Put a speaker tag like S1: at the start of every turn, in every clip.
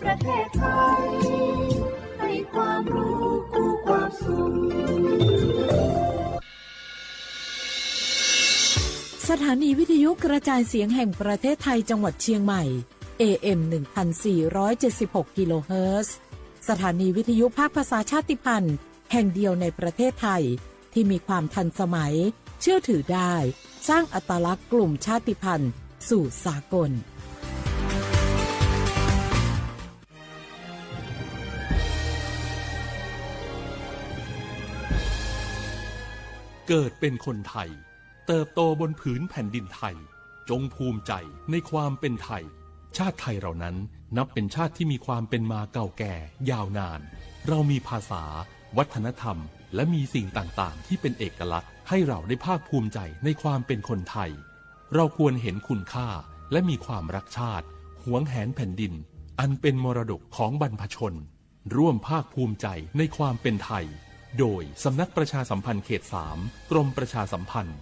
S1: ประเทศไทยให้ความรู้คู่ความสุข
S2: สถานีวิทยุกระจายเสียงแห่งประเทศไทยจังหวัดเชียงใหม่ AM 1476 กิโลเฮิรตซ์สถานีวิทยุภาคภาษาชาติพันธุ์แห่งเดียวในประเทศไทยที่มีความทันสมัยเชื่อถือได้สร้างอัตลักษณ์กลุ่มชาติพันธุ์สู่สากล
S3: เกิดเป็นคนไทยเติบโตบนผืนแผ่นดินไทยจงภูมิใจในความเป็นไทยชาติไทยเรานั้นนับเป็นชาติที่มีความเป็นมาเก่าแก่ยาวนานเรามีภาษาวัฒนธรรมและมีสิ่งต่างๆที่เป็นเอกลักษณ์ให้เราได้ภาคภูมิใจในความเป็นคนไทยเราควรเห็นคุณค่าและมีความรักชาติหวงแหนแผ่นดินอันเป็นมรดกของบรรพชนร่วมภาคภูมิใจในความเป็นไทยโดยสำนักประชาสัมพันธ์เขต 3 กรมประชาสัมพันธ์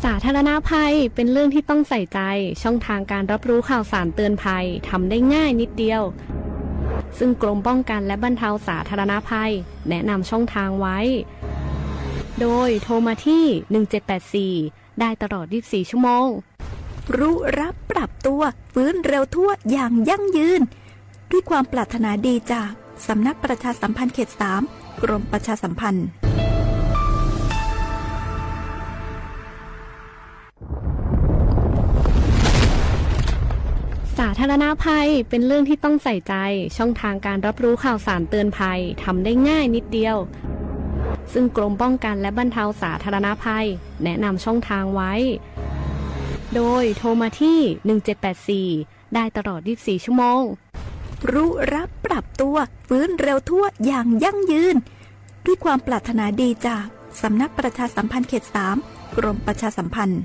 S4: สาธารณภัยเป็นเรื่องที่ต้องใส่ใจช่องทางการรับรู้ข่าวสารเตือนภัยทำได้ง่ายนิดเดียวซึ่งกรมป้องกันและบรรเทาสาธารณภัยแนะนำช่องทางไว้โดยโทรมาที่1784ได้ตลอด24ชั่วโมง
S5: รู้รับปรับตัวฟื้นเร็วทั่วอย่างยั่งยืนด้วยความปรารถนาดีจากสำนักประชาสัมพันธ์เขต 3 กรมประชาสัมพันธ์
S4: สาธารณภัยเป็นเรื่องที่ต้องใส่ใจช่องทางการรับรู้ข่าวสารเตือนภัยทำได้ง่ายนิดเดียวซึ่งกรมป้องกันและบรรเทาสาธารณภัยแนะนำช่องทางไว้โดยโทรมาที่1784ได้ตลอด24ชั่วโมง
S5: รู้รับปรับตัวฟื้นเร็วทั่วอย่างยั่งยืนด้วยความปรารถนาดีจากสำนักประชาสัมพันธ์เขต 3 กรมประชาสัมพันธ์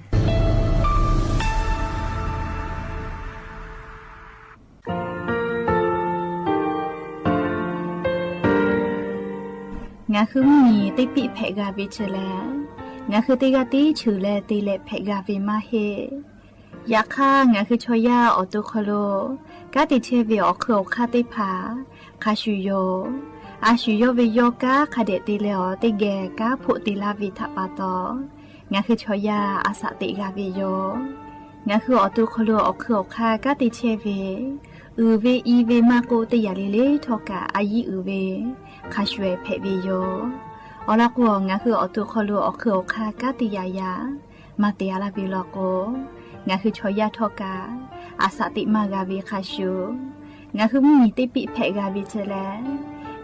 S6: งาคือมีติปิเพกาวิชแลงาคือติกาติชูแลติเลเพกาวิมาเฮยาค่างาคือชอยาออตุคโลกาติเชวิออคืออคาติผาคาชูโยอาชูโยวิโยกาคาเดติเลอติแกกาพุติลาวิทปาตองาคือชอยาอาสติกาวิโยงาคือออตุคโลออคืออคากาติเชวิอือเวอีเวมาโกติยาเลเลทอกาอายีอือเวคาชเวเพวิโยอลักวงงาคืออตุคอลูอคืออคากาติยายามาเตียลาบิโลโกงาคือชอยาทอกาอาสติมากาวิคาชูงาคือมีติปิเพกาวิเจเล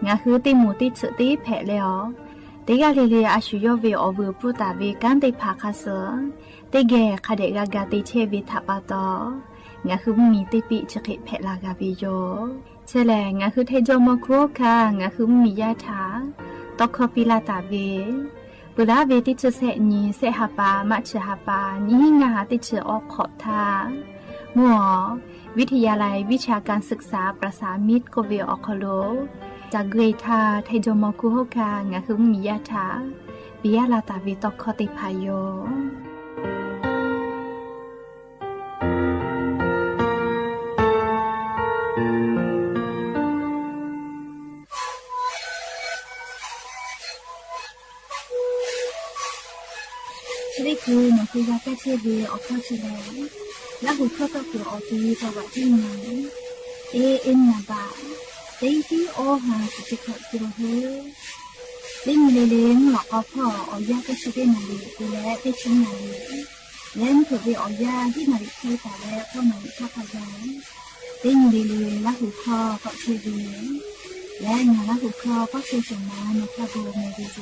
S6: งาคือติมูติสุติเพเลอติกาเลเลอาชูโยเวอวูปุตาเวกันติภาคาเสติเกคาเดกากาติเชวิทัปาตองาคือมีติปิจกิเพลากาวิโยเชลงาคือเทจโมโคคางาคือมียาถาตอกคอปิลาตาเวปุระเวติชเสนีเสหปามัชหปานิงาติชออกขอทามัววิทยาลัยวิชาการศึกษาประสานมิตรโกเวออคโลจากเกรทาเทจโมโคคางาคือมียาถาปิยาลาตาเวตอกคอติพายโยนี่คือหนูคือยาแก้เชื้อเวออกข้อเฉลยและหุ่นข้อต่อหัวออกทีจังหวัดที่ไหนเอ็นนาบาเต็งที่โอหาสิจิขะกิโลเฮเล่นเลี้ยงหลอกเอาพ่อเอายาแก้เชื้อนาลีดูแลได้ชิ้นนาลีเล่นถือเวเอายาที่นาลีที่แต่แล้วก็นาลีข้าพยาเล่นเลี้ยงและหุ่นข้อก็เชื้อเวและงานและหุ่นข้อก็เชื้อสมาในคาโบเมดิโซ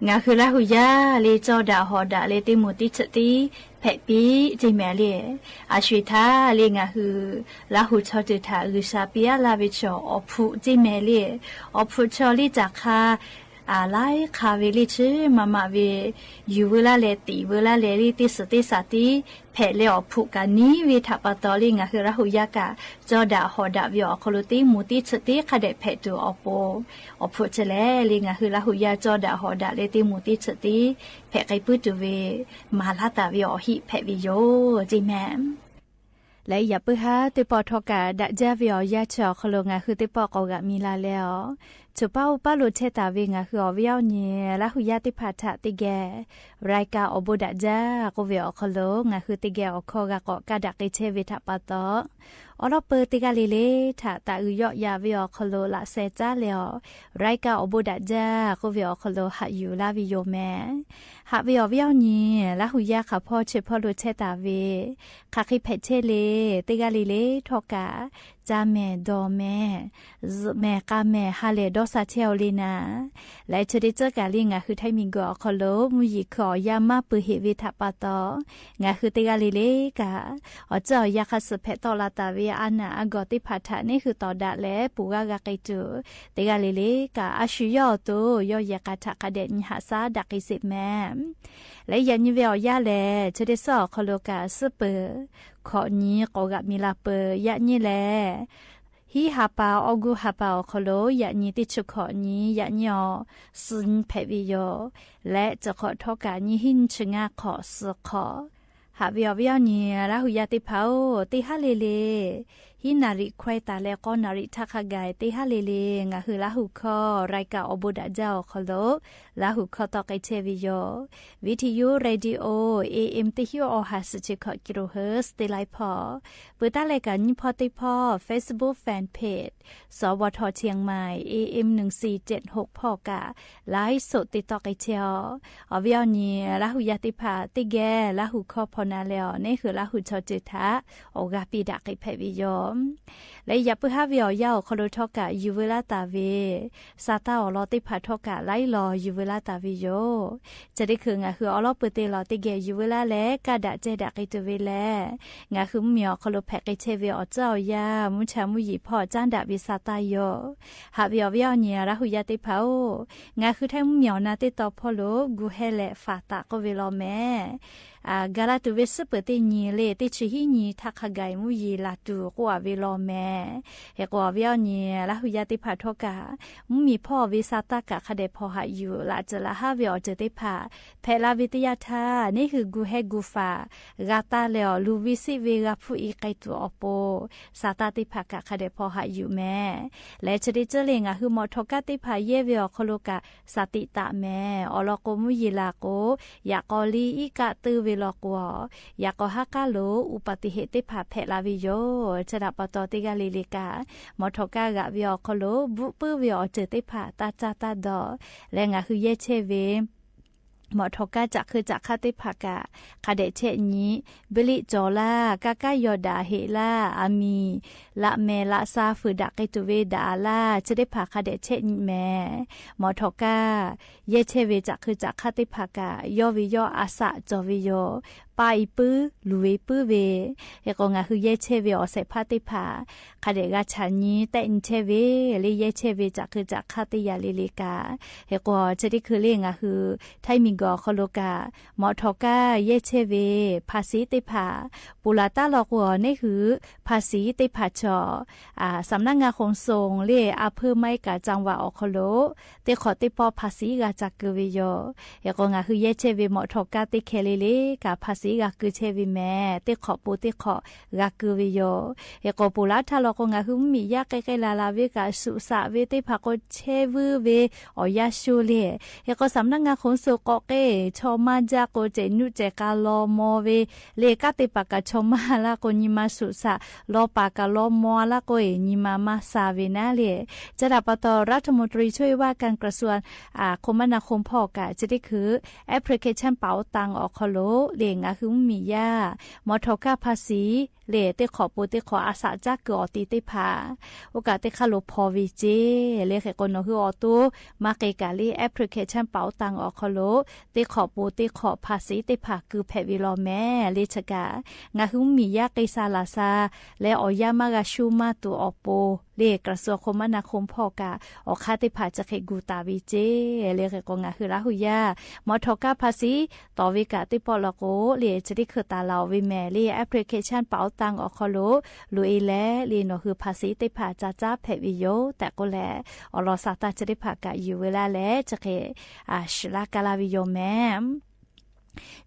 S6: งาคือละหุยาเลจอดาหอดาเลติมุติสติแผะปีจิแมเลอาชีทาเลงาคือละหุชอจิทาอุชาปิยาลาวิชออพุจิแมเลอพุชอลิจากาอาไลคาเวลิชื่อมาเวยูเวลาเลติเวลาเลลิติสติสติแผะเลอพุกานี้วิทัปตอลิงาคือละหุยากาจอดาหอดาวิอคลุติมุติสติคาเดแผะตัวอโปอพุเจเลลิงาคือละหุยาจอดาหอดาเลติมุติสติแผะไกปุตุเวมาลาตาวิอหิแผะวิโยจิแมมและอย่าเพื่อหาติปอทอกาดะเจวิอยาชอคโลงาคือติปอกอกะมีลาแล้วจุป้าป้าลุเชตาเวงาคืออวิวเนี่ยละหุยาติพาทะติแกรายกาอบุดะจากเวอคโลงาคือติแกอคอกะกอกะดักเชวิทะปะตออรเปติกาลิเลทะตะอุยอยาวิอคโลละเซจาเลอรายกาอบุดะจากเวอคโลหะอยู่ลาวิโยแมหะวิอวิวเนี่ยละหุยาค่ะพ่อเชพ่อลุเชตาเวคาคิเพเชเลติกาลิเลทอกาจาแม่ดอแม่แม่กาแม่ฮาเลดอซาเชลลีนาและชดิเจอกาลิงาคือไทมิงกอคโลมุยิขอยามาปุเฮวิทะปะตองาคือติกาลิเลกาอเจ้ายาคัสเพตอลาตาเวอานาอากอติพัทะนี่คือตอดะและปูกากะไกจูติกาลิเลกาอาชิยอโตยอยากาทะกะเดนหาซาดักอิสิแมและยันยิเวอยาแลชดิซอคโลกาสเปขอนี้กอกะมีลาเปยะนี่แลฮีฮาปาอกูฮาปาคโลยะนี้ติชุขอนี้ยะญอซึนเพวิโยและจะขอทอกานี้หินชงาขอสขอหาวิอวิอนี้ละหุยาติเผาติฮาเลเลฮินาริควายตาและก็นาริทักขกายติฮาเลเลงาคือละหุคอรายกาอบุดะเจ้าคโลละหุคอตอไกเชวิโยวิทยุเรดิโอ AM ติฮิโอฮัสจิคกิโลเฮิร์ตติไลพอเปิดตารายการพอติพอ Facebook Fan Page สวทเชียงใหม่ AM 1476พอกะไลฟ์สดติดต่อไกเชียวอวิอนี้ละหุยาติภาติแกละหุคอพอนาแล้วนี่คือละหุชอจิทะโอกาปีดักไกเพวิโยและอย่าเพื่อหาวิอยาวคโลทอกะยูเวลาตาเวซาตาอลอติพาทอกะไลรอยูเวลาตาวิโยจะได้คืองาคืออลอเปเตลอติเกยูเวลาแลกะดะเจดะไกตเวแลงาคือเมียคโลแพกไกเชเวอเจ้ายามุชามุยิพอจ้านดะวิซาตาโยหาวิอวิอเนี่ยระหุยาติพาโองาคือไทมุเมียนาติตอพอโลกูเฮเลฟาตาก็เวลอแม่กาลาตุเวสเปตินีเลติชิฮินีทักขไกมุยีลาตูกัวเวลอแม่เฮกัวเวียนีละหุยาติพาทกามุมีพ่อวิสาตากะคเดพอหาอยู่ละจะละฮาเวอเจติพาเพลาวิทยาธานี่คือกูเฮกูฟากาตาเลอลูวิสิเวกาผู้อีไกตัวอโปสาตาติพากะคเดพอหาอยู่แม่และจะได้เจเลงะคือมอทกาติพาเยเวอคโลกาสติตะแม่อลโกมุยีลาโกยากอลีอีกะตือเวลอกวอยากฮักกาโลอุปติเหตุผาเพลาวิโยชนะปตติกาลิลิกามอทกากะวิอคโลบุปื้อวิอเจติผาตาจาตาดอและงะคือเยเชเวหมอทกาจะคือจากคาติภากะคาเดเชนี้บิลิจอลากากายอดาเฮลาอามีละเมละซาฟืดักไกตุเวดาลาจะได้ผาคาเดเชนี้แม่หมอทกาเยเชเวจะคือจากคาติภากะยอวิโยอาสะจอวิโยปาอีปื้อลุยปื้อเวเฮกงาคือเยเชเวอเสพาติภาคาเดกาชานี้แต่อินเชเวลิเยเชเวจะคือจากคาติยาลิลิกาเฮกอจะได้คือเรียงคือไทมิงกอคโลกามอทกาเยเชเวภาษีติภาปุลาตาลอกวนี่คือภาษีติภาชอสำนักงานขนส่งเรียอาเพิ่มไม่กะจังหวะอคโลเตขอติปอภาษีกาจากกือวิโยเฮกงาคือเยเชเวมอทกาติเคเลเลกาภาษีกาคือเชวิแม่ติขอปูติขอกาคือวิโยเฮกปุลาทาลอกงาคือมียาใกล้ๆลาลาเวกาสุสะเวติภาโกเชวเวอยาชูเลเฮกสำนักงานขนส่งกอเกชอมาจากโกเจนุเจกาลอมอเวเลกาติปากาชอมาลาโกนิมาสุสะลอปากาลอมอลาโกเอนิมามาซาเวนาเลจะดับปตรัฐมนตรีช่วยว่าการกระทรวงคมนาคมพอกะจะได้คือแอปพลิเคชันเป๋าตังออกคโลเลงคือมียามอทกาภาษี เลเตขอปูเตขออาสาจักคือออตีเตพาโอกาสเตคาโลพอวีเจเลขกนคือออตูมาเกกาลีแอปพลิเคชันเป๋าตังออคโลเตขอปูเตขอภาษีเตพาคือแพวิลอแม่เลชกางาหุมมียาเกซาลาซาและออยามากาชูมาตัวออโปเลกระทรวงคมนาคมพอกาออกค่าเตพาจะเคกูตาวีเจเลขกงาคือลาหุยามอทอกาภาษีต่อวิกาติปอลโกเลจะได้คือตาเราวิแมเลแอปพลิเคชันเป๋าตังออคโลลุยแลลีโนคือภาษีเตพาจ้าแพวิโยแต่ก็แลอรอซาตาจะได้พากะอยู่เวลาแลจะเคชลากาลาวิโยแม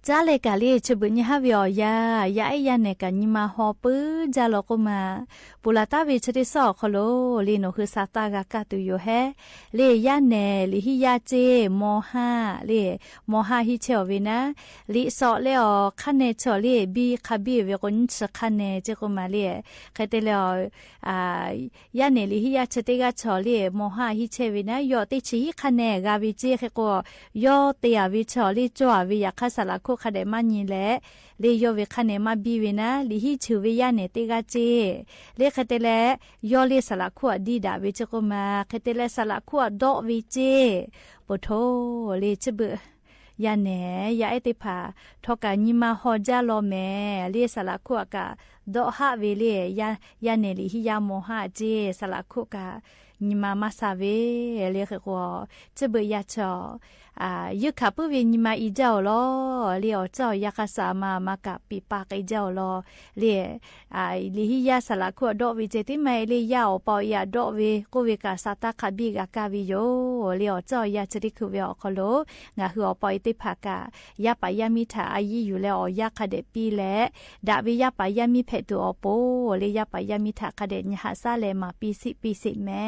S6: จ้าเลกาลีจะบุญยาวิอยายาไอยาเนกันยิมาฮอปื้จาโลกมาปุลาตาวิชดิสอคโลลีโนคือซาตากากาตุโยเฮเลยาเนลิฮิยาเจโมฮาเลโมฮาฮิเชอวินะลิซอเลอคันเนชอเลบีคาบีเวกอนชคันเนเจกมาเลเคเตเลอยาเนลิฮิยาเชเตกาชอเลโมฮาฮิเชวินะยอติชิคันเนกาวิเจเคโกยอเตยาวิชอลิจววิยาคาสลาคุคาเดมานีแลเลยโยเวคันเนมาบีเวนะลิฮิชูเวยาเนเตกาเจเลคเตเลยอเลสลาคุดีดาวิจกมาเคเตเลสลาคุดอวิเจปโทเลจเบยาเนยาเอติพาทอกานิมาฮอจาโลเมเลสลาคุกาดอฮาเวเลยาเนลิฮิยาโมฮาเจสลาคุกานิมามาซาเวเลขกว่าจะเบยาชอยุคาปุเวนิมาอีเจ้าลอเลียวเจ้ายาคาสามามากะปีปากอีเจ้าลอเลีลิฮิยาสลาคัวดอกวิเจติไมเลียาปอยาดอกเวโกเวกาซาตาคาบิกากาวิโยเลียวเจ้ายาจริคุเวอคโลงาหือปอยติภากายาปายามิถาอายีอยู่แล้วยาคาเดปีและดาวิยาปายามิเพตุอโปเลียปายามิถาคาเดญหาซาเลมาปีสิแม่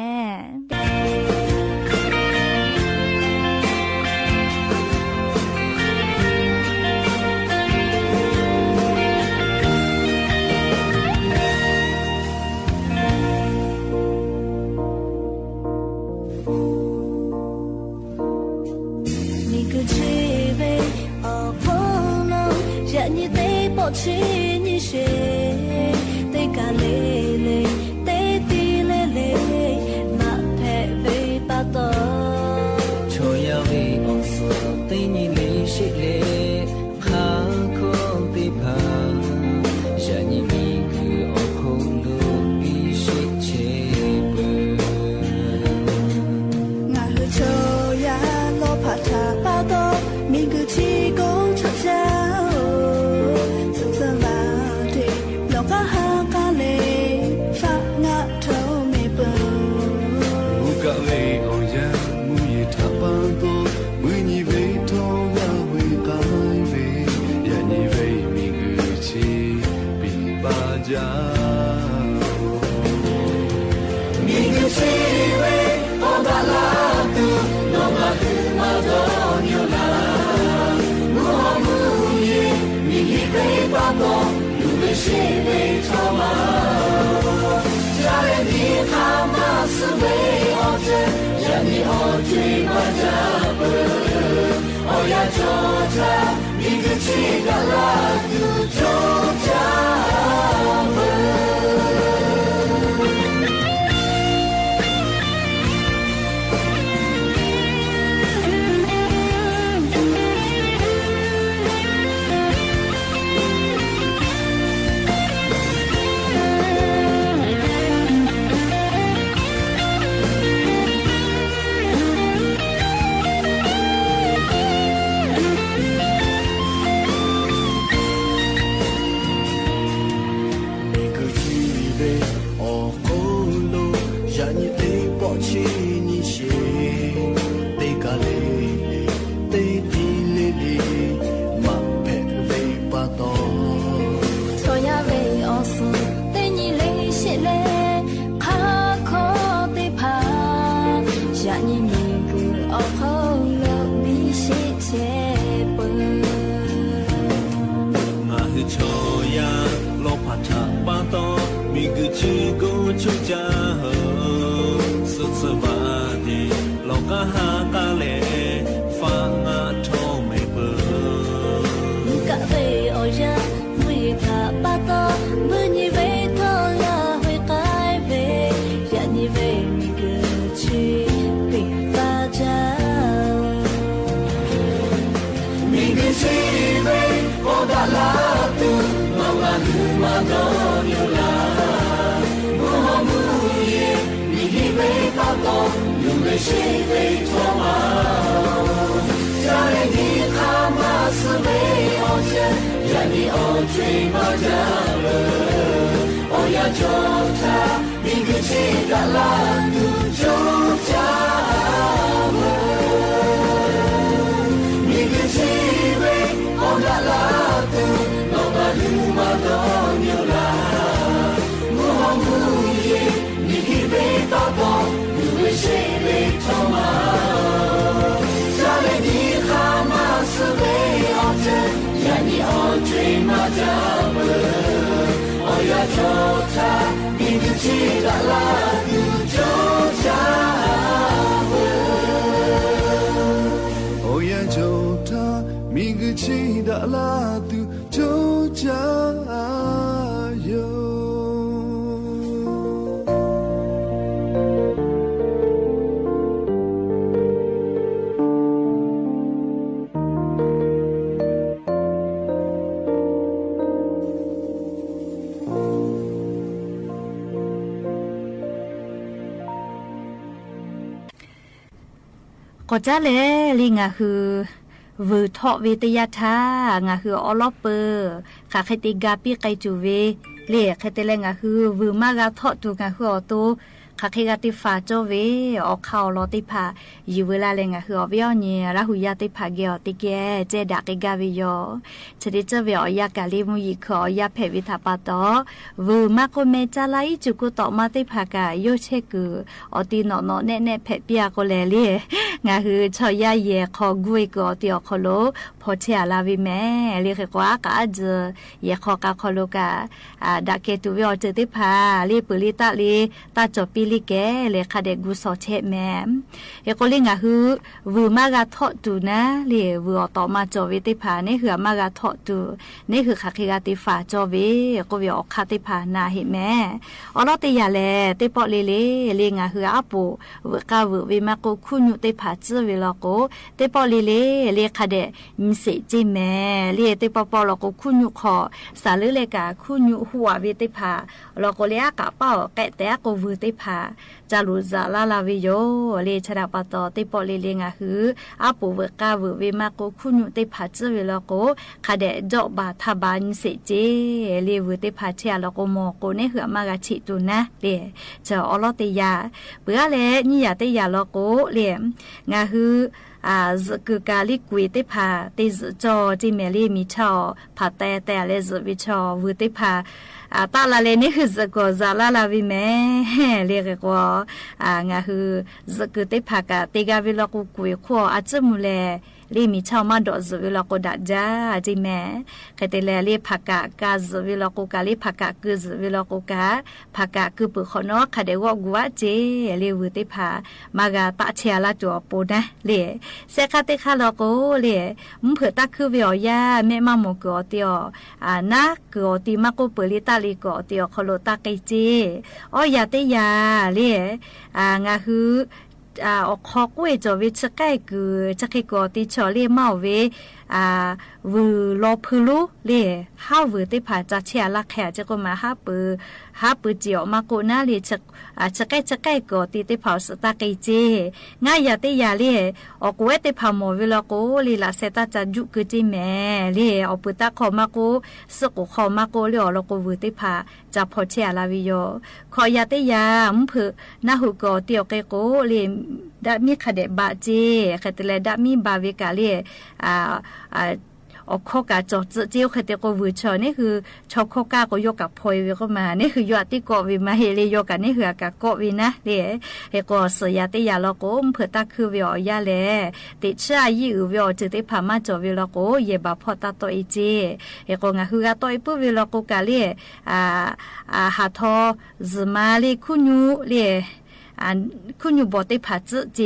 S1: 请你写，得干累累，得地累累，马配尾巴多。
S7: 秋要为红色，对你泪水泪，怕空的怕，让你一个恶口路必须切不。
S1: 我和秋呀，老怕他巴多，明个气功出家。是为他吗？家人的他妈是为我真，让你我追我这不，我要做着你的去个拉杜做着不。
S7: 出家后，说实话的，老家哈家嘞，发啊臭美不。
S1: 不该为我呀，为他巴多，为你。谁被托马？家人你看马是为我真，让你我追马家了。我要做他，你个气的拉杜就家了。你个气为我的拉杜，老把路马都牛啦。我好不易，你可被打倒，你为谁被托马？家人你看马是为我真，让你我追马家了。我要做他，你个气的拉杜就家了。
S8: 我要做他，你个气的拉杜就加油。
S6: ก็จะเลยลิงอ่ะคือวิทอวิทยาทางอ่ะคือออลเปอร์ค่ะใครติกาปีไกจูเวเรียกใครติเลงอ่ะคือวิมากาทอตูงอ่ะคือออตูค่ะใครกาติฟาโจเวออกข่าวรอติพาอยู่เวลาเลงอ่ะคืออวิอเนี่ยราหุยาติพาเกอติเกเจดักกาวิโยชดิเจเวอยากาลิมุยิขอยาเพวิทาปาตอวิมากเมจาไลจุกุตอมาติพากาโยเชกุอตินอนเนเนเพเปียโกเลเลีงาคือชอยาเยขอกุยก็ติอคโลพอเชลาวิแม่เรียกว่ากาเจเยขอกาคโลกาดักเกตุวิอเจติพาลีปุลิตาลีตาจอปิลิเกเลคาเดกุสอเชแม่เอโกลิงาคือวิมากาทอตูนะเลวิอตอมาจอวิติพานี่คือมากาทอตูนี่คือคาคิกาติฟาจอวิก็วิอคาติพานาเฮแม่อลอติยาเลติปอเลเลงาคืออาปูวกาวิมาโกคุญุติพาจืเวลาโกเตปอเลคาเดมิเสจิแม่เลียเตปอปอลโกคุญุขอสาลือเลกาคุญุหัวเวติพาลโกเลกาเป้าแกะแตโกวติพาจารุซาลาลาวิโยเลชราปตอเตปอเลงาคืออาปูวกาวิมาโกคุญุติพาจืเวลาโกคาเดจอบาทาบานเสจิเลวติพาเชลโกโมโกเนหือมากาชิตุนะเลจะอลอติยาเปือเลนี่ยาติยาลโกเลงาคือคือกาลิกุยติพาติจอจิเมลีมิชอพาแต่เลซวิชอวุติพาตาลาเลนี่คือสกอซาลาลาวิแม่เรียกว่างาคือสกุติพากาติกาวิลกุกุยขออาจจะมุเลลีมีชาวมาดอซวิลกุดัจจาจิแม่เคเตเลลีพากากาซวิลกุกาลีพากาคือซวิลกุกาพากาคือปุขโนคาเดวกัวเจลีวุติพามากาตะเชียลาจัวปูนะเลเสคาติคาลโกเลมเผือตะคือวิอยาแม่มาโมกอติอนะกอติมาโกเปลิตาลีกอติอคโลตะไกเจอยาติยาเลงาคือออกคอกเวจอวิชใกล้คือจะคิกอติชอเลเมาเววลอพลุเลฮาวติผาจะเชียลักแขจะก็มาฮาปืเจียวมาโกนาเลจะใกล้กอติติผาสตาไกเจง่ายยาติยาเลออกเวติผาโมวิลโกลีลาเซตาจะยุกจิแม่เลอปุตะขอมาโกสกุขอมาโกเลอลโกวติผาจะพอเชียลาวิโยขอยาติยามเผืนาหุกอเตียวเกโกเลดามีคเดบาเจคตเลดามีบาเวกาเลออกข้อกาจอดเจียวคเตโกวิชอนี่คือชอบข้อกาก็ยกกับพอยวิก็มานี่คือยอดที่เกาะวิมาเฮเลยยกกันนี่คือกะเกาะวินะเดเฮก็สยาติยาลโกมเผื่อตาคือวิอยาเลติดชายี่อือวิอจึงได้พามาจอวิลโกเยบาพอตาโตอีเจเฮก็งะคือกะโตอีปุวิลโกกาเลหาทอซมาเลคุญูเลคุณอยู่บ่ได้ผาจื้อเจ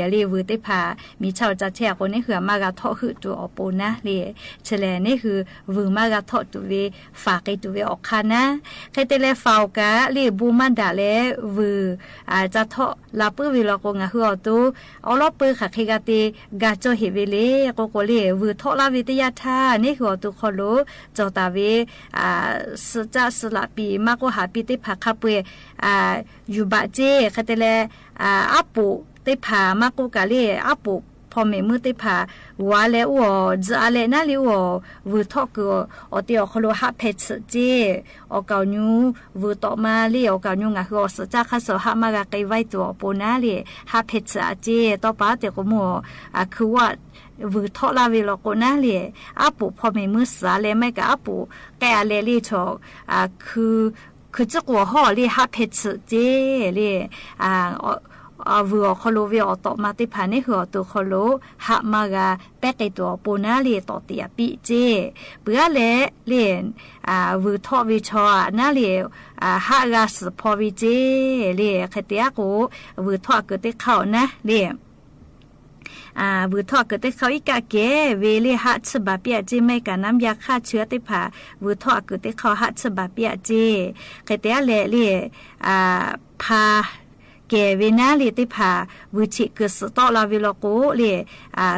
S6: เรียวิได้ผามีชาวจะแชร์คนนี้คือมากะทอคือตัวอปูนะเรียเฉลยนี่คือวิมากะทอตัวเวฝากไอตัวเวออกคันนะใครแต่ละฟาวกะเรียบูมันดาเลวิจะทอลาปื้อวิลกงะคืออตัวเอาลอปื้อค่ะใครกะเตกะจอเฮเวเลก็ก็เรียวิทอลาวิทยาทานี่คือตัวคอโลจอตาเวสจะสละปีมากกว่าหาปีติผาคับเวอยู่บะเจค่ะแต่ละอาปู ได้ผามากกูกะเลอาปุพอเมมือได้ผาว่าแล้วว่าจะอะไรนั่นเลยว่าวูทอกก็อเดียวเขาโลหะเพชรเจอเกาญูวูต่อมาเลยอเกาญูงะคือสจ้าข้าสหามากะไกไว้ตัวปนาเลยหะเพชรเจต่อป้าเดี๋ยวก็มัวคือว่าวูทอลาเวลก็น่าเลยอาปุพอเมมือสาเลยไม่กะอาปุแกอะไรเลยชอคือจะกัวห่อเลยหะเพชรเจเลยวัวคอโลเวอต่อมาติพานิหัวตัวคอโลหามากาแปกไอตัวปูนาเลต่อเตียปีเจเบื่อเล่เล่นวัวทอวิชอนาเลหากาสพอวิเจเล่คเตียกูวัวทอเกิดได้เข้านะเล่วัวทอเกิดได้เข้าอีกาเกเวเลหัดฉบับเปียเจไม่กันน้ำยาฆ่าเชื้อติผาวัวทอเกิดได้เข้าหัดฉบับเปียเจคเตียเล่เล่พาแกเวนาเลติพาวิชิกสตอลาวิโลโกเล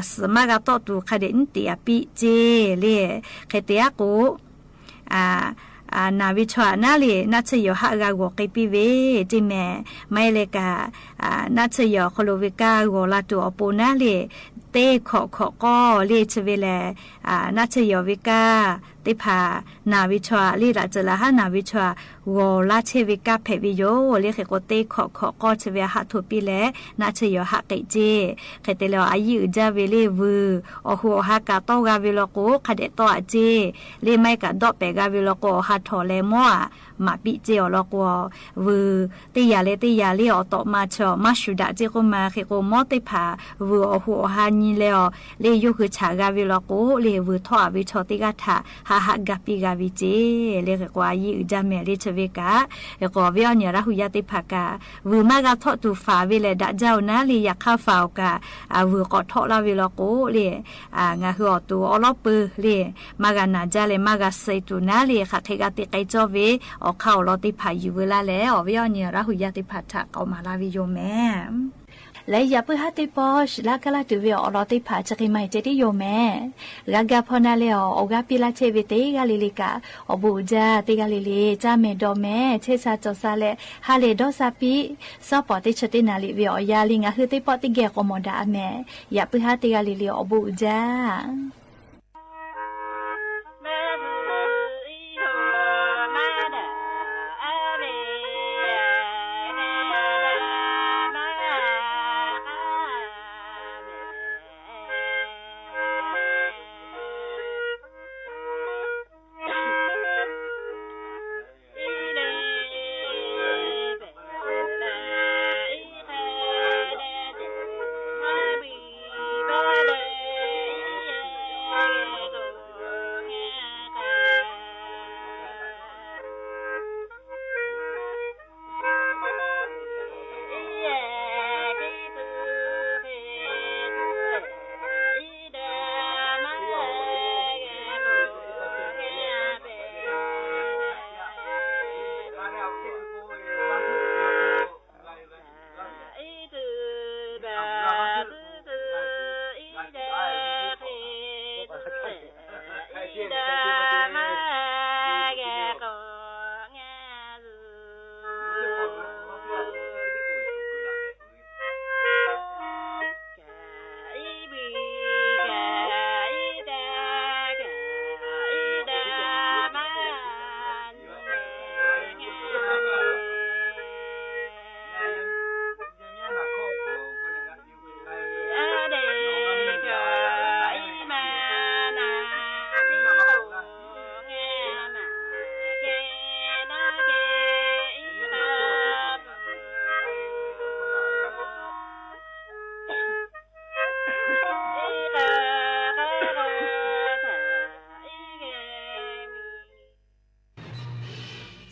S6: สมากาตอตูคาเดนเตียปิเจเลเคเตียโกนาวิชวานาเลนัชยอหากาโกเกปิเวจิเมไม่เลกานัชยอคโลวิกาโกลาตูอปูนาเลเตขอก็เลชเวเลนัชยอวิกาติพานาวิชวาลีราจละหานาวิชวาโวลาเชวิกาเพวิโยเลเขโกเตขอก็เชเวหะทุปิเลนาชยอหะเกเจเขเตเลอายุจาเวเลวอหัวหากาโตกาเวโลโกคเดโตอเจเลไม่กะดอเปกาเวโลโกหะทอเลมัวมาปิเจอโลโกวติยาเลอตมาชอมาชุดาเจโกมาเขโกมอติพาวอหัวหานีเลอเลยุคือฉากาเวโลโกเลวทอวิชอติกาทาหากาปิกาวิเจเลเขโกอายุจาเมเลชเวกาเขโกเวอเนราหุยาติภากาวมากาทอตูฟาเวเลดะเจ้านะเลอยากข้าฟาวกาวก็ทอลาเวโลโกเลงาฮือตูอลอปืเลมากานาจาเลมากาไซตูนะเลค่ะเขกาติไกจอเวอเข้าลอติพาอยู่เวลาแล้วเวอเนราหุยาติภาทะเอามาลาวิโยแม่และอย่าเพิ่งหัดติปอชลากะลาตุเวอลอติผาจะกิไม่เจติโยแม่ลากาพอนาเลออกาปิลาเชเวเตกาลิลิกาอบูจาติกาลิลิจาเมดอแม่เชซาจอซาเลฮาเลดอซาปิซอปอติชตินาลิเวอยาลิงาคือติปอติเกกอมอดาแม่อย่าเพิ่งหัดติกาลิลิอบูจา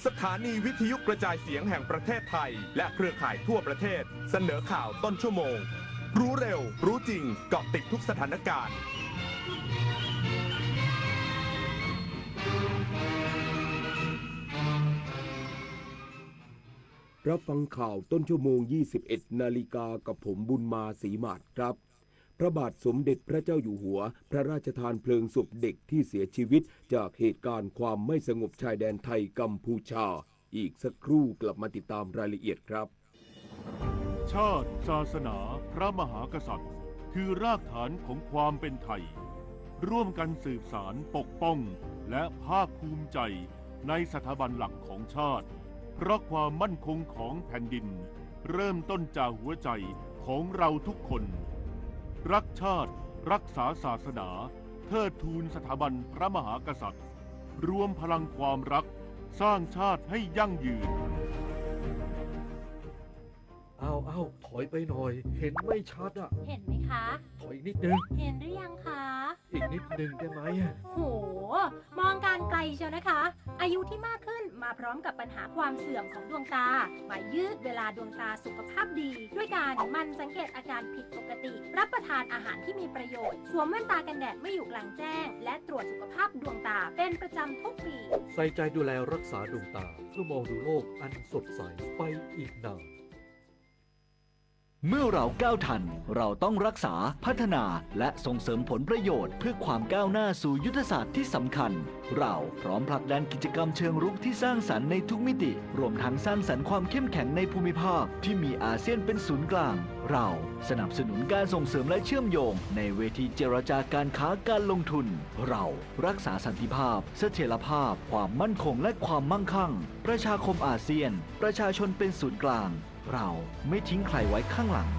S9: สถานีวิทยุกระจายเสียงแห่งประเทศไทยและเครือข่ายทั่วประเทศเสนอข่าวต้นชั่วโมงรู้เร็วรู้จริงเกาะติดทุกสถานการณ์
S10: รับฟังข่าวต้นชั่วโมง 21 นาฬิกากับผมบุญมาศรีมาศครับพระบาทสมเด็จพระเจ้าอยู่หัวพระราชทานเพลิงศพเด็กที่เสียชีวิตจากเหตุการณ์ความไม่สงบชายแดนไทยกัมพูชาอีกสักครู่กลับมาติดตามรายละเอียดครับ
S11: ชาติศาสนาพระมหากษัตริย์คือรากฐานของความเป็นไทยร่วมกันสืบสานปกป้องและภาคภูมิใจในสถาบันหลักของชาติเพราะความมั่นคงของแผ่นดินเริ่มต้นจากหัวใจของเราทุกคนรักชาติรักษาศาสนาเทิดทูนสถาบันพระมหากษัตริย์รวมพลังความรักสร้างชาติให้ยั่งยืน
S12: เอาถอยไปหน่อยเห็นไม่ชัดอ่ะ
S13: เห็นไหมคะ
S12: ถอยนิดนึง
S13: เห็นหรือยังคะ
S12: อีกนิดนึงได้ไหม
S13: โหมองการไกลเชียวนะคะอายุที่มากขึ้นมาพร้อมกับปัญหาความเสื่อมของดวงตามายืดเวลาดวงตาสุขภาพดีด้วยการมันสังเกตอาการผิดปกติรับประทานอาหารที่มีประโยชน์สวมแว่นตากันแดดไม่อยู่กลางแจ้งและตรวจสุขภาพดวงตาเป็นประจำทุกปี
S12: ใส่ใจดูแลรักษาดวงตาเพื่อมองดูโลกอันสดใสไปอีกนาน
S14: เมื่อเราก้าวทันเราต้องรักษาพัฒนาและส่งเสริมผลประโยชน์เพื่อความก้าวหน้าสู่ยุทธศาสตร์ที่สำคัญเราพร้อมผลักดันกิจกรรมเชิงรุกที่สร้างสรรค์ในทุกมิติรวมทั้งสร้างสรรค์ความเข้มแข็งในภูมิภาคที่มีอาเซียนเป็นศูนย์กลางเราสนับสนุนการส่งเสริมและเชื่อมโยงในเวทีเจรจาการค้าการลงทุนเรารักษาสันติภาพเสถียรภาพความมั่นคงและความมั่งคั่งประชาคมอาเซียนประชาชนเป็นศูนย์กลางเราไม่ทิ้งใครไว้ข้างหลัง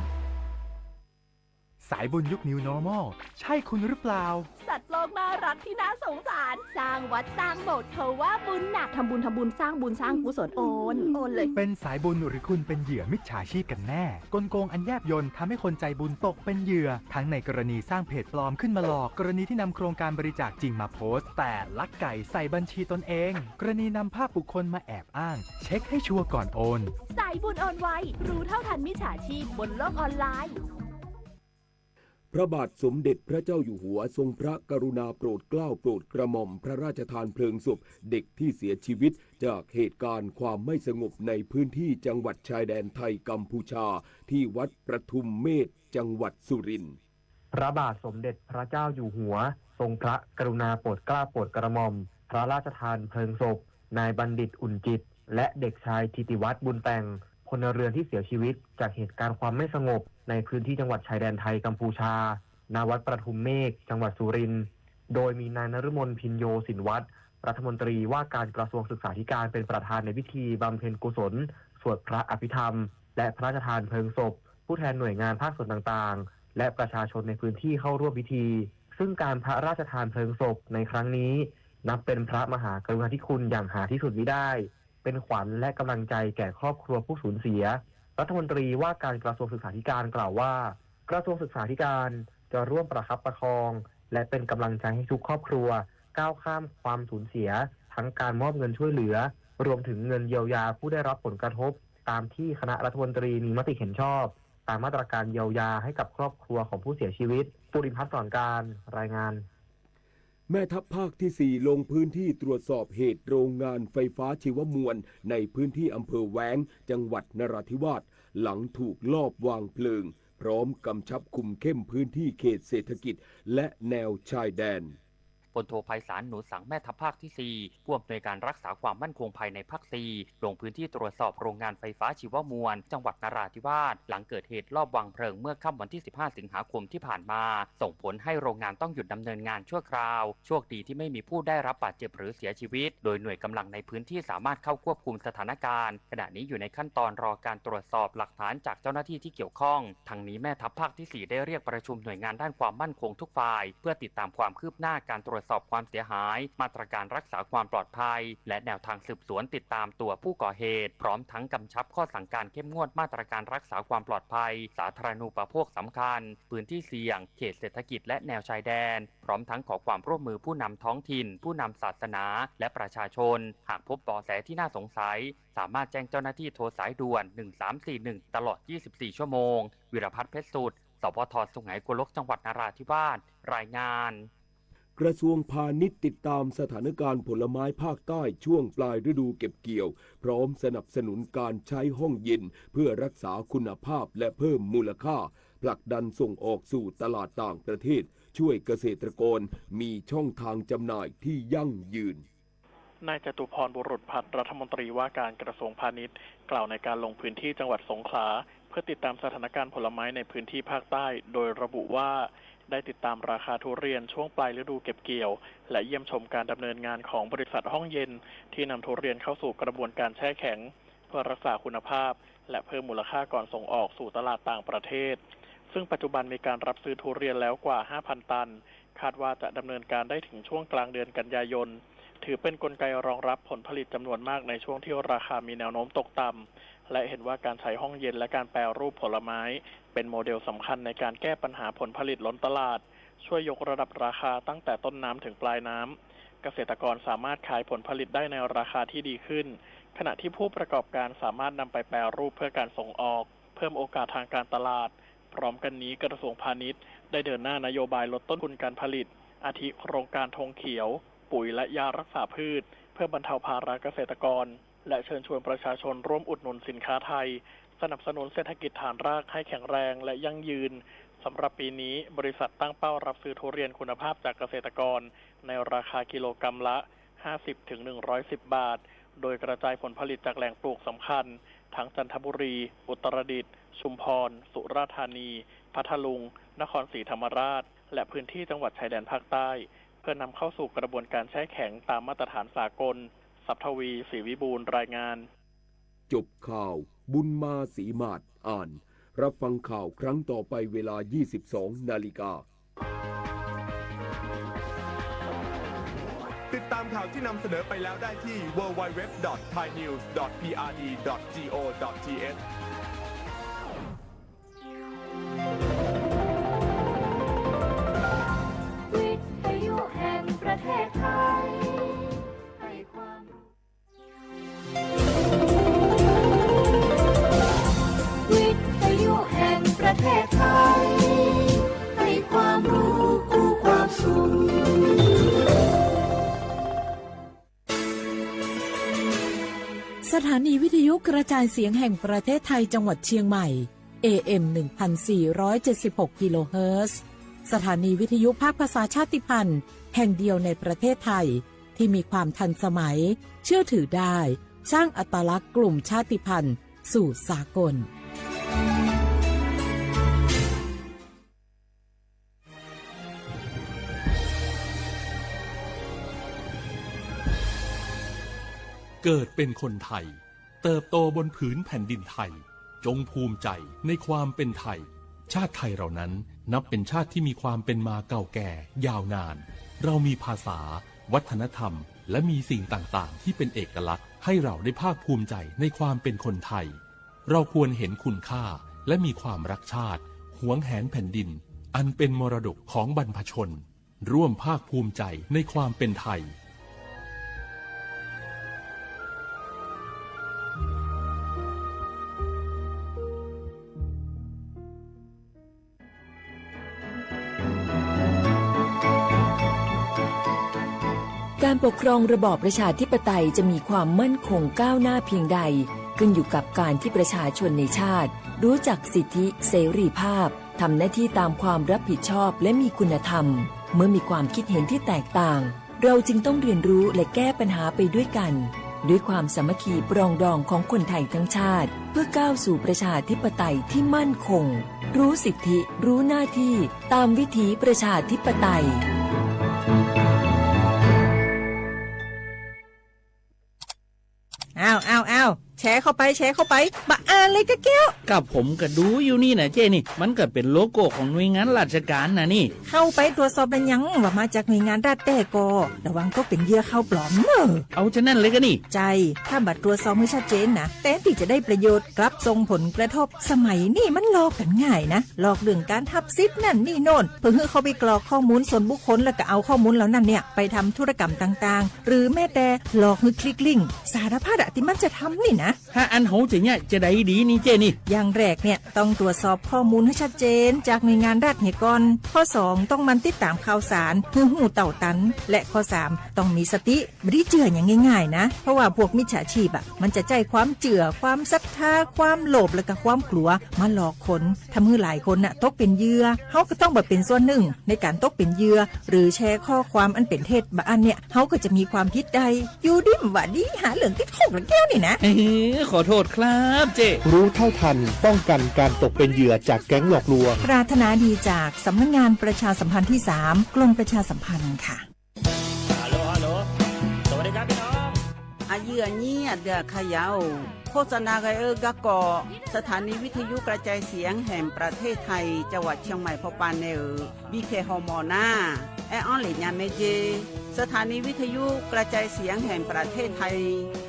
S15: สายบุญยุค New Normal ใช่คุณหรือเปล่า
S16: สัตว์โลกน่ารักที่น่าสงสารสร้างวัดสร้างโบสถ์เธอว่าบุญหนักทำบุญสร้างบุญสร้างกุศลโอนเลย
S15: เป็นสายบุญหรือคุณเป็นเหยื่อมิจฉาชีพกันแน่กลโกงอันแยบยลทำให้คนใจบุญตกเป็นเหยื่อทั้งในกรณีสร้างเพจปลอมขึ้นมาหลอกกรณีที่นำโครงการบริจาคจริงมาโพสต์แต่ลักไก่ใส่บัญชีตนเองกรณีนำภาพบุคคลมาแอบอ้างเช็คให้ชัวร์ก่อนโอน
S16: สายบุญโอนไวรู้เท่าทันมิจฉาชีพบนโลกออนไลน์
S10: พระบาทสมเด็จพระเจ้าอยู่หัวทรงพระกรุณาโปรดเกล้าโปรดกระหม่อมพระราชทานเพลิงศพเด็กที่เสียชีวิตจากเหตุการณ์ความไม่สงบในพื้นที่จังหวัดชายแดนไทยกัมพูชาที่วัดประทุมเมธจังหวัดสุรินทร์
S17: พระบาทสมเด็จพระเจ้าอยู่หัวทรงพระกรุณาโปรดเกล้าโปรดกระหม่อมพระราชทานเพลิงศพนายบัณฑิตอุ่นจิตและเด็กชายธิติวัฒน์บุญแต่งพลเรือนที่เสียชีวิตจากเหตุการณ์ความไม่สงบในพื้นที่จังหวัดชายแดนไทยกัมพูชาณวัดประทุมเมฆจังหวัดสุรินทร์โดยมีนายนฤมลพินโยสินวัฒน์รัฐมนตรีว่าการกระทรวงศึกษาธิการเป็นประธานในพิธีบำเพ็ญกุศลสวดพระอภิธรรมและพระราชทานเพลิงศพผู้แทนหน่วยงานภาคส่วนต่างๆและประชาชนในพื้นที่เข้าร่วมพิธีซึ่งการพระราชทานเพลิงศพในครั้งนี้นับเป็นพระมหากรุณาธิคุณอย่างหาที่สุดมิได้เป็นขวัญและกำลังใจแก่ครอบครัวผู้สูญเสียรัฐมนตรีว่าการกระทรวงศึกษาธิการกล่าวว่ากระทรวงศึกษาธิการจะร่วมประคับประคองและเป็นกำลังใจให้ทุกครอบครัวก้าวข้ามความสูญเสียทั้งการมอบเงินช่วยเหลือรวมถึงเงินเยียวยาผู้ได้รับผลกระทบตามที่คณะรัฐมนตรีมีมติเห็นชอบตามมาตรการเยียวยาให้กับครอบครัวของผู้เสียชีวิตปุริพัฒน์สอนการรายงาน
S10: แม่ทัพภาคที่4ลงพื้นที่ตรวจสอบเหตุโรงงานไฟฟ้าชีวมวลในพื้นที่อำเภอแว้งจังหวัดนราธิวาสหลังถูกลอบวางเพลิงพร้อมกำชับคุมเข้มพื้นที่เขตเศรษฐกิจและแนวชายแดน
S18: พลโทไพศาลหนูสังแม่ทัพภาคที่4ผู้อำนวยการรักษาความมั่นคงภายในภาค4ลงพื้นที่ตรวจสอบโรงงานไฟฟ้าชีวมวลจังหวัดนราธิวาสหลังเกิดเหตุลอบวางเพลิงเมื่อค่ำวันที่15สิงหาคมที่ผ่านมาส่งผลให้โรงงานต้องหยุดดำเนินงานชั่วคราวโชคดีที่ไม่มีผู้ได้รับบาดเจ็บหรือเสียชีวิตโดยหน่วยกำลังในพื้นที่สามารถเข้าควบคุมสถานการณ์ขณะนี้อยู่ในขั้นตอนรอการตรวจสอบหลักฐานจากเจ้าหน้าที่ที่เกี่ยวข้องทั้งนี้แม่ทัพภาคที่4ได้เรียกประชุมหน่วยงานด้านความมั่นคงทุกฝ่ายเพื่อติดตามความคืบหน้าการตรวจสอบความเสียหายมาตรการรักษาความปลอดภัยและแนวทางสืบสวนติดตามตัวผู้ก่อเหตุพร้อมทั้งกำชับข้อสั่งการเข้มงวดมาตรการรักษาความปลอดภัยสาธารณูปโภคสำคัญพื้นที่เสี่ยงเขตเศรษฐกิจและแนวชายแดนพร้อมทั้งขอความร่วมมือผู้นำท้องถิ่นผู้นำศาสนาและประชาชนหากพบเบาะแสที่น่าสงสัยสามารถแจ้งเจ้าหน้าที่โทรสายด่วน1341ตลอด24ชั่วโมงวิรพัฒน์เพชรสุดสพท.สุไหงโกลกจังหวัดนราธิวาสรายงาน
S10: กระทรวงพาณิชย์ติดตามสถานการณ์ผลไม้ภาคใต้ช่วงปลายฤดูเก็บเกี่ยวพร้อมสนับสนุนการใช้ห้องเย็นเพื่อรักษาคุณภาพและเพิ่มมูลค่าผลักดันส่งออกสู่ตลาดต่างประเทศช่วยเกษตรกรมีช่องทางจำหน่ายที่ยั่งยืน
S19: นายจตุพรบุรุษพัฒน์รัฐมนตรีว่าการกระทรวงพาณิชย์กล่าวในการลงพื้นที่จังหวัดสงขลา พื่อติดตามสถานการณ์ผลไม้ในพื้นที่ภาคใต้โดยระบุว่าได้ติดตามราคาทุเรียนช่วงปลายฤดูเก็บเกี่ยวและเยี่ยมชมการดำเนินงานของบริษัทห้องเย็นที่นำทุเรียนเข้าสู่กระบวนการแช่แข็งเพื่อรักษาคุณภาพและเพิ่มมูลค่าก่อนส่งออกสู่ตลาดต่างประเทศซึ่งปัจจุบันมีการรับซื้อทุเรียนแล้วกว่า 5,000 ตันคาดว่าจะดำเนินการได้ถึงช่วงกลางเดือนกันยายนถือเป็นกลไกรองรับผลผลิตจำนวนมากในช่วงที่ราคามีแนวโน้มตกต่ำและเห็นว่าการใช้ห้องเย็นและการแปรรูปผลไม้เป็นโมเดลสำคัญในการแก้ปัญหาผลผลิตล้นตลาดช่วยยกระดับราคาตั้งแต่ต้นน้ำถึงปลายน้ำเกษตรกรสามารถขายผลผลิตได้ในราคาที่ดีขึ้นขณะที่ผู้ประกอบการสามารถนำไปแปรรูปเพื่อการส่งออกเพิ่มโอกาสทางการตลาดพร้อมกันนี้กระทรวงพาณิชย์ได้เดินหน้านโยบายลดต้นทุนการผลิตอาทิโครงการธงเขียวปุ๋ยและยารักษาพืชเพื่อบรรเทาภาระเกษตรกรและเชิญชวนประชาชนร่วมอุดหนุนสินค้าไทยสนับสนุนเศรษฐกิจฐานรากให้แข็งแรงและยั่งยืนสำหรับปีนี้บริษัทตั้งเป้ารับซื้อทุเรียนคุณภาพจากเกษตรกรในราคากิโลกรัมละ 50-110 บาทโดยกระจายผลผลิตจากแหล่งปลูกสำคัญทั้งจันทบุรีอุตรดิตถ์ชุมพรสุราษฎร์ธานีพัทลุงนครศรีธรรมราชและพื้นที่จังหวัดชายแดนภาคใต้เพื่อนำเข้าสู่กระบวนการแช่แข็งตามมาตรฐานสากลสัพทวีศรีวิบูลย์รายงาน
S10: จบข่าวบุญมาศรีมาศอ่านรับฟังข่าวครั้งต่อไปเวลา 22 นาฬิกา
S9: ติดตามข่าวที่นำเสนอไปแล้วได้ที่ www.thainews.prd.go.th
S1: วิทยุแห่งประเทศไทยให้ความรู้วิทยุแห่งประเทศไทยให้ความรู้คู่ความสุข
S2: สถานีวิทยุกระจายเสียงแห่งประเทศไทยจังหวัดเชียงใหม่ AM 1476 กิโลเฮิรตซ์สถานีวิทยุภาคภาษาชาติพันธุ์แห่งเดียวในประเทศไทยที่มีความทันสมัยเชื่อถือได้สร้างอัตลักษณ์กลุ่มชาติพันธุ์สู่สากล
S3: เกิดเป็นคนไทยเติบโตบนผืนแผ่นดินไทยจงภูมิใจในความเป็นไทยชาติไทยเรานั้นนับเป็นชาติที่มีความเป็นมาเก่าแก่ยาวนานเรามีภาษาวัฒนธรรมและมีสิ่งต่างๆที่เป็นเอกลักษณ์ให้เราได้ภาคภูมิใจในความเป็นคนไทยเราควรเห็นคุณค่าและมีความรักชาติหวงแหนแผ่นดินอันเป็นมรดกของบรรพชนร่วมภาคภูมิใจในความเป็นไทย
S20: การปกครองระบอบประชาธิปไตยจะมีความมั่นคงก้าวหน้าเพียงใดขึ้นอยู่กับการที่ประชาชนในชาติรู้จักสิทธิเสรีภาพทำหน้าที่ตามความรับผิดชอบและมีคุณธรรมเมื่อมีความคิดเห็นที่แตกต่างเราจึงต้องเรียนรู้และแก้ปัญหาไปด้วยกันด้วยความสามัคคีปรองดองของคนไทยทั้งชาติเพื่อก้าวสู่ประชาธิปไตยที่มั่นคงรู้สิทธิรู้หน้าที่ตามวิถีประชาธิปไตย
S21: อ้าวแชร์เข้าไปมาอ่านเลยกะแก้วกับผมก็ดูอยู่นี่นะเจ้นี่มันก็เป็นโลโก้ของหน่วยงานราชการนะนี่เข้าไปตรวจสอบเป็นยังว่ามาจากหน่วยงานรัฐแต่ก็ระวังก็เป็นเหยื่อเข้าปลอมเนอะเอาฉะนั้นเลยก็นี่ใจถ้าบัตรตรวจสอบไม่ชัดเจนนะแต่ที่จะได้ประโยชน์กลับส่งผลกระทบสมัยนี่มันหลอกกันง่ายนะหลอกเรื่องการทับซิทธิ์นั่นนี่โน่นเพื่อให้เขาไปกรอกข้อมูลส่วนบุคคลแล้วก็เอาข้อมูลเหล่านั้นเนี่ยไปทำธุรกรรมต่างๆหรือแม้แต่หลอกให้คลิกลิงก์สารพัดที่มันจะทำนี่นะถ้าอันโหจะเนี่ยจะได้ดีนี่เจนี่อย่างแรกเนี่ยต้องตรวจสอบข้อมูลให้ชัดเจนจากหน่วยงานรัฐเนี่ยก่อนข้อ2ต้องมันติดตามข่าวสารหูเต่าตันและข้อ3ต้องมีสติไม่ได้เจืออย่างง่ายๆนะเพราะว่าพวกมิจฉาชีพมันจะใจความเจือความศรัทธาความโลภและก็ความกลัวมาหลอกคนทำให้หลายคนตกเป็นเหยื่อเฮาก็ต้องเป็นส่วนหนึ่งในการตกเป็นเหยื่อหรือแชร์ข้อความอันเป็นเท็จบางอันเนี่ยเฮาก็จะมีความผิดใดอยู่ดิ้มว่าดีหาเหลืองติดคุกแล้วแก้วนี่นะ ขอโทษครับเจ้
S4: รู้เท่าทันป้องกันการตกเป็นเหยื่อจากแก๊งหลอกลวง
S22: ปรารถนาดีจากสำนักงานประชาสัมพันธ์ที่ 3 กรมประชาสัมพันธ์ค่ะ
S23: ฮัลโหลสวัสดีครับพี่น้อง
S24: อายุนี้เดือขยาวโฆษณาไกกะกอสถานีวิทยุกระจายเสียงแห่งประเทศไทยจังหวัดเชียงใหม่พปานเนอบีเคฮอมอนาแอออนหลีญาเมเจสถานีวิทยุกระจายเสียงแห่งประเทศไทย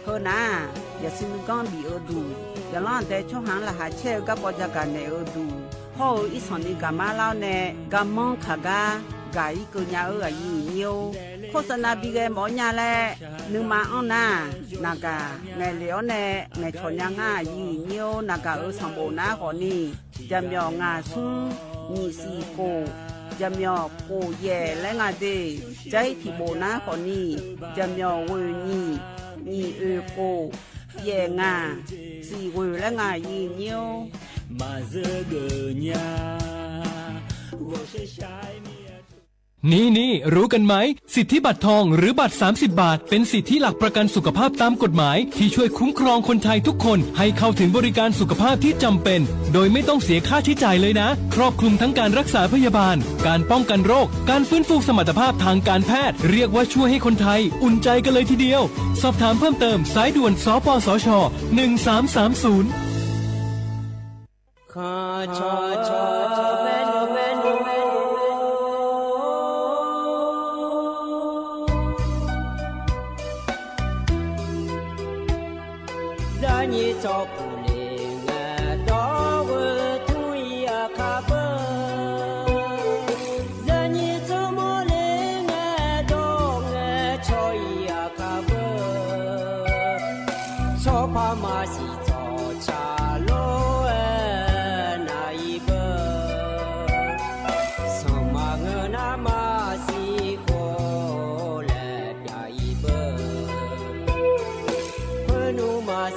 S24: เฮนาอย่าซิมกอนบีเอดูอย่าล้อนแต่ช่องหางละหาเชลกับปจักกันเนอดูฮออีสอนิกามาลาวเนกามองขากากาอีกุญญาอายุเนียวโฆษณาบีเกหมอญาแลนึงมาอ้อนนานากาไงเหลียวแนไงชนยังง่ายีเนียวนากาสังโบนาขอนี่จะมีงาซุงมีสีโกจะมีโกเย่และงาเดใจที่โบนาขอนี่จะมีเวนี่มีโกเย่งาสีเวและงายีเนียว
S23: มาเจอเกญา
S3: นี่รู้กันไหมสิทธิบัตรทองหรือบัตร30 บาทเป็นสิทธิหลักประกันสุขภาพตามกฎหมายที่ช่วยคุ้มครองคนไทยทุกคนให้เข้าถึงบริการสุขภาพที่จำเป็นโดยไม่ต้องเสียค่าใช้จ่ายเลยนะครอบคลุมทั้งการรักษาพยาบาลการป้องกันโรคการฟื้นฟูสมรรถภาพทางการแพทย์เรียกว่าช่วยให้คนไทยอุ่นใจกันเลยทีเดียวสอบถามเพิ่มเติมสายด่วนสปสช1330
S23: ขอชอแม่น你找不灵啊，到我土呀卡不，让你怎么灵啊，到我草呀卡不，草怕马西草茶路那一个，什么我那马西过来呀一个，可努马西。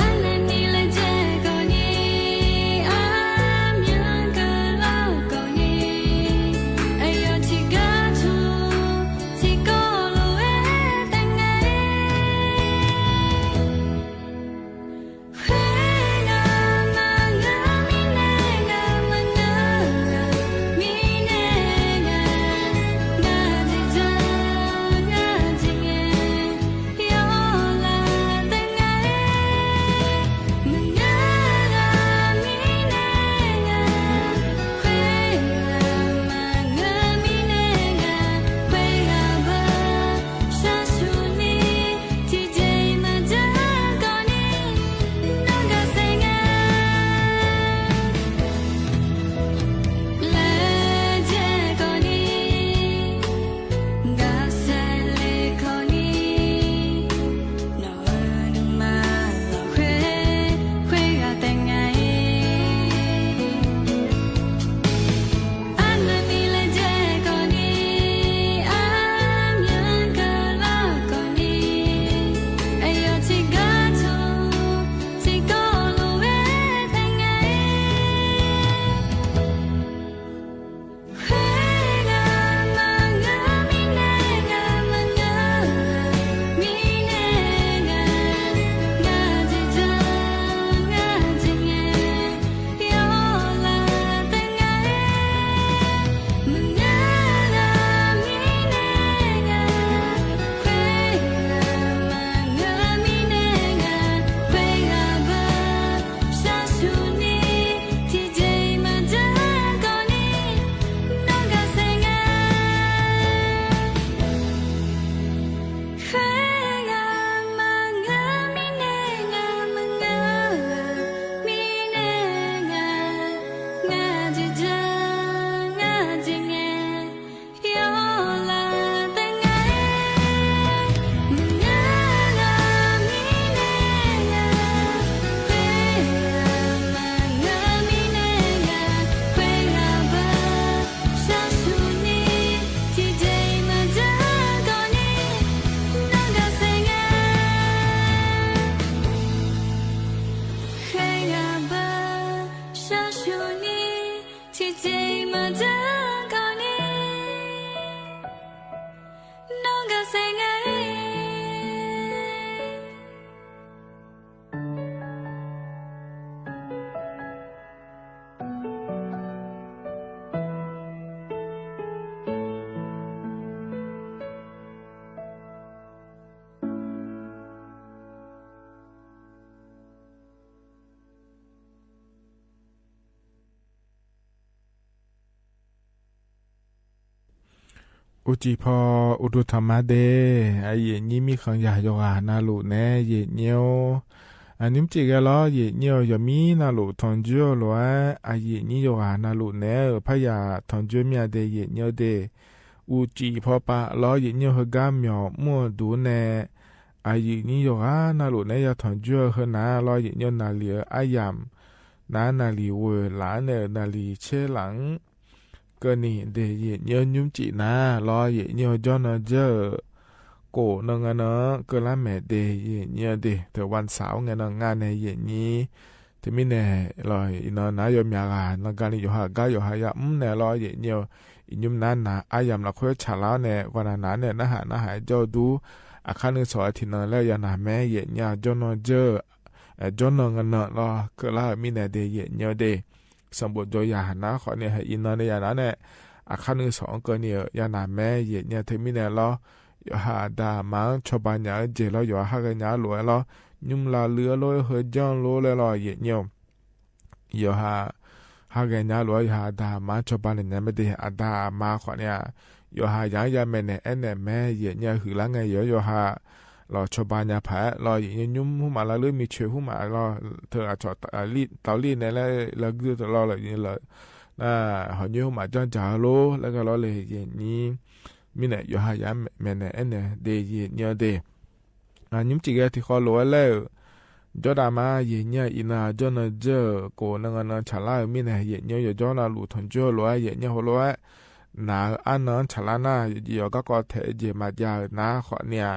S1: I
S5: อุจิพออุดุธรรมะเดไอเยนี่มีขังยาโยอานาลุแน่เยเนียวอันนี้จิกะล้อเยเนียวยามีนาลุทองจัวล้วนไอเยนี่โยอานาลุแน่พยาทองจัวเมียเดเยเนียวเดอุจิพอปะล้อเยเนียวฮกาเมียวมัวดูแน่ไอเยนี่โยอานาลุแน่ยาทองจัวฮนาล้อเยเนียวนาเลียอายามนาลีเวหลานเนนาลีเชหลังก็นี่เดเยเนียวยุ่มจีนาล้อเยเนียวจอนเจอโกนงเนาะก็ละแม่เดเยเนียวเดแต่วันเสาร์ไงนงานในเยนี้ที่ไม่แน่ลอยนอนนายมยากานการอยู่หากายอยู่หายะเน่ลอยเยเนียวยุ่มนั้นนะอายามละคุยฉลาเน่วันนั้นเนี่ยนะหาเจ้าดูอาคารนึกสอยที่นอนแล้วยานาแม่เยเนียวจอนเจอจอนงเนาะลอก็ละมีแน่เดเยเนียวเดสมบูรณ์โดยยาหนะขอเนี่ยให้อินนอนในยานั้นเนี่ยอาคารนึกสองก็เนี่ยยานาแม่เยเนียวที่ไม่แน่ลอยหาดามังชบันยาเจแล้วอยู่หากันยาหลวยแล้วยุ่มลาเรือลอยเฮจังโลเลยลอยเยเนียวอยู่หากันยาหลวยหาดามังชบันเนี่ยไม่ได้อาดามาขอเนี่ยอยู่หายาแม่เนี่ยแม่เยเนียวหือละไงอยู่หารอชบันยาแพ้รอยุ่มหุ่มมาละเรื่องมีเชื่อหุ่มมารอเธออาจจะลีดเตาลีดเนี่ยแล้วก็รอเลยนี่เลยหอยหุ่มมาจ้องจ่าโลแล้วก็รอเลยอย่างนี้มีเนี่ยอยู่หายาแม่เนี่ยเดย์เนี่ยเดย์ยุ่มจิกที่เขาโลแล้วจอดามาเนี่ยอินาจอนเจอโกนังฉลาดมีเนี่ยเนี่ยอยู่จอนาลูทนจ่อโลเนี่ยหัวโลนาอันนั้นฉลาดน่ะอยู่ก็เทเจมาจานาขอเนี่ย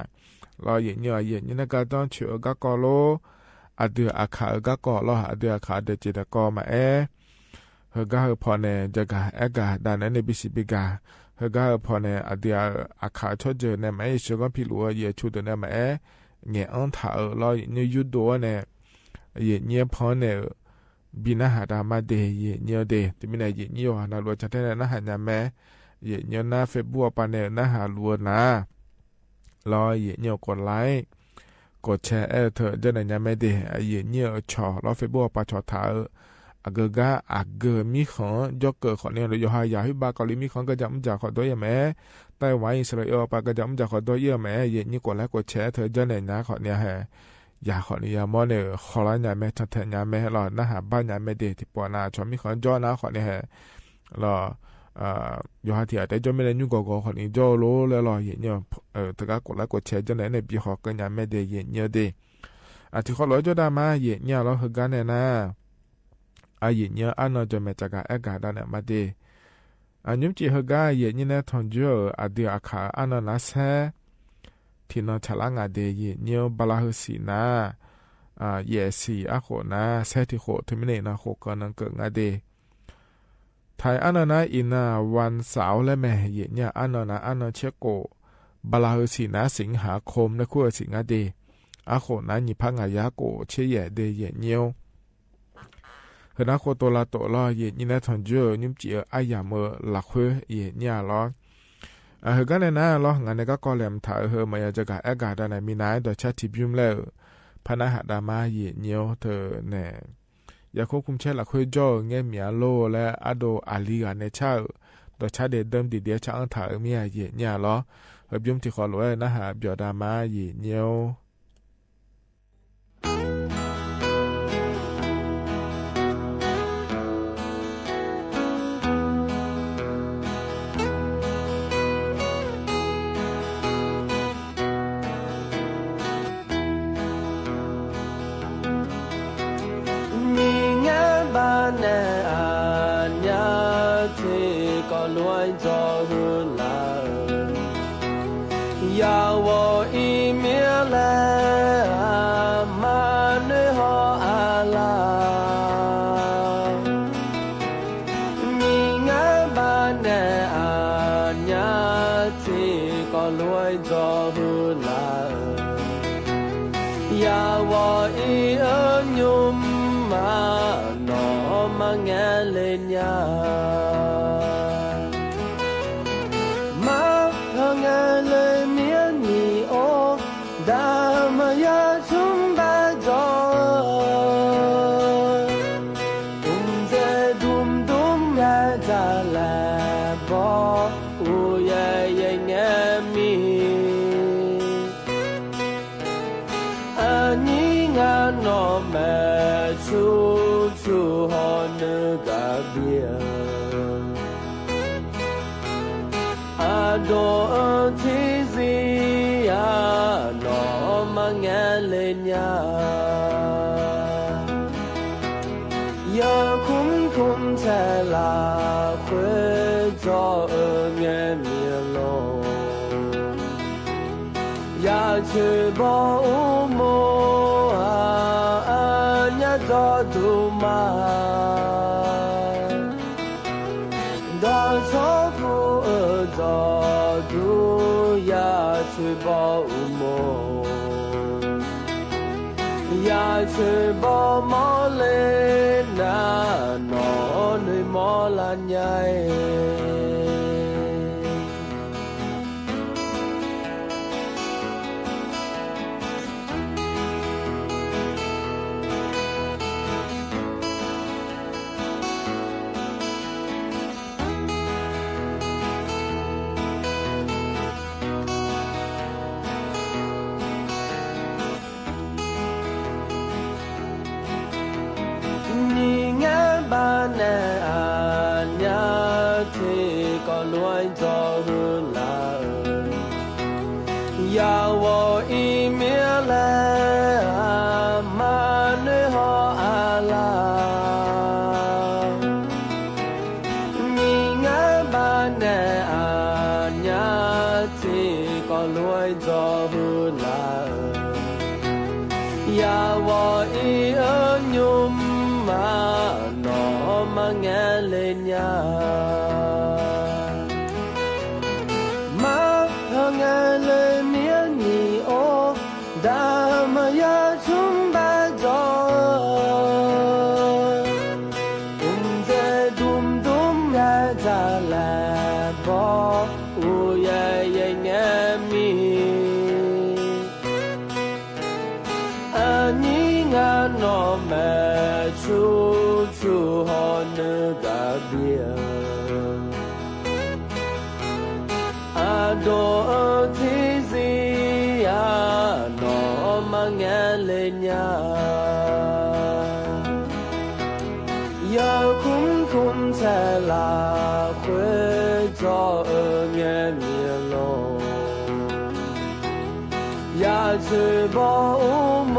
S5: รอเย็นนั่นก็ต้องเชื่อก็กอโลอเดืออาขาก็กอโลอเดืออาขาเดจิตกอมาเฮก็เฮพอเนี่ยจะกะกะด้านนั้นในบิสิบิกาเฮก็พอเนี่ยอเดืออาขาชดเจอเนี่ยมาเชื่อก็พิลัวเยชุดเนี่ยมาเงี้ยอันถ่ารอเนี่ยยุดตัวเนี่ยเนี่ยพอเนี่ยบินาหาดามาเดเนี่ยเดที่มีเนี่ยเนี่ยว่านาลัวจะได้นะหาเนี่ยแม่เนี่ยน่าเฟบัวปานเนี่ยน่าหาลัวนะรอเยี่ยกดไลค์กดแชร์เธอจะไหนยังไม่ได้เยี่ยชอรอเฟซบุ๊กปะชอถาอากกะอากมีของยกเกิดของเนี่ยเลยหายาฮิบาเกาหลีมีของก็จะมุ่งจากขอตัวยังแม่ไต้หวันอิสราเอลปะก็จะมุ่งจากขอตัวยังแม่เยี่ยกดไลค์กดแชร์เธอจะไหนนะขอเนี่ยแฮยาขอเนี่ยมอเนี่ยขอละยังแม่ทันแทนยังแม่รอนะหาบ้านยังไม่ได้ที่ปอนาชอมีของจ้อนะขอเนี่ยแฮรอยู่หาที่อาจจะจะไม่ได้ยุ่งกับคนนี้จ่อโลแล้วรอเห็นเนี่ยแต่ก็กดไลค์กดแชร์จะไหนในปีหอกกันยังไม่ได้เห็นเนี่ยเดที่เขาล้อจะได้มาเห็นเนี่ยเราคือกันเนี่ยนะเห็นเนี่ยอันนั้นจะมาจากการแก้ด้านเนี่ยมาเดยุ่งจีคือกันเห็นเนี่ยทอนจ่อเดียอาขาอันนั้นนะแท้ที่นั่นฉลางเดียเห็นเนี่ยบลาหือสีนะเยสีอาโคนะแท้ที่โคที่ไม่ได้นะโคกันนั่งเกิดงาเดไทยอันนั้นอินาวันเสาร์และแม่เย็นเนี่ยอันนั้นเชโกบลาหือสีนะสิงหาคมในคู่สิงหาเดอาโคนั้นยิพังอายาโกเชยเดเย็นเนียวเฮนักโคตัวละตัวล้อเย็นนี่นะทอนเจอนิ่มจีอายามหลักเฮเย็นเนี่ยล้อเฮกันเลยนะล้องานในก็กอแหลมถ่ายเฮมาอยากจะกะอากาศด้านไหนมีนายโดยชัดทิบยุ่มแล้วพนักหาดามาเย็นเนียวเธอเนี่ยอยากควบคุมเช่นหลักคุยจ่อเงี้ยเมียโลและอโดอาลีกันในเช้าตัวชาเดเดิมดีเดียช่างถ่ายเมียเย็นเนี่ยล้อเฮบยุ่มที่ขอรวยนะฮะเบียดามาเย็นเนียว
S23: Hãy subscribe cho kênh Ghiền Mì Gõ Để không bỏ lỡ
S1: 你俺那么处处好那个别，阿多提子呀，那么眼泪呀，要空空才拉会做眼面喽。呀，去保姆啊，呀，做杜妈，到错不做杜呀，去保姆，呀，去保毛嘞那诺女毛兰呀。呀，我一面来嘛呢好阿拉，你爱把呢阿娘提个来做不来，呀，我一二牛嘛那么眼泪呀。处处好那个别，阿多提子呀，那么眼泪呀，要空空才拉会做眼面喽，呀，去保姆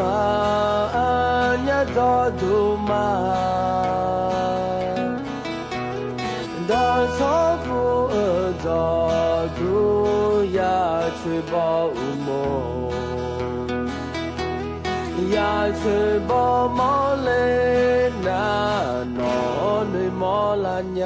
S1: 啊，呀，做杜妈，到错不做杜呀，去保姆，呀，去保毛嘞那诺女毛兰呀。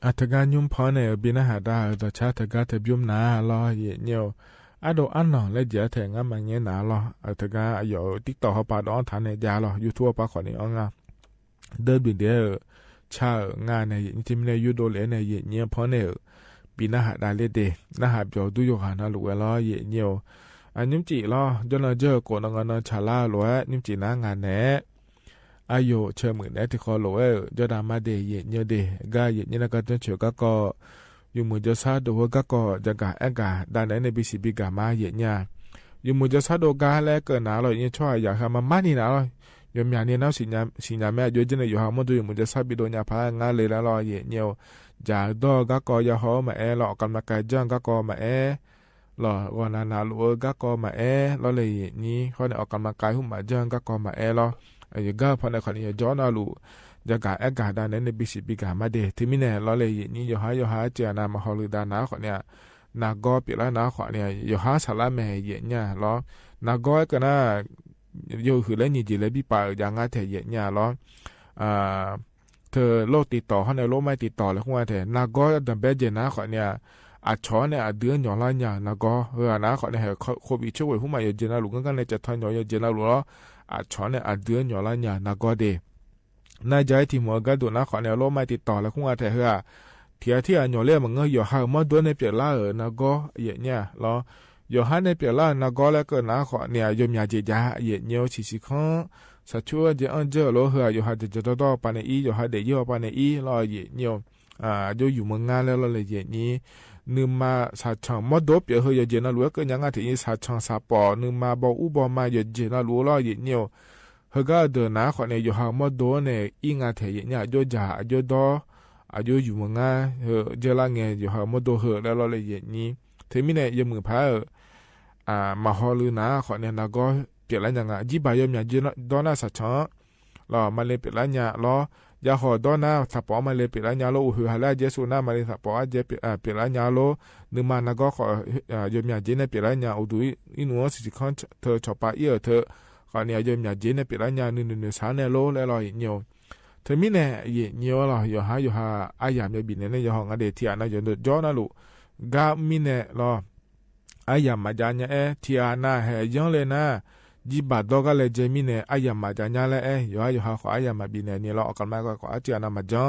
S5: อัตการยุ่มพอเนี่ยบินหาดาต่อชาตกาเทบยุ่มนาลอเยเนียวอะโดอันนอและเดี๋ยวแทงงามันเงี้ยนาลออัตกาอยู่ติ๊กต่อเขาปาดอนทันในยาลอยูทูบปาขอนี่อ่างาเดินบินเดียวชางานเนี่ยที่มันอยู่โดเลเนี่ยเยเนียวพอเนี่ยบินหาดาเลเดนะหาอยู่ดูอยู่หานาลูกลอเยเนียวอันยุ่มจีลอจนเราเจอโกนงานชาลาล้วนยุ่มจีนางานแหน่อายุเชื่อมือแน่ที่คอโลจะดามาเดยเยเดกาเยนี่นะก็จนเชื่อก็อยู่มือจะซาโดก็จะกะแอกาด้านไหนในบีซีบีกามาเยเนี่ยอยู่มือจะซาโดกาแล้วเกินหนาเราเนี่ยช่วยอยากทำมานี่หนาเรายมยาเนี่ยน้าสิญญาแม่อยู่จนอยู่หามันดูอยู่มือจะซาบิโดเนี่ยพางานเลยแล้วเราเยเนี่ยจากดก็ยาหอมาหลอกกันมาไกลจังก็มาหล่อวันนั้นหลัวก็มาเราเลยนี่เขาเนี่ยออกกันมาไกลหุ่มมาจังก็มาเราไอ้ก็พอในคนนี้ย้อนอาลูจะกะแอกาดานในบิสิบิกามาเดที่มิเนี่ยเราเลยนี่อยู่หาเจนามาฮอลูดานาคนเนี่ยนาก็ปีละนาคนเนี่ยอยู่หาสาระแม่เยเนี่ยล้อนาก็ก็น่าอยู่คือเล่นยี่จีเลยพี่ป่าอย่างงั้นแต่เยเนี่ยล้อเธอโลกติดต่อเขาในโลกไม่ติดต่อเลยคุณว่าแต่นาก็ดับเบิลเจนาคนเนี่ย อาชอเนี่ยเดือนหยอละหยานะก็นะขอเนี่ยโควิดช่วยผู้มาเยอะนะลูกกันเลยจะทอนหยอเยอะนะลูกแล้วอาชอเนี่ยเดือนหยอละหยานะก็เดน่าจะให้ทีมหัวกันดูนะขอเนี่ยโลไม่ติดต่อแล้วคงอาจจะเทียที่หยอเล่มันก็หยอหามาด้วยในเปลี่ยนล่านะก็เนี่ยแล้วหยอหาในเปลี่ยนล่านะก็แล้วก็นะขอเนี่ยยมยาเจียเนี่ยชิข้องสัชวเจอันเจอโลหยอหาจะต่อปานอีหยอหาเดียวปานอีรอเนี่ยอยู่เมืองงานแล้วเราเลยนี้นึกมาสาชังมอดบเยอะเยอะนะรู้ก็ยังอาจจะสาชังสาปอนึกมาบอกอุบมาเยอะนะรู้รอเนี่ยเฮก็เดินนะขอเนี่ยอยู่หามอดเนี่ยอิงอาเทียเนี่ยโยจ่าโยดอโยอยู่เมืองงานเจอละเงี้ยอยู่หามอดแล้วเราเลยนี้เทมิเนี่ยยังมือพายมาฮอลือนะขอเนี่ยนะก็เปลี่ยนแล้วยังจีบายมเนี่ยเจอดอน่าสาชังเรามาเลยเปลี่ยนแล้วเนี่ยรอยาหอดอนาสับปอมาเลยเปลาญาโลอุหาลาเจสุนามาเลยสับปอเจเปลาญาโลนึมานะก็ขอยมยาเจเนเปลาญาอุดุอินัวสิคันเธอชอปาเอียเธอขอเนี่ยยมยาเจเนเปลาญานึสาเนโลแล้วรอเนียวเธอมิเนยเนียวรอยหาอายามยบินเนยหองอเดที่อานะยนจอนะลุกามิเนรออายามมาจานยาที่อานะเฮยองเลยนะจีบาดก็เลยเจมิเนอายามาจานยาเลยอยู่หาขออายามาบินเนี่ยเราออกกันมาก็ขออาจารย์มาจ้า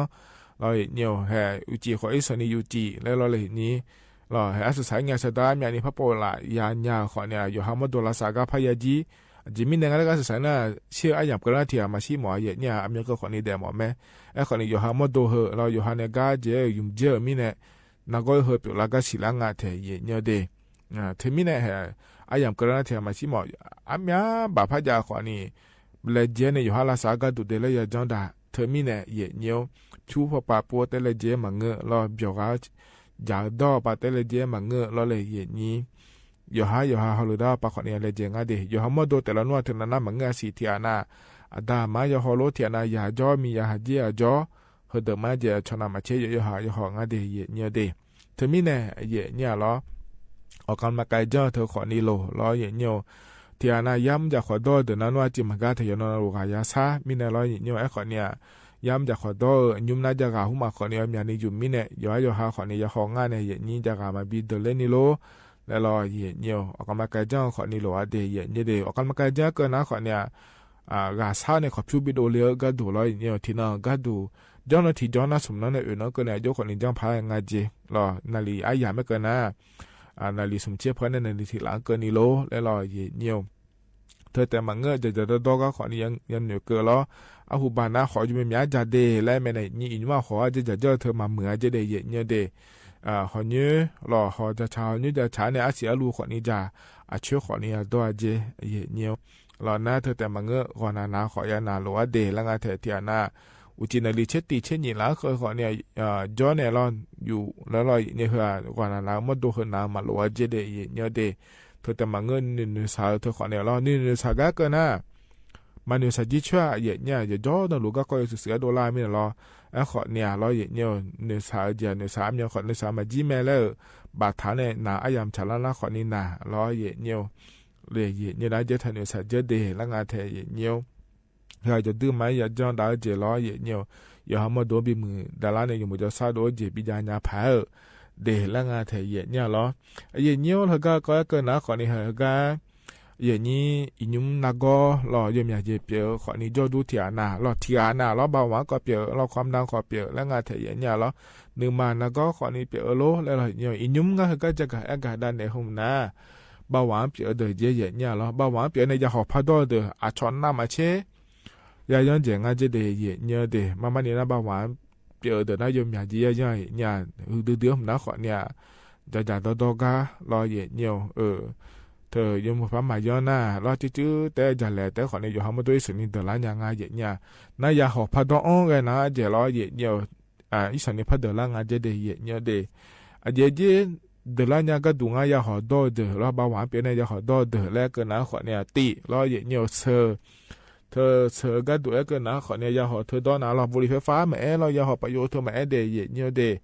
S5: เราเนี่ยเฮอุจิขออิสนีอุจิแล้วเราเลยนี้เราเฮอาศัยงานสตาร์มีอันนี้พระโพลายาขอเนี่ยอยู่หามาดูลาสากาพยาจีจิมิเนก็อาศัยน่ะเชื่ออายามก็แล้วที่มาชิหมอเนี่ยอเมริกาขอนี่เดมอแม่ขอนี่อยู่หามาดูเราอยู่หาเนี่ยก็เจยุ่มเจอมิเนนักก็เฮปิลากาศิลางาเทเนี่ยเดเทมิเนเฮอายามกระนั้นเทียมาชิมออามีบาพจาขวานี่เลเจเนอยู่ฮาลาสากาดูเดลยาจังดาเทมิเนเยเนียวชูพปาปัวเตเลเจมังเงรอเบียวกาจาดอปาเตเลเจมังเงรอเลยเยนี้อยู่ฮาฮอลดาปาขอนี่เลเจงาเดอยู่ฮามอโดเตลนัวเทนานามังเงสีเทียนาอดามายาฮอโลเทียนายาจอมียาฮเจียจอเฮเดมาเจชนามาเชยอยู่ฮางาเดเยเนียเดเทมิเนเยเนี่ยรอออกกันมาไกลเจ้าเธอขอนี่โลรอเยเนียวเทียนาย้ำจะขอดอเดินนั้นว่าจิมกาเทียนนรูกายาซามิเนรอเยเนียวไอขอเนี่ยย้ำจะขอดอยุมน่าจะกาหุมาขอเนี่ยมีอันนี้ยุมมิเนอยู่หาขอเนี่ยของงานเนี่ยเยนี้จะกามาบิดเดเลนิโลแล้วรอเยเนียวออกกันมาไกลเจ้าขอนี่โลอเดเยเนียเดออกกันมาไกลเจ้าเกินนะขอเนี่ยกาซาเนี่ยขอพิวบิดโอเลียก็ดูรอเยเนียวทีน่าก็ดูเจ้าหน้าที่จ้าหน้าสมนั้นเนี่ยเนาะก็เนี่ยยกคนนี้จ้างพายงาเจรอนาลีไอ้ยาไม่เกินนะนาลีสมเชี่ยเพื่อนนาลีที่หลังเกินนิโลแล้วรอเยเนียวเธอแต่มังเงอจะดก็ขอนี่ยังเหนือเกินล้ออาหูบานาขออยู่ไม่มีอาจจะเดและแม่ในนี่อินว่าขอจะเจอเธอมาเหมือนจะเดเยเนียเดขอเนื้อรอขอจะชาวเนื้อจะชาเนี่ยอาเสียรูขอนี่จะเชื่อขอนี่ตัวเจเยเนียวรอหน้าเธอแต่มังเงอขอนาขอยานาหรือว่าเดแล้วงาเธอเทียนาอุจินาลีเชติเช่นนี้แล้วเคยขอเนี่ยจอเนี่ยรอนอยู่แล้วรอเนี่ยเหรอกว่านามาดูเหนามาหรือว่าเจเดเนี่ยเดเธอแต่มาเงินนิสาเธอขอเนี่ยรอนิสาก็นะมานิสาจิช่วยเนี่ยจะจอนะลูกก็คอยเสีย$ไม่รอไอ้ขอเนี่ยรอเนี่ยนิสาเจนิสาเนี่ยขอนิสามาจีเมลบาดฐานเนี่ยนาอายามฉลาดละขอนี่นารอเนี่ยเลยเนี่ยได้เจอทันนิสาเจเดแล้วงานเธอเนี่ยอยากจะดื้อไหมอยากจ้องดาวเจล้อเนี่ยอย่าหามาโดนบีมือดาราเนี่ยอยู่มือจะซาโดนเจบิจารณาแพ้เดแล้วงานเธอเนี่ยล้อเนี่ยเธอก็เกินนะขอนี่เธอก็นี้อินุมนักก็รอยังอยากเจเปียขอนี่จอดูเทียนารอเทียนาล้อเบาหวานก็เปียรอความดังก็เปียแล้วงานเธอเนี่ยล้อหนึ่งมานักก็ขอนี่เปียโลแล้วเนี่ยอินุมก็จะกับอากาศด้านในห้องน้าเบาหวานเปียเดเจเนี่ยล้อเบาหวานเปียในจะหอบพัดเดออาชอนน้ามาเชยาย้อนเจงอาเจเดเยเนี่ยเดมาเนี่ยนะบ่าวานเปียเดน่ายมยาจีย่อยเนี่ยเดือดนะขอเนี่ยจะดอการอเยเนี่ยเธอยมพระมาย้อนหน้ารอจื้อแต่จะแลแต่ขอเนี่ยอยู่หามาด้วยสนิทเดล้านยังไงเยเนี่ยนายาหอบพัดอ้องไงนะเจรอเยเนี่ยอีสันนิพัดเดล้างาเจเดเยเนี่ยเดเจเดล้านยังก็ดูงายาหอดอเดรอบ่าวานเปียนายาหอดอเดแล้วก็นะขอเนี่ยตีรอเยเนี่ยเธอก็ดูก็นะขอเนี่ยยาหอเธอดอนเราบริไฟฟ้าแม่เรายาหอประโยชน์เธอแม่เดย์เนี่ยเดย์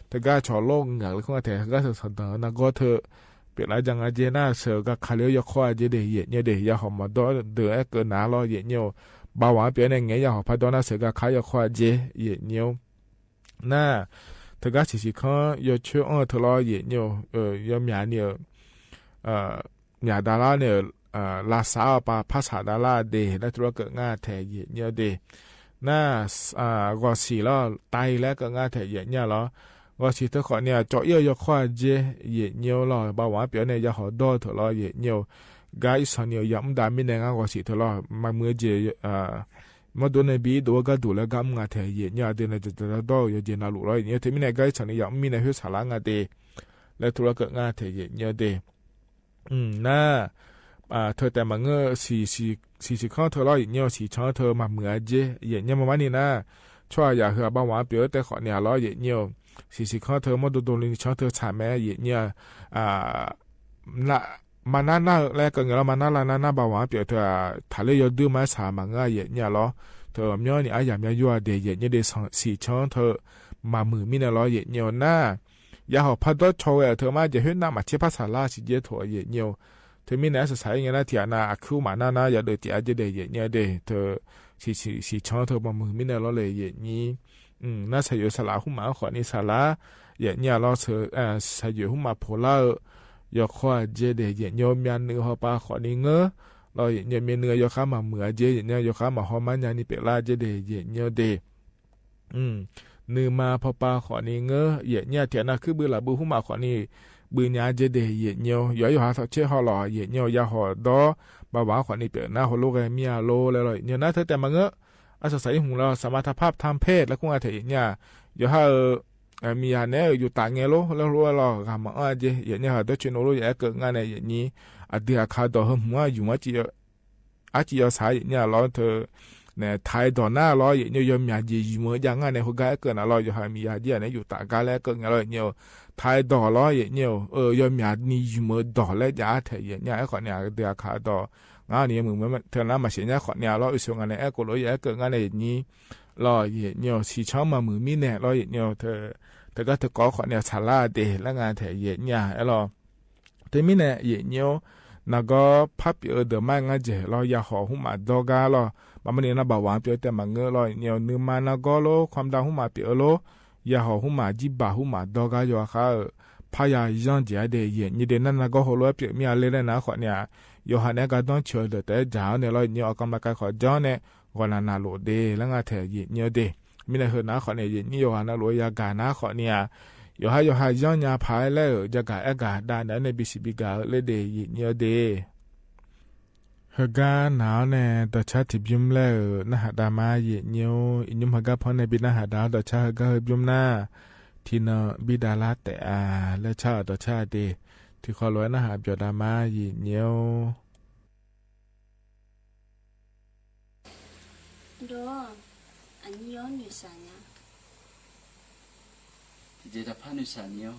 S5: เธอก็ชอโลงอย่างเลยของเธอก็สนนะนะก็เธอเปลี่ยนอะไรจังอาเจน่าเธอก็คาเลียยาข้อเจเดย์เนี่ยเดย์ยาหอมาดอเดย์ก็นะเราเนี่ยบ่าวเปลี่ยนอย่างเงี้ยยาหอพัดดอนะเธอก็ขายยาข้อเจเนี่ยน่า เธอก็สิข้อยอชื่อเธอรอเย็นอยู่ยอมยาเนี่ยยาดาราเนี่ยลาซาปาภาษาดาราเดและตัวเกิดง่าแทเย็นเนี่ยเดน่ากอสีแล้วไตแล้วก็ง่าแทเย็นเนี่ยหรอกอสีเธอขอเนี่ยจ่อเยอะยอข้อเจเย็นเนี่ยหรอบ่าวเปียเนี่ยยาหอดอเธอรอเย็นเนี่ยกายสอนเนี่ยย้ำดามินงากอสีเธอรอมาเมื่อเจมาดูในบีดูก็ดูแล้วก็ง่าแทเย็นเนี่ยเดนจะดอยเจนาลุร้อยเนี่ยที่มินกายสอนเนี่ยย้ำมินหัวสารงาเดและตัวเกิดง่าแทเย็นเนี่ยเดน่าเธอแต่มาเงอสี่ข้อเธอรออีกเนี่ยสี่ช่องเธอมาเหมือเจเย็นเนี่ยมาวันนี้นะช่วยอย่าเหือบ้าวเปียแต่ขอเนี่ยรอเย็นเนี่ยสี่ข้อเธอมาดูลินช่องเธอฉาแม่เย็นเนี่ยละมาหน้าแรกก็เงามาหน้าหน้าบ่าวเปียเธอทะเลยอดื้อมาสามังเงยเย็นเนี่ยรอเธอเมื่อนี่อาอย่างยัวเดเย็นเนี่ยเดสี่ช่องเธอมามือมินะรอเย็นเนี่ยน่าอย่าหอบพัดโชว์เธอมาจะเห็นหน้ามาเชื่อภาษาลาสิเยถั่วเย็นเนี่ยเธอมีนักศึกษาอย่างนั้นที่น่าคู่มาหน้าอย่าเดือดที่อาจจะเดเย็นเนี่ยเดเธอสี่ช่องเธอมามือมินะรอเลยเย็นนี้น่าใส่อยู่สลาหุ่มมาขอนี่สลาเย็นเนี่ยรอเธอใส่อยู่หุ่มมาโพล่ายกข้อเจเดเย็นโยมยันเนื้อหอบปลาขอนี่เงอเราเย็นเนี่ยมีเนื้อยกข้ามาเหมือเจเย็นเนี่ยยกข้ามาหอมันยันนี่เปล่าเจเดเย็นเนี่ยเดเนื้อมาพอปลาขอนี่เงอเย็นเนี่ยเถียนน่ะคือบือละบือหุ่มมาขอนี่บืญญาเจเดเย็นเนียวย่อยหาเชื่อหอหล่อเย็นเนียวยาหอดอบาวาขวัญนี่เปียหน้าหัวลูกไอ้เมียโลเลยเลยเนี่ยนะเธอแต่มาเงอะอาศัยหูเราสมรรถภาพทางเพศแล้วก็อาศัยเนี่ยย่อให้มีอันเนี่ยอยู่ต่างเงี้ยโลแล้วรู้ว่าเราทำมาเจเย็นเนี่ยหาตัวชิโนโลอย่าเกิดงานในอย่างนี้อดีตขาดดอกหัวอยู่ว่าจีอาจีเอาสายเนี่ยเราเธอเนี่ยไทยดอนหน้าเราเนี่ยยอมอยากจีอยู่เมื่อยังงานในหัวกายเกิดเราอยู่หามีอาจีเนี่ยอยู่ต่างกันแล้วเกิดงานเราเนี่ยไทยดอล้ออย่างเงี้ยยอมอยากนี่อยู่เมื่อดอแล้วจะเถียเนี่ยไอ้คนเนี่ยเดียขาดองานนี้มึงมันเท่านั้นมาเสียเนี่ยคนเนี่ยเราส่งงานในไอ้กูรู้อย่างเกิดงานในนี้รออย่างเงี้ยสีช่องมามือมีเนี่ยรออย่างเงี้ยเธอก็ก่อคนเนี่ยชาลาเดแล้วงานเถียเนี่ยไอ้รอแต่มีเนี่ยอย่างเงี้ยนักก็พับเดิมไม่งั้นเจเราอยากหอหุ่มมาดอกาเราบางวันเนี่ยบ่าวเปียแต่มาเงอเราเนี่ยนึกมานักก็โลความดาวหุ่มมาเปียโลยาหอหุ่มมาจีบ่าหุ่มมาดอกาอยู่ค่ะพายาย่างเจเดย์นี่เดนั่นนักก็หัวเราเปียมีอะไรเลยนะขอเนี่ยอยู่หันเนี่ยก็ต้องเชื่อเด็ดแต่จ้าเนี่ยเราเนี่ยออกกำลังกายขอจ้าเนี่ยก็นาโลเดแล้วงานเถียเนี่ยเดมีในหัวหน้าขอเนี่ยนี่อยู่หันนาโลยากานะขอเนี่ยอยู่ให้ย่างยาพายแล้วจะกะเอกาด้านนั้นในบิสิบิกาเลยเดย์เนี่ยเดฮกาหนาวเนี่ยต่อชาติบิมแล้วนะฮะดามาเยเนี่ยอินุมฮกาพอในบินะฮะดาต่อชาฮกาบิมนาที่นบิดาลาแต่และชาต่อชาเดที่ขอร้อยนะฮะเปียดามาเยเนี่ย
S6: ดออันนี้ย้อนอยู่สัญญา
S7: เจตพานุสัญญา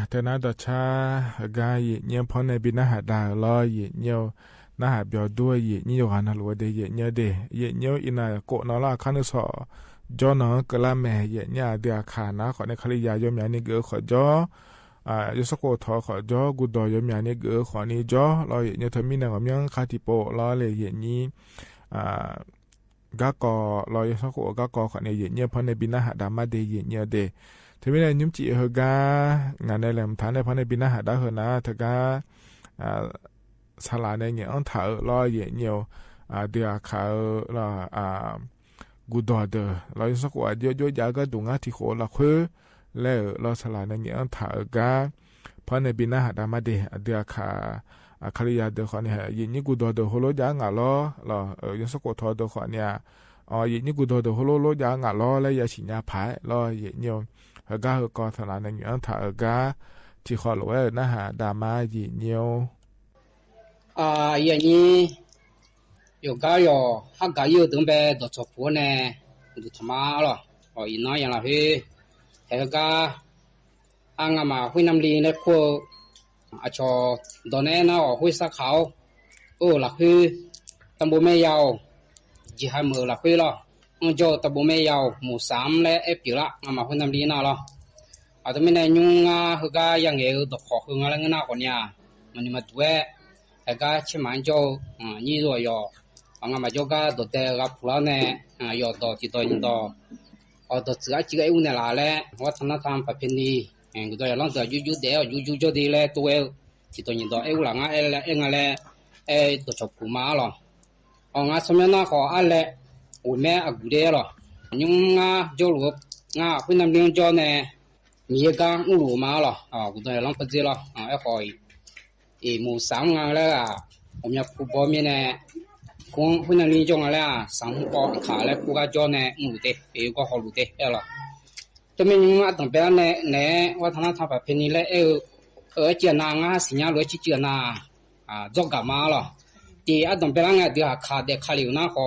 S5: เธอน่าดชากาเยเนียวพอในบินหาดาลอเยเนียวน่าหาเบียวด้วยเยเนียวกันหลัวเดเยเนียวเดเยเนียวอินาโกนอลาคันสอจอนกะละแม่เยเนียเดียขานะขอในคลิยายมยานี่เกือขอจอยสโกทอขอจอกุดอยมยานี่เกือขอนี่จอลอเยเนียวทมินงยังคาติโปลอเลยเยนี้กะกอลอยสโกกะกอขอในเยเนียวพอในบินหาดามาเดเยเนียวเดทีนี้ยุ่มจีเฮกางานในแหลมฐานในพันในบินหาดาเฮนะเธอกาสลาในเงี้ยอันถ่ายรอเยี่ยเนียวเดียขาลกูดอเดอเราสักว่าเยอะๆยาก็ดุงที่โคละคือแล้วเราสลาในเงี้ยอันถ่ายกาพันในบินหาดามาเดียขาคลียาเดอขอเนี่ยยินนี่กูดอเดอโฮโลยางอ่ะล้อยังสักว่าทอเดอขอเนี่ยยินนี่กูดอเดอโฮโลยางอ่ะล้อแล้วยาฉีดยาพายล้อเยี่ยเนียวเฮกาเฮกอสลาในเงี้ยอันถ่ายกาที่ขอรู้ว่านะฮะดามาเยี่ยเนียว
S23: อย่างนี้有个哟，还个有东北到做铺呢，都他妈了，一那样了去，还有个，俺嘛会那么里那块，叫到那那会烧烤，了去，ตำบลแม่ยาวจีฮัมเมอร์ละคุยละจอตำบลแม่ยาวหมู่3และเอปิละมาคนนำดีน่ะละแต่ไม่ได้ยุ่งเขาก็ยังเออตกขอคืออะไรเงี้ยน่ะคนเนี้ยมันมาตัวแต่ก็ชิมันจอนี่รวยอ่ะมาจอก็ตัวแต่กับพวกเนี่ยยอดต่อจิตต่อยินต่อตัวเสือจีก็อุ่นละแหละวัฒนธรรมประเพณีก็ตัวอย่างตัวยูเดียวยูจอดีเลยตัวจิตต่อยินต่อหลังอะไรตัวชอบกูมาละงั้นสมัยนั้นก็อะไรอุ่นแม่กูเดียวละยุ่งจอลูกคนนำเลี้ยงจอเนี่ยมีการอุ่นลูมาละกูตัวอย่างปัจจัยละคอยหมู่3แล้วผมอยากกูบอกมีเนี่ยคนนำเลี้ยงจอแล้ว3ก็ขาแล้วกูก็จอเนี่ยหมู่เตะก็หอลูเตะละจะไม่ยุ่งต้องเป็นเนี่ยวัฒนธรรมประเพณีแล้วเจียนางสิญญาหรือเจียนาจอกกามาละที่ต้องเป็นอะไรที่ขาเด็กขาเลี้ยงนะก็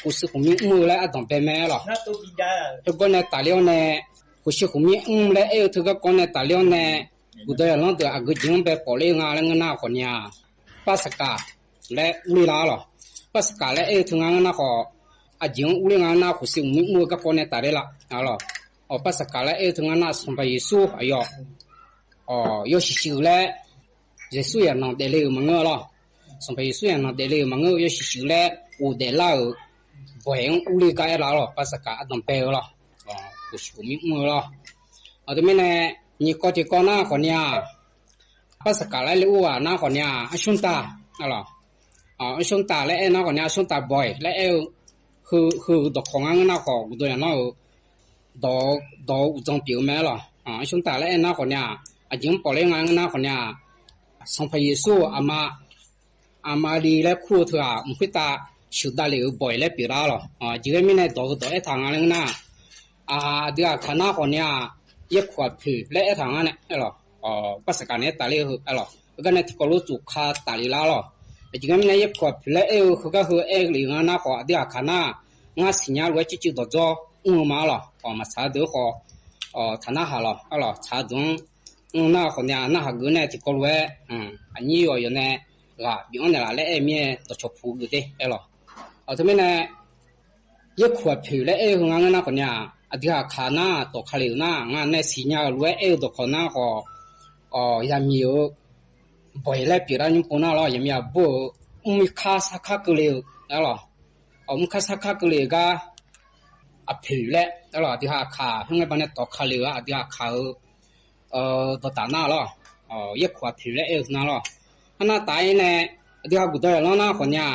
S23: กูสึกมีมือแล้วต้องเป็นแม่ละทุกคนเนี่ยตาเลี้ยงเนี่ยกูสึกมีแล้วทุกคนเนี่ยตาเลี้ยงเนี่ยกูตัวอย่างนั้นตัวกูจึงไปปล่อยงานแล้วนะคนเนี่ยภาษากาและอุลิลาละภาษากาและทุกงานนะก็จึงอุลิงานนะกูสึกมีมือกับคนเนี่ยตาเลี้ยงละละภาษากาและทุกงานนะสมัยสู้ยสิแล้วเยซูอย่างนั้นเดลิวมังเงอละสมัยเยซูอย่างนั้นเดลิวมังเงอยสิแล้วอุเดล่าบ่เห็นอุลิกาละละภาษากาต้องเปล่าละกูสึกมีมือละแต่ไม่แน่นี่ก็จะก่อนหน้าคนเนี่ยภาษากาและรู้ว่าหน้าคนเนี่ยชุนตาอะไรชุนตาและหน้าคนเนี่ยชุนตาบ่อยและคือดอกของงานหน้าของกูตัวอย่างนั้นดอกอุจงเปียวแม่ละชุนตาและหน้าคนเนี่ยจึงปล่อยงานหน้าคนเนี่ยสมัยเยซูอามาลีและคู่เธอมุขิตาชุดดาลีบ่อยและปีละละจึงไม่ได้ดอกทางงานหน้าเดี๋ยวข้างหน้าคนเนี่ยยักขวดผือและทางนั้นเนี่ยหรอภาษาการเนี่ยตาลีคือหรอก็เนี่ยที่เขารู้จุกขาตาลีละหรอจึงไม่ได้ยักขวดผือและเขาก็คือหลีงานหน้าก็เดี๋ยวข้างหน้างานสัญญาไว้จิตตัวจ่อมาหรอมาชาเดี๋ยวเขาฐานะหรอชาดงหน้าคนเนี่ยหน้าหาเงินเนี่ยที่เขารู้อันนี้อยู่เนี่ยละบีอันเนี่ยละและเมียตัวชอบผูกอยู่ดิหรอทำไมเนี่ยยักขวดผือและงานหน้าคนเนี่ยที่ขาหน้าตัวขาเหลวหน้างานในสีเงาล้วนตัวขาหน้าก็ยังมีบ่อยแล้วปีละยิ่งปุ่นแล้วยังมีบ่มีค่าสักค่าเกลียวแล้วหรอมีค่าสักค่าเกลียวก็ผิวแล้วหรอที่ขาทั้งในบ้านเนี่ยตัวขาเหลวที่ขาตัวตาหน้าแล้วยักขวดผิวแล้วนั่นหรอหน้าตายเนี่ยที่กูตัวแล้วหน้าคนเนี่ย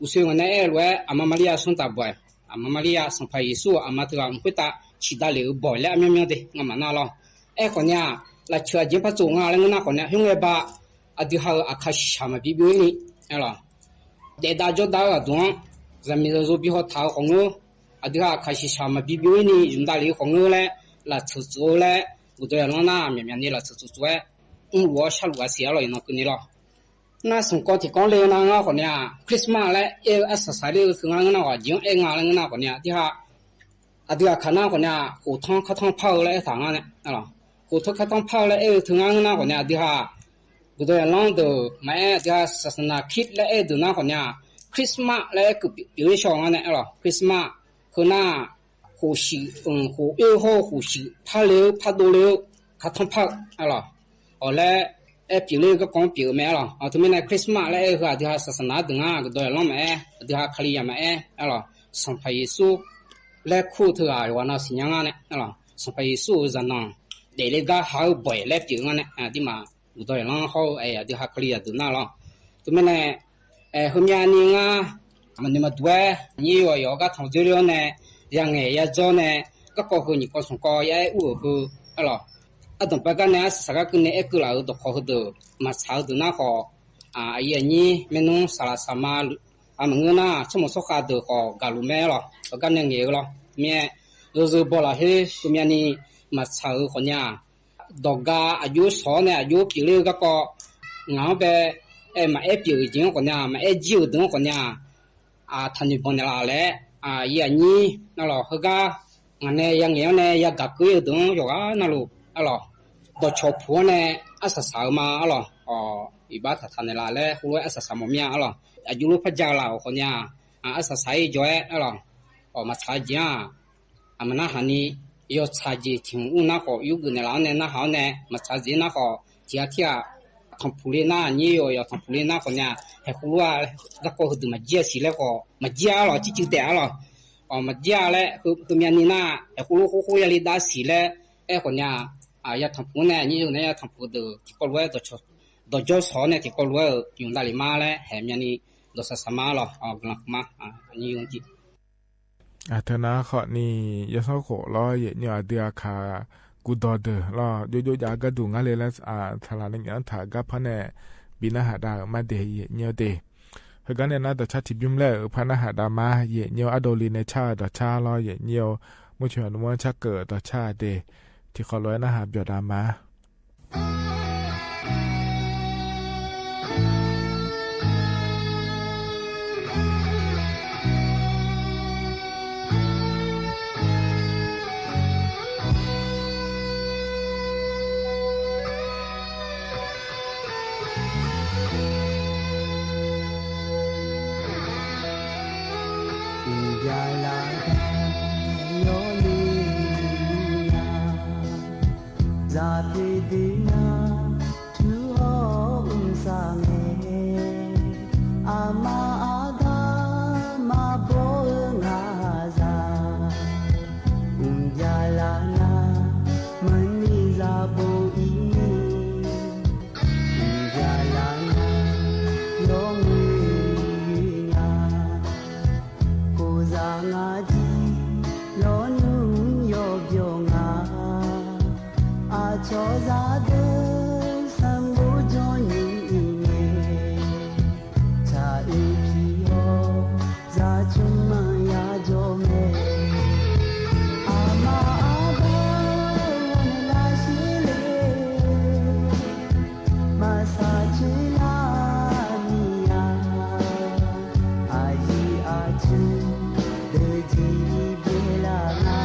S23: อุศวันเนี่ยล้วนอามาเรียส่งตาบ่อยอามาเรียสมัยเยซูอามาตัวมุขตาชิดาลีบ่อยแล้วมีเด็กงามันน่าละคนเนี่ยละเชื่อจิปัจจุบันแล้วนะคนเนี่ยหิ้งเลยบ้าที่เขาอาคาชามาบิบินี่อะไรเด็ดดาวจดดาวดวงจะมีรูปหัวเท้าของงูที่เขาอาคาชามาบิบินี่ยุนดาลีของงูเลยละชุดโจเลยกูตัวอย่างนั้นมีนี่ละชุดโจวัวชาลัวเสียเลยนะคนนี้ละน่าสงกรที่ก่อนเลยนะคนเนี่ยคริสต์มาสและสัสดีคืองานนั้นว่าจริงงานนั้นคนเนี่ยที่เขาขนาดคนเนี่ยหูท้องเขาท้องเผาและทางนั้นเนี่ยอะไร กูทุกข์ต้องเผาแล้วถึงงั้นนะคนเนี่ยดีฮะกูโดยลองดูแม่ดีฮะศาสนาคริสต์แล้วดูนะคนเนี่ยคริสต์มาสแล้วกูอยู่ในช่องนั้นหรอคริสต์มาสคือหน้าหูสีหูเอวหูสีพาเลี้ยวพาดูเลี้ยวเขาต้องเผาหรอแล้วปีเลี้ยวก็กองปีแม่หรอถึงแม้ในคริสต์มาสแล้วคือดีฮะศาสนาดูนะกูโดยลองแม่ดีฮะคลียาแม่หรอสัมภาระสูและคู่เธอวันนั้นสิ่งอย่างนั้นหรอสัมภาระสูจะนั่งเดี๋ยวก็หาบ่อยแล้วปีงั้นที่มากูโดยลองเขาดีฮะคลียาดูนะหรอถึงแม้ในhôm nay anh mà nếu mà đuổi nhiều rồi các thằng chơi luôn nè, yang này ya cho nè, các cô cô nhỉ cô xong cô ya uổng cô, alo, ở trong bác này sao cái này cứ là ở trong khó được, mà sao được na khó, ai nhỉ, mình nung sala sama, mà người na, trong một số khác được khó gà lúa mè lo, cái này nhiều lo, mẹ, rồi bỏ lại hết, hôm nay mà sao khó nhá, đọc gà, ayu số nè, ayu kỷ lục các cô, ngáo về mà biểu diễn của nhà mà chiều đứng của nhà thành những bọn là lẽ giờ nhí nó là hơi ga ngày này yang nghèo này ya gặp cưới đứng rồi nó luôn alo đồ chụp phun này sao sao mà alo ủy ban thành là lẽ không có sao sao mà mía alo dù lúc phát ra là của nhà sao sai rồi alo mà sai gì mà nó hành đi yêu sai gì thì nó có yêu cái này là này nó hảo này mà sai gì nó có chỉ là thằng phụ nữ na nhiều rồi thằng phụ nữ na còn nhà hay khu là các cô từ mà chia xí lại có mà chia rồi chỉ tẻ rồi mà chia lại từ nhà ni na hay khu là đi đá xí lại còn nhà ya thằng phụ này nhiều này thằng phụ từ chỉ có loại đồ cho số này chỉ có loại dùng đại lý ma lại hay nhà ni đồ sa sa ma rồi gần ma nhiều gì
S5: เธอนะขอนี่ยศขอล้อเยเนี่ยเดียคากูดอเดอล้อโยยากระดูงอะไรแล้วทลานึงอันถากับพะเนบินาหาดามาเดเยเนี่ยเดเฮกันเนี่ยนะตชาติบิมแล้วพะนาหาดามาเยเนี่ยอโดลีในชาตชาล้อเยเนี่ยมุชวนว่าชาเกิดตชาเดที่ขอร้อยนะหาเบียดามา
S1: Aji aji de ji bela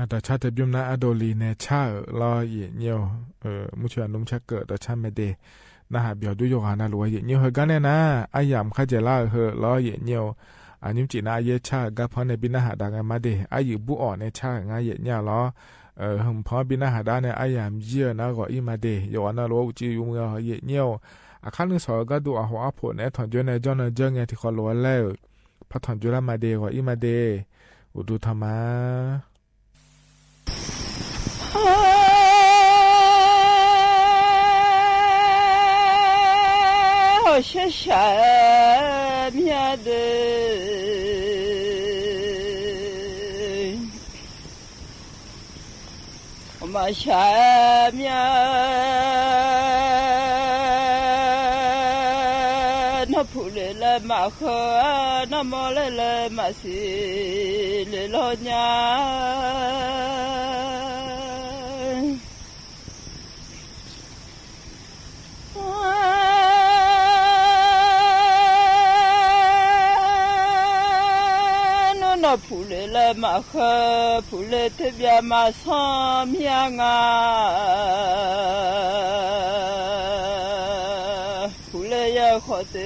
S5: อาตาชาเตบิมนาอโดลีเนชาลอเยเนียวมุชวนนุมชักเกิดตาชาเมเดนะหาเบียวดุโยหานาลัวเยเนียวเฮกันเนนะอายามคาเจลาเฮลอเยเนียวอานิมจินาเยชากะพอในบินาหาดางมาเดอายุบุออในชางาเยเนียลอหึมพอบินาหาดาเนอายามเยนะก็อิมาเดยอนาลัวอุจิยุมเฮเยเนียวอาคันนึงสอก็ดูอาหัวผลเนถอนจนในจอนเจงไงที่ขอลัวแล้วพอถอนจุลมาเดก็อิมาเดอุดุธรรมะ
S7: 谢谢面的，我们下面那普来了马河，那么来了马西来老娘。那普来了马河，普来特别马上面啊，普来也好的，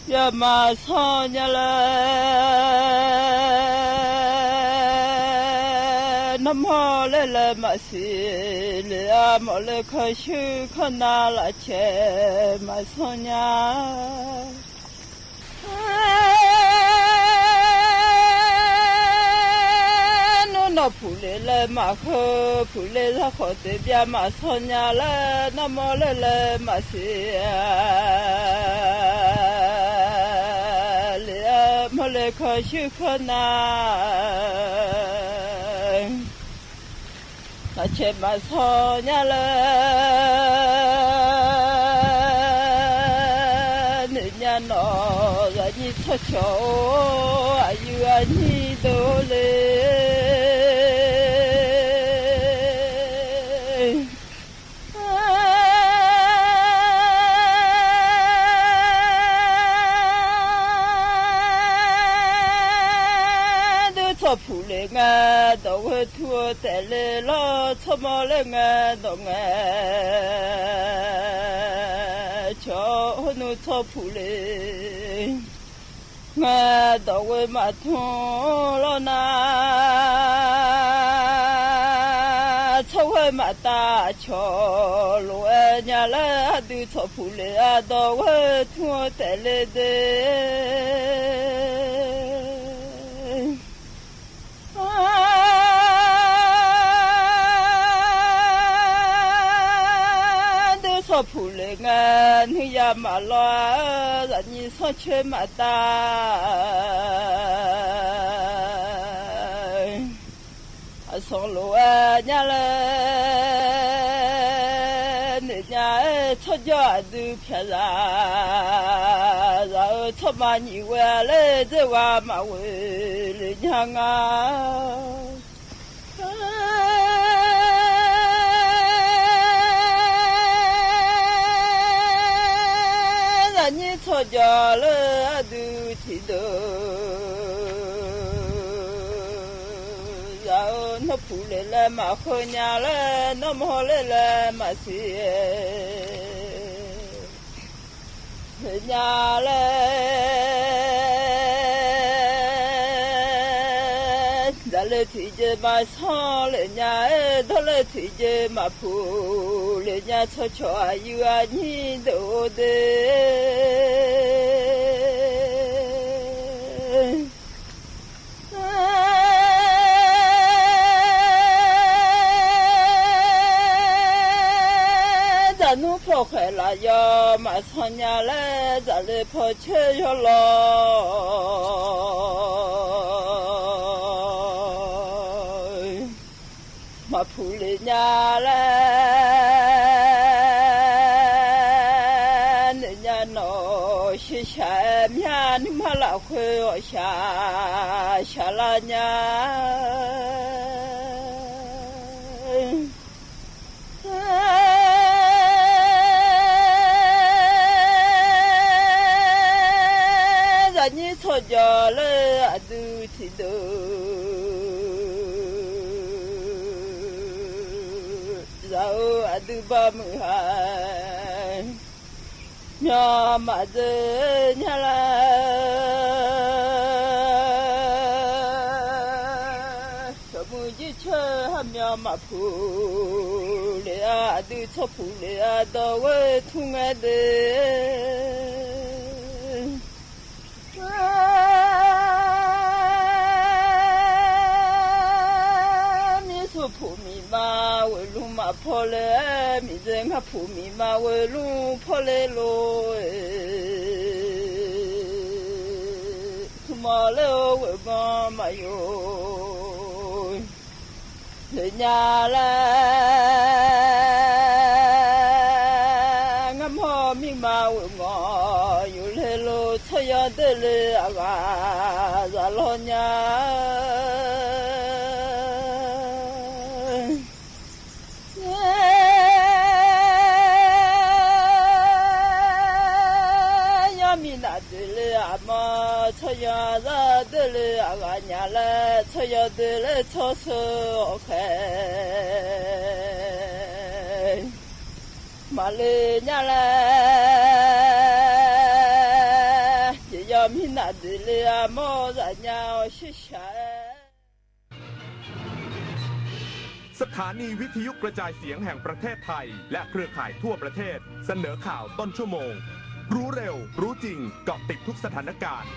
S7: 也马上呀了，那么来了马西来啊，么来可修可拿了钱马上呀。那普来了马河，普来了好的边马上呀了，那么来了马西啊，来么来可修可拿，那钱马上呀了。你出桥啊，有啊你都来，都做铺来啊，都会拖带来了，做毛来啊，都啊，叫侬做铺来。我到位马桶了那，草位马大桥路伢来都草铺来啊，到位拖带来的。普来啊，你呀马老啊，让你上去马大，啊上路啊，伢来，你伢出家都偏上，然后出马你回来这娃马回来娘啊。你出家了都听到，然后那普来了马河娘了，那么来了马西，娘了，咱来推荐马上来娘，他来推荐马普来娘出桥有啊你都的。侬跑快了呀，马上伢来，咱来跑去要了。马普里伢来，人家闹些下面，你妈老会我下了伢。你出家了，都听到。ba mu hai nya ma de nya la so mu ji che ha mya ma pu le a du cho pu le a do we thu nga de普米嘛，为路嘛破嘞，米人嘛普米嘛，为路破嘞咯什么了为嘛嘛哟，人家嘞，俺们米嘛为我有嘞咯，错呀的嘞啊个，咋老娘。嘛，错呀啦的嘞，啊个伢嘞，错呀的嘞，错错开，嘛嘞伢嘞，也要米那的嘞啊，莫让伢学下。
S9: สถานีวิทยุกระจายเสียงแห่งประเทศไทยและเครือข่ายทั่วประเทศเสนอข่าวต้นชั่วโมงรู้เร็วรู้จริงเกาะติดทุกสถานการณ์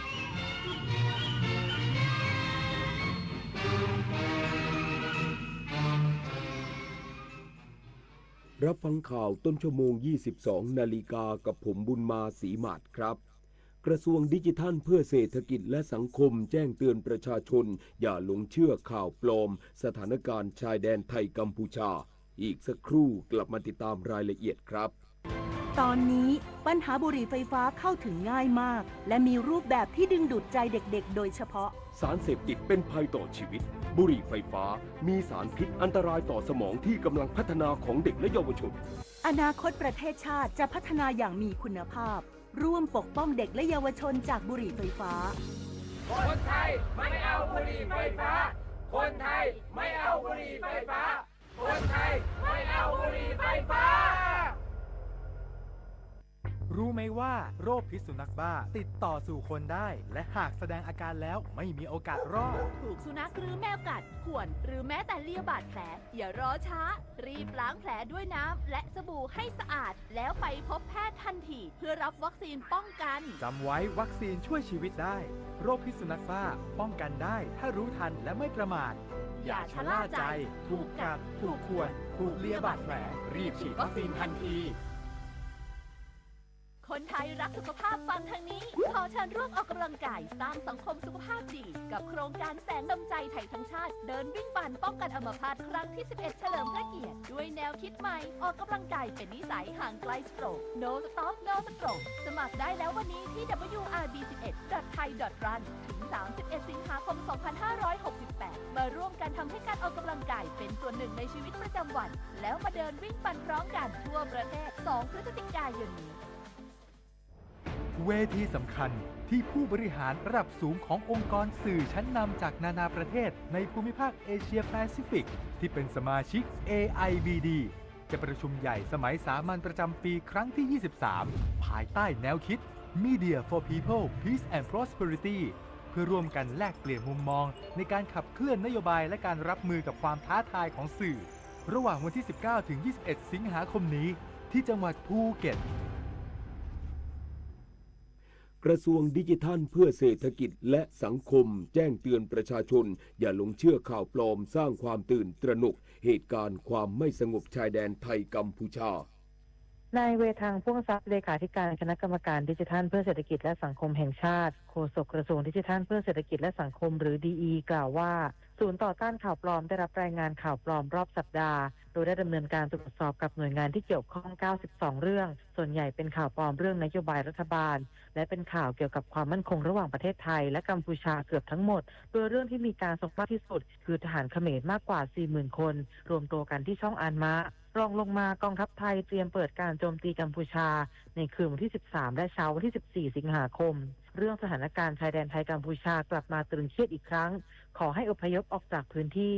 S10: รับฟังข่าวต้นชั่วโมง 22 นาฬิกากับผมบุญมาศรีหมาดครับกระทรวงดิจิทัลเพื่อเศรษฐกิจและสังคมแจ้งเตือนประชาชนอย่าหลงเชื่อข่าวปลอมสถานการณ์ชายแดนไทยกัมพูชาอีกสักครู่กลับมาติดตามรายละเอียดครับ
S8: ตอนนี้ปัญหาบุหรี่ไฟฟ้าเข้าถึงง่ายมากและมีรูปแบบที่ดึงดูดใจเด็กๆโดยเฉพาะ
S10: สารเสพติดเป็นภัยต่อชีวิตบุหรี่ไฟฟ้ามีสารพิษอันตรายต่อสมองที่กำลังพัฒนาของเด็กและเยาวชน
S8: อนาคตประเทศชาติจะพัฒนาอย่างมีคุณภาพร่วมปกป้องเด็กและเยาวชนจากบุหรี่ไฟฟ้า
S1: คนไทยไม่เอาบุหรี่ไฟฟ้าคนไทยไม่เอาบุหรี่ไฟฟ้าคนไทยไม่เอาบุหรี่ไฟฟ้า
S15: รู้ไหมว่าโรคพิษสุนัขบ้าติดต่อสู่คนได้และหากแสดงอาการแล้วไม่มีโอกาสรอด
S16: ถูกสุนัขหรือแมวกัดข่วนหรือแม้แต่เลียบาดแผลอย่ารอช้ารีบล้างแผลด้วยน้ำและสบู่ให้สะอาดแล้วไปพบแพทย์ทันทีเพื่อรับวัคซีนป้องกัน
S15: จำไว้วัคซีนช่วยชีวิตได้โรคพิษสุนัขบ้าป้องกันได้ถ้ารู้ทันและไม่ประมาท
S16: อย่าชะล่าใจ
S15: ถูกกัดถูกข่วนถูกเลียบาดแผลรีบฉีดวัคซีนทันที
S16: คนไทยรักสุขภาพฟังทางนี้ขอเชิญร่วมออกกำลังกายสร้างสังคมสุขภาพดีกับโครงการแสงดำใจไทยทั้งชาติเดินวิ่งปั่นป้องกันอัมพาตครั้งที่ 11 เฉลิมพระเกียรติด้วยแนวคิดใหม่ออกกำลังกายเป็นนิสัยห่างไกลสโตรก No Stop No Stroke สมัครได้แล้ววันนี้ที่ wrb11.thai.run ถึง 31 สิงหาคม 2568 มาร่วมกันทำให้การออกกำลังกายเป็นส่วนหนึ่งในชีวิตประจำวันแล้วมาเดินวิ่งปั่นพร้อมกันทั่วประเทศ 2 พฤศจิกายนนี้
S15: เวทีสำคัญที่ผู้บริหารระดับสูงขององค์กรสื่อชั้นนำจากนานาประเทศในภูมิภาคเอเชียแปซิฟิกที่เป็นสมาชิก AIBD จะประชุมใหญ่สมัยสามัญประจำปีครั้งที่ 23 ภายใต้แนวคิด Media for People Peace and Prosperity เพื่อร่วมกันแลกเปลี่ยนมุมมองในการขับเคลื่อนนโยบายและการรับมือกับความท้าทายของสื่อระหว่างวันที่ 19 ถึง 21 สิงหาคมนี้ที่จังหวัดภูเก็ต
S10: กระทรวงดิจิทัลเพื่อเศรษฐกิจและสังคมแจ้งเตือนประชาชนอย่าหลงเชื่อข่าวปลอมสร้างความตื่นตระหนกเหตุการณ์ความไม่สงบชายแดนไทยกัมพูชาน
S11: ายเวทังพ่วงทรัพย์เลขาธิการคณะกรรมการดิจิทัลเพื่อเศรษฐกิจและสังคมแห่งชาติโฆษกกระทรวงดิจิทัลเพื่อเศรษฐกิจและสังคมหรือ DE กล่าวว่าศูนย์ต่อต้านข่าวปลอมได้รับรายงานข่าวปลอมรอบสัปดาห์โดยได้ดำเนินการตรวจสอบกับหน่วยงานที่เกี่ยวข้อง92เรื่องส่วนใหญ่เป็นข่าวปลอมเรื่องนโยบายรัฐบาลและเป็นข่าวเกี่ยวกับความมั่นคงระหว่างประเทศไทยและกัมพูชาเกือบทั้งหมดโดยเรื่องที่มีการส่งมากที่สุดคือทหารเขมรมากกว่า 40,000 คนรวมตัวกันที่ช่องอันมะรองลงมากองทัพไทยเตรียมเปิดการโจมตีกัมพูชาในคืนวันที่13และเช้าวันที่14สิงหาคมเรื่องสถานการณ์ชายแดนไทยกัมพูชากลับมาตรึงเครียดอีกครั้งขอให้อพยพออกจากพื้นที่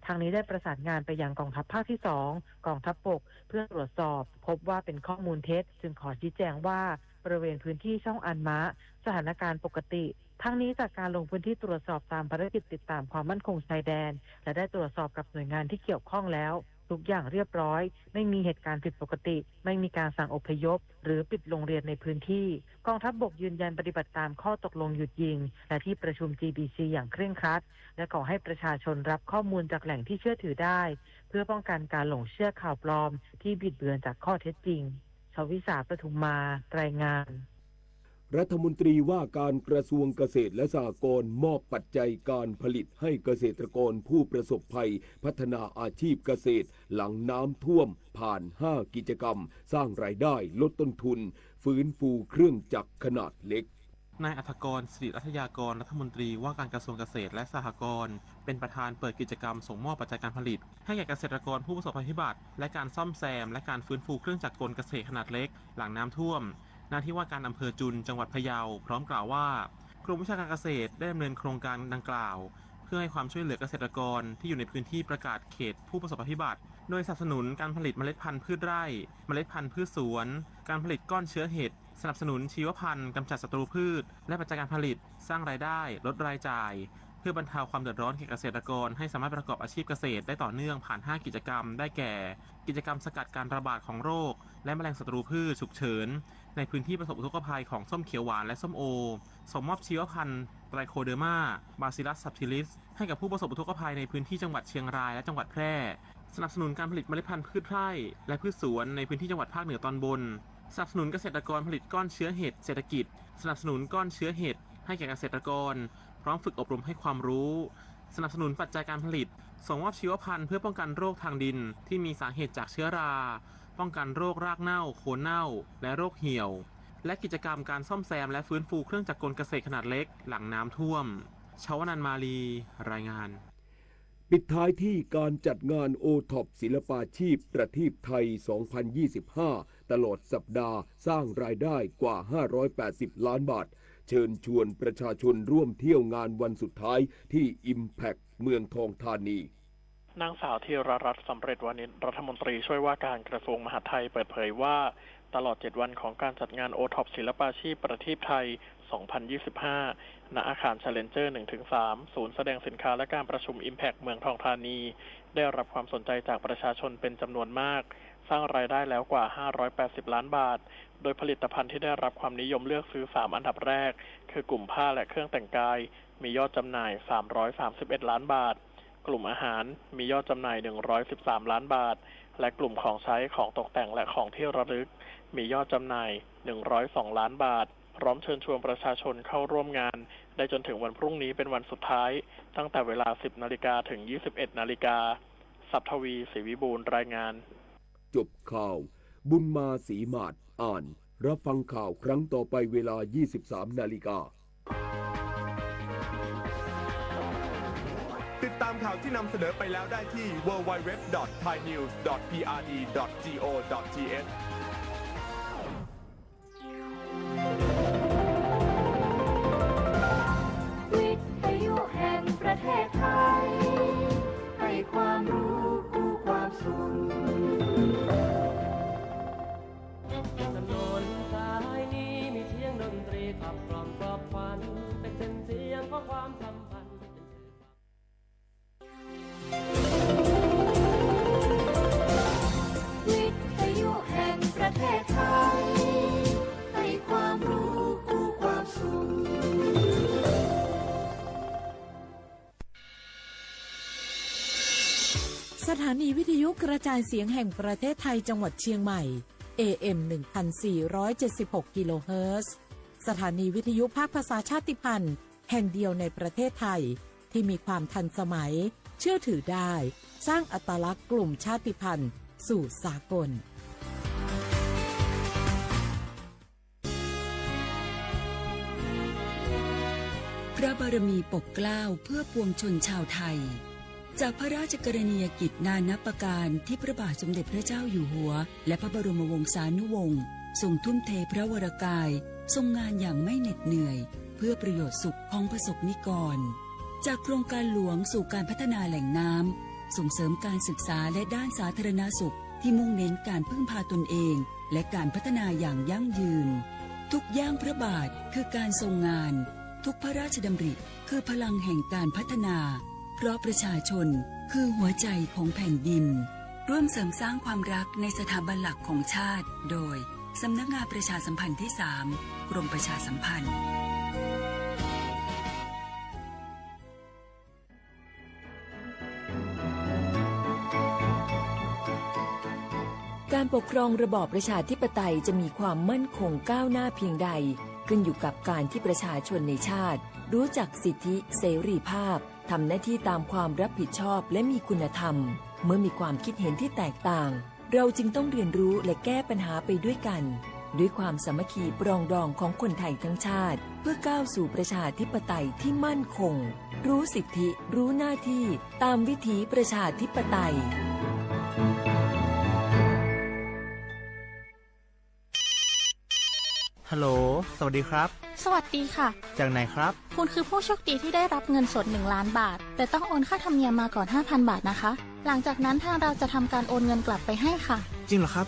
S11: ทางนี้ได้ประสานงานไปยังกองทัพภาคที่2กองทัพบกเพื่อตรวจสอบพบว่าเป็นข้อมูลเท็จจึงขอชี้แจงว่าบริเวณพื้นที่ช่องอันมะสถานการณ์ปกติทั้งนี้จากการลงพื้นที่ตรวจสอบตามภารกิจติดตามความมั่นคงชายแดนและได้ตรวจสอบกับหน่วยงานที่เกี่ยวข้องแล้วทุกอย่างเรียบร้อยไม่มีเหตุการณ์ผิดปกติไม่มีการสั่งอพยพหรือปิดโรงเรียนในพื้นที่กองทัพบกยืนยันปฏิบัติตามข้อตกลงหยุดยิงและที่ประชุม GBC อย่างเคร่งครัดและขอให้ประชาชนรับข้อมูลจากแหล่งที่เชื่อถือได้เพื่อป้องกันการหลงเชื่อข่าวปลอมที่บิดเบือนจากข้อเท็จจริงชวิสาปทุมมารายงาน
S10: รัฐมนตรีว่าการกระทรวงเกษตรและสหกรณ์มอบปัจจัยการผลิตให้เกษตรกรผู้ประสบภัยพัฒนาอาชีพเกษตรหลังน้ำท่วมผ่าน5กิจกรรมสร้างรายได้ลดต้นทุนฟื้นฟูเครื่องจักรขนาดเล็ก
S12: นายอัธกร ศิริรัตยากรรัฐมนตรีว่าการกระทรวงเกษตรและสหกรณ์เป็นประธานเปิดกิจกรรมส่งมอบปัจจัยการผลิตให้แก่เกษตรกรผู้ประสบภัยพิบัติและการซ่อมแซมและการฟื้นฟูเครื่องจักรกลเกษตรขนาดเล็กหลังน้ำท่วมหน้าที่ว่าการอำเภอจุนจังหวัดพะเยาพร้อมกล่าวว่ากรมวิชาการเกษตรได้ดำเนินโครงการดังกล่าวเพื่อให้ความช่วยเหลือเกษตรกรที่อยู่ในพื้นที่ประกาศเขตผู้ประสบภัยพิบัติโดยสนับสนุนการผลิตเมล็ดพันธุ์พืชไร่เมล็ดพันธุ์พืชสวนการผลิตก้อนเชื้อเห็ดสนับสนุนชีวพันธุ์กำจัดศัตรูพืชและปัจจัยการผลิตสร้างรายได้ลดรายจ่ายเพื่อบรรเทาความเดือดร้อนแก่เกษตรกรให้สามารถประกอบอาชีพเกษตรได้ต่อเนื่องผ่าน5กิจกรรมได้แก่กิจกรรมสกัดการระบาดของโรคและแมลงศัตรูพืชฉุกเฉินในพื้นที่ประสบอุทกภัยของส้มเขียวหวานและส้มโอส่งมอบชีวพันธุ์ไตรโคเดอร์มาบาซิลัสซับทิลิสให้กับผู้ประสบอุทกภัยในพื้นที่จังหวัดเชียงรายและจังหวัดแพร่สนับสนุนการผลิตเมล็ดพันธุ์พืชไร่และพืชสวนในพื้นที่จังหวัดภาคเหนือตอนบนสนับสนุนเกษตรกรผลิตก้อนเชื้อเห็ดเศรษฐกิจสนับสนุนก้อนเชื้อเห็ดให้แก่เกษตรกรพร้อมฝึกอบรมให้ความรู้สนับสนุนปัจจัยการผลิตส่งมอบชีวพันธุ์เพื่อป้องกันโรคทางดินที่มีสาเหตุจากเชื้อราป้องกันโรครากเน่าโคนเน่าและโรคเหี่ยวและกิจกรรมการซ่อมแซมและฟื้นฟูเครื่องจักรกลเกษตรขนาดเล็กหลังน้ำท่วมชวนันท์มาลีรายงาน
S10: ปิดท้ายที่การจัดงานโอท็อปศิลปาชีพประทีปไทย 2025 ตลอดสัปดาห์สร้างรายได้กว่า580 ล้านบาทเชิญชวนประชาชนร่วมเที่ยวงานวันสุดท้ายที่ Impact เมืองทองธานี
S19: นางสาวธีรรัตน์สำเร็จวานิชรัฐมนตรีช่วยว่าการกระทรวงมหาดไทยเปิดเผยว่าตลอด7วันของการจัดงานโอท็อปศิลปาชีพประทีปไทย 2025 ณ อาคาร Challenger 1-3 ศูนย์แสดงสินค้าและการประชุม Impact เมืองทองธานีได้รับความสนใจจากประชาชนเป็นจำนวนมากสร้างรายได้แล้วกว่า580ล้านบาทโดยผลิตภัณฑ์ที่ได้รับความนิยมเลือกซื้อ3อันดับแรกคือกลุ่มผ้าและเครื่องแต่งกายมียอดจำหน่าย331ล้านบาทกลุ่มอาหารมียอดจำหน่าย113ล้านบาทและกลุ่มของใช้ของตกแต่งและของที่ระลึกมียอดจำหน่าย102ล้านบาทพร้อมเชิญชวนประชาชนเข้าร่วมงานได้จนถึงวันพรุ่งนี้เป็นวันสุดท้ายตั้งแต่เวลา 10 นาฬิกาถึง 21 นาฬิกาสัทวีศรีวิบูลย์รายงาน
S10: จบข่าวบุญมาศรีมาศอ่านรับฟังข่าวครั้งต่อไปเวลา 23 นาฬิกา
S9: ติดตามข่าวที่นำเสนอไปแล้วได้ที่ www.thainews.prd.go.th
S1: วิทยุแห่งประเทศไทยให้ความรู้คู่ความสุข
S13: ถนนสายนี้มีเสียงดนตรีขับกล่อมปลอบขวัญเป็นเส้นเสียงของความสัมพันธ์
S1: วิทยุแห่งประเทศไทยให้ความรู้คู่ความสุข
S2: สถานีวิทยุกระจายเสียงแห่งประเทศไทยจังหวัดเชียงใหม่ AM 1476 กิโลเฮิรตซ์สถานีวิทยุภาคภาษาชาติพันธุ์แห่งเดียวในประเทศไทยที่มีความทันสมัยเชื่อถือได้สร้างอัตลักษณ์กลุ่มชาติพันธุ์สู่สากล
S20: พระบารมีปกเกล้าเพื่อปวงชนชาวไทยจากพระราชกรณียกิจนานับประการที่พระบาทสมเด็จพระเจ้าอยู่หัวและพระบรมวงศานุวงศ์ทรงทุ่มเทพระวรกายทรงงานอย่างไม่เหน็ดเหนื่อยเพื่อประโยชน์สุขของประสบนิกรจากโครงการหลวงสู่การพัฒนาแหล่งน้ำ ส่งเสริมการศึกษาและด้านสาธารณสุขที่มุ่งเน้นการพึ่งพาตนเองและการพัฒนาอย่างยั่งยืนทุกย่างพระบาทคือการทรงงานทุกพระราชดำริคือพลังแห่งการพัฒนาเพราะประชาชนคือหัวใจของแผ่นดินร่วมเสริมสร้างความรักในสถาบันหลักของชาติโดยสำนักงานประชาสัมพันธ์ที่ 3 กรมประชาสัมพันธ์การปกครองระบอบประชาธิปไตยจะมีความมั่นคงก้าวหน้าเพียงใดขึ้นอยู่กับการที่ประชาชนในชาติรู้จักสิทธิเสรีภาพทำหน้าที่ตามความรับผิดชอบและมีคุณธรรมเมื่อมีความคิดเห็นที่แตกต่างเราจึงต้องเรียนรู้และแก้ปัญหาไปด้วยกันด้วยความสามัคคีปรองดองของคนไทยทั้งชาติเพื่อก้าวสู่ประชาธิปไตยที่มั่นคงรู้สิทธิรู้หน้าที่ตามวิถีประชาธิปไตย
S14: ฮัลโหลสวัสดีครับ
S17: สวัสดีค่ะ
S14: จากไหนครับ
S17: คุณคือผู้โชคดีที่ได้รับเงินสด1 ล้านบาทแต่ต้องโอนค่าธรรมเนียมมาก่อน 5,000 บาทนะคะหลังจากนั้นทางเราจะทำการโอนเงินกลับไปให้ค่ะ
S14: จริงเหรอครับ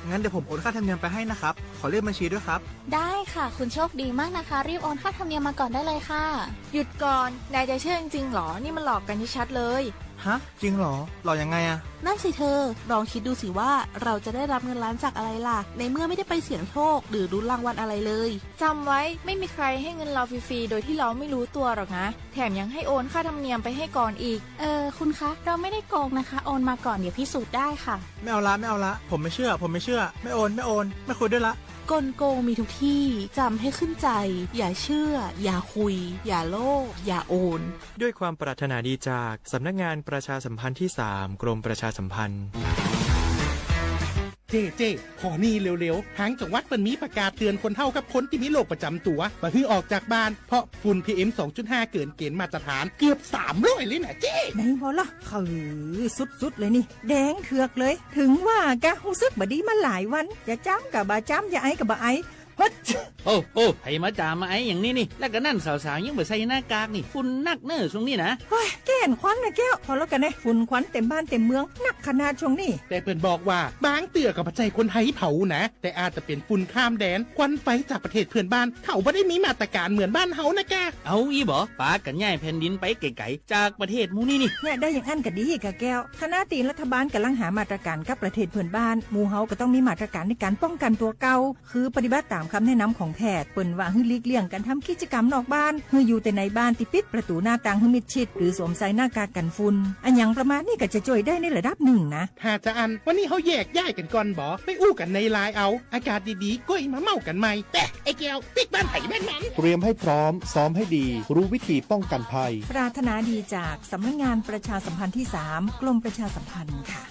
S14: งั้นเดี๋ยวผมโอนค่าธรรมเนียมไปให้นะครับขอเลขบัญชีด้วยครับ
S17: ได้ค่ะคุณโชคดีมากนะคะรีบโอนค่าธรรมเนียมมาก่อนได้เลยค่ะ
S18: หยุดก่อนนายจะเชื่อจริงๆหรอนี่มันหลอกกันชัดเลย
S14: ฮะจริงเหรอหลอกยังไงอะ
S18: นั่นสิเธอลองคิดดูสิว่าเราจะได้รับเงินล้านจากอะไรล่ะในเมื่อไม่ได้ไปเสี่ยงโชคหรือลุ้นรางวัลอะไรเลยจำไว้ไม่มีใครให้เงินเราฟรีๆโดยที่เราไม่รู้ตัวหรอกนะแถมยังให้โอนค่าธรรมเนียมไปให้ก่อนอีก
S17: คุณคะเราไม่ได้โกงนะคะโอนมาก่อนเดี๋ยวพิสูจน์ได้ค่ะ
S14: ไม่เอาละผมไม่เชื่อไม่โอนไม่คุยด้วยละ
S18: กลโกงมีทุกที่จำให้ขึ้นใจอย่าเชื่ออย่าคุยอย่าโลภอย่าโอน
S21: ด้วยความปรารถนาดีจากสำนักงานประชาสัมพันธ์ที่ 3 กรมประชาสัมพันธ์
S25: เจ๊ขอนี่เร็วๆทางจังหวัดเปิ้นมีประกาศเตือนคนเฒ่ากับคนที่มีโรคประจำตัวบ่ให้ออกจากบ้านเพราะฝุ่น PM 2.5 เกินเกณฑ์มาตรฐานเกือบ300เลยนะเจ๊
S22: ไหนพอละคือสุดๆเลยนี่แดงเถือกเลยถึงว่ากะรู้สึกบ่ดีมาหลายวันอย่าจ้ำกับบ่จ้ำอย่าไอกับบ่ไอ
S26: โอ้ให้มาจามาไออย่างนี้นี่แล้วก็นั่นสาวๆยังบ่ใส่หน้ากากนี่ฝุ่นนักเนอช่วงนี้นะ
S22: เฮ้ยแก่นควันนะแก้วพอแล้วกันนะฝุ่นควันเต็มบ้านเต็มเมืองนักขนาดช่วงนี้
S25: แต่เปิ้นบอกว่าบางเตือกับปัจจัยคนไทยเผานะแต่อาจจะเป็นฝุ่นข้ามแดนควันไฟจากประเทศเพื่อนบ้านเขาไม่ได้มีมาตรการเหมือนบ้านเฮานะแก
S26: เอาอีบ่ปากันย้ายแผ่นดินไปไกลๆจากประเทศมูนี่นี่
S22: เนี่ยได้อย่างอันก็ดีกะแก้วคณะตีรัฐบาลกำลังหามาตรการกับประเทศเพื่อนบ้านหมู่เฮาก็ต้องมีมาตรการในการป้องกันตัวเก่าคือปฏิบัติตามคำแนะนำของแพทย์เปิ้นว่าให้หลีกเลี่ยงการทำกิจกรรมนอกบ้านให้อยู่แต่ในบ้านที่ปิดประตูหน้าต่างให้มิดชิดหรือสวมใส่หน้ากากกันฝุ่นอันอย่างประมาณนี้ก็จะช่วยได้ในระดับหนึ่งนะ
S25: ถ้าจะอันวันนี้เขาแยกย้ายกันก่อนบ่ไปอู้กันในไลน์เอาอากาศดีๆก้อยมาเมากันใหม่แต่ไอ้แก้วปิดบ้านไผ่แม่นนั้น
S4: เตรียมให้พร้อมซ้อมให้ดีรู้วิธีป้องกันภัย
S22: ปรารถนาดีจากสำนักงานประชาสัมพันธ์ที่ 3 กรมประชาสัมพันธ์ค่ะ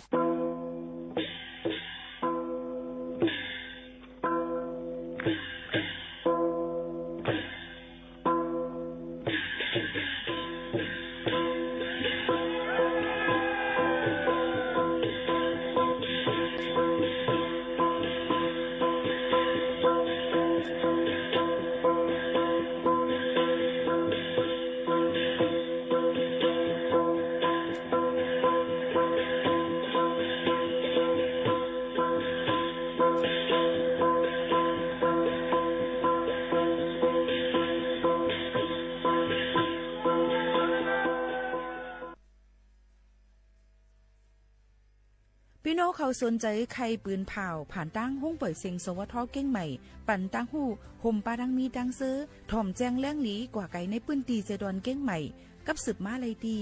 S18: พี่น้องเขาสนใจใครปืนเผาผ่านตั้งห้องเปิดเสียงสวทเก้งใหม่ปั่นตั้งหูห่มปาดังมีดังซื้อถ่อมแจ้งแล้งหลีกว่าไก่ในปื้นตีเจดอนเก้งใหม่กับสืบมาเลยดี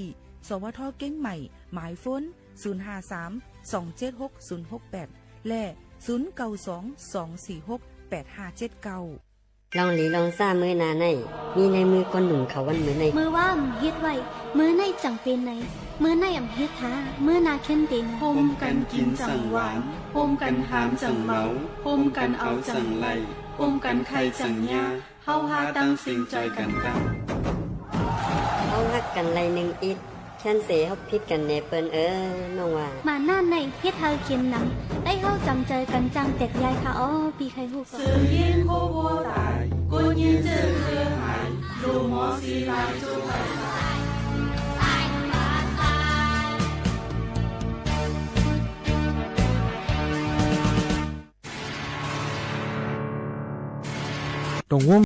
S18: สวทเก้งใหม่หมายฟ้น053-276-068และ0922468579
S27: ลองหลีลองซ่ามือนาในมีในมือคนหนุ่มเขาวันมือใน
S6: มือว่าเฮ็ดไว้มือในจังเป็นในมือในอ่ำเฮ็ดท้ามือนาเข้นเป็น
S28: ห่มกันกินสังหวานห่มกันหามจังเมาห่มกันเอาจังไล่ห่มกันไข่จังยาเฮาหาตั้งสิ่งใจกันตั้ง
S27: เฮาฮักกันไล่หนึ่งอิดแค่นเสเฮาพิดกันแน่เปิ้นน้องว่า
S6: มาหน้าในเฮ็ดเฮาเข็นนำได้เฮาจำใจกันจังแตกยายค่ะอ้อปีใครฮู้
S28: ก็สื่อยินโคโบตายกุญยินเจอเครือหายดูหมอสีลายจูไ
S21: ตรงวง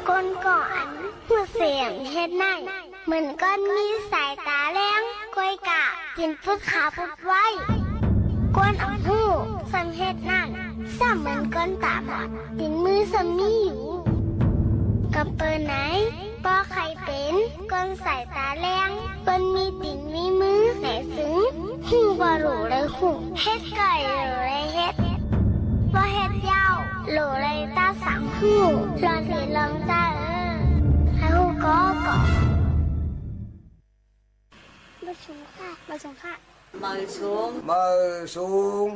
S6: ก้นก่อนหัวเสียงเฮ็ดไหนเหมือนก้อนมีสายตาแรงก้อยกะกินพุดขาพุดไว้ก้นอ่ำหูสังเฮ็ดนั่นซ้ำเหมือนก้นตาบอดตินมือสมีอยู่กับเปิดไหนป้อใครเป็นก้นสายตาแรงก้นมีติ่นมีมือไหนซึ้งหูบ่รู้เลยหูเฮ็ดไก่หรือไรเฮ็ดว่าเฮ็ดยาวโหลเลยตาสังหูลองสิลองจ้าให้หูก็ก่อมาชมค่ะมาชมค่ะมาชมมาชม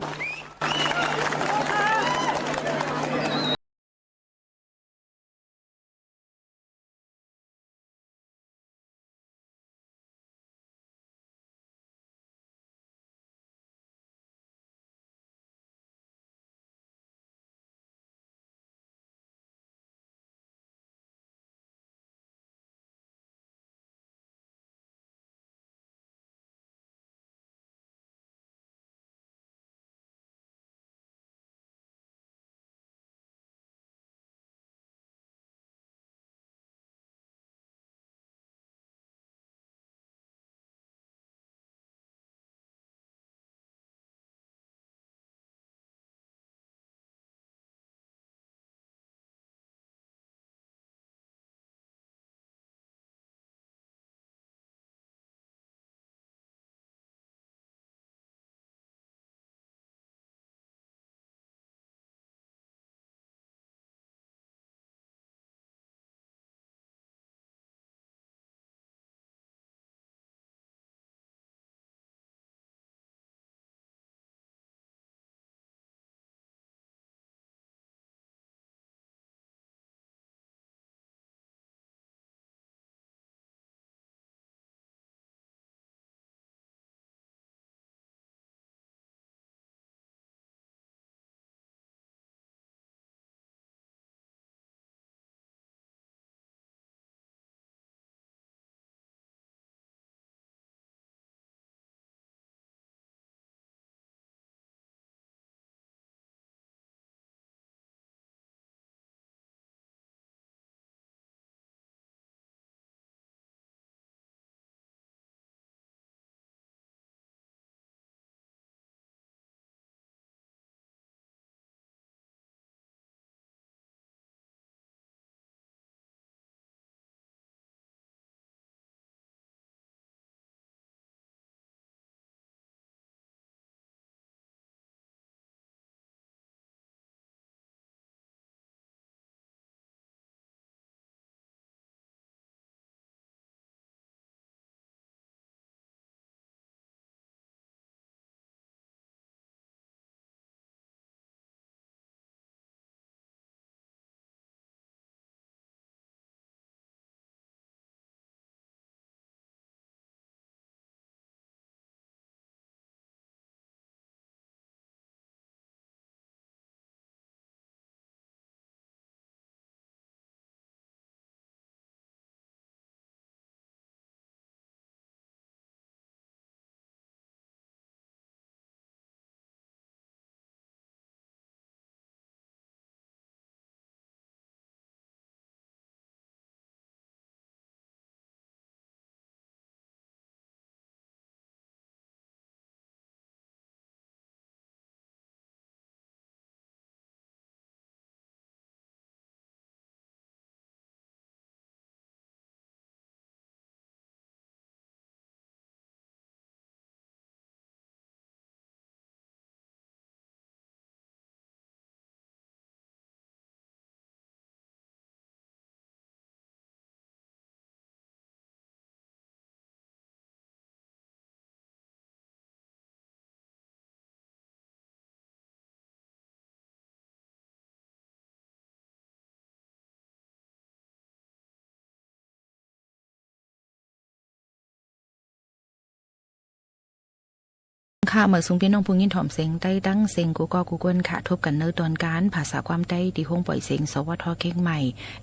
S18: ค่ะเมื่อสูงพี่น้องผู้ยินถ่อมเสียงใต้ดั้งเสียงกูก็กูกวนค่ะทบกันเนื้อตอนการภาษาความใต้ที่ห้องปล่อยเสียงสวทเก่งใหม่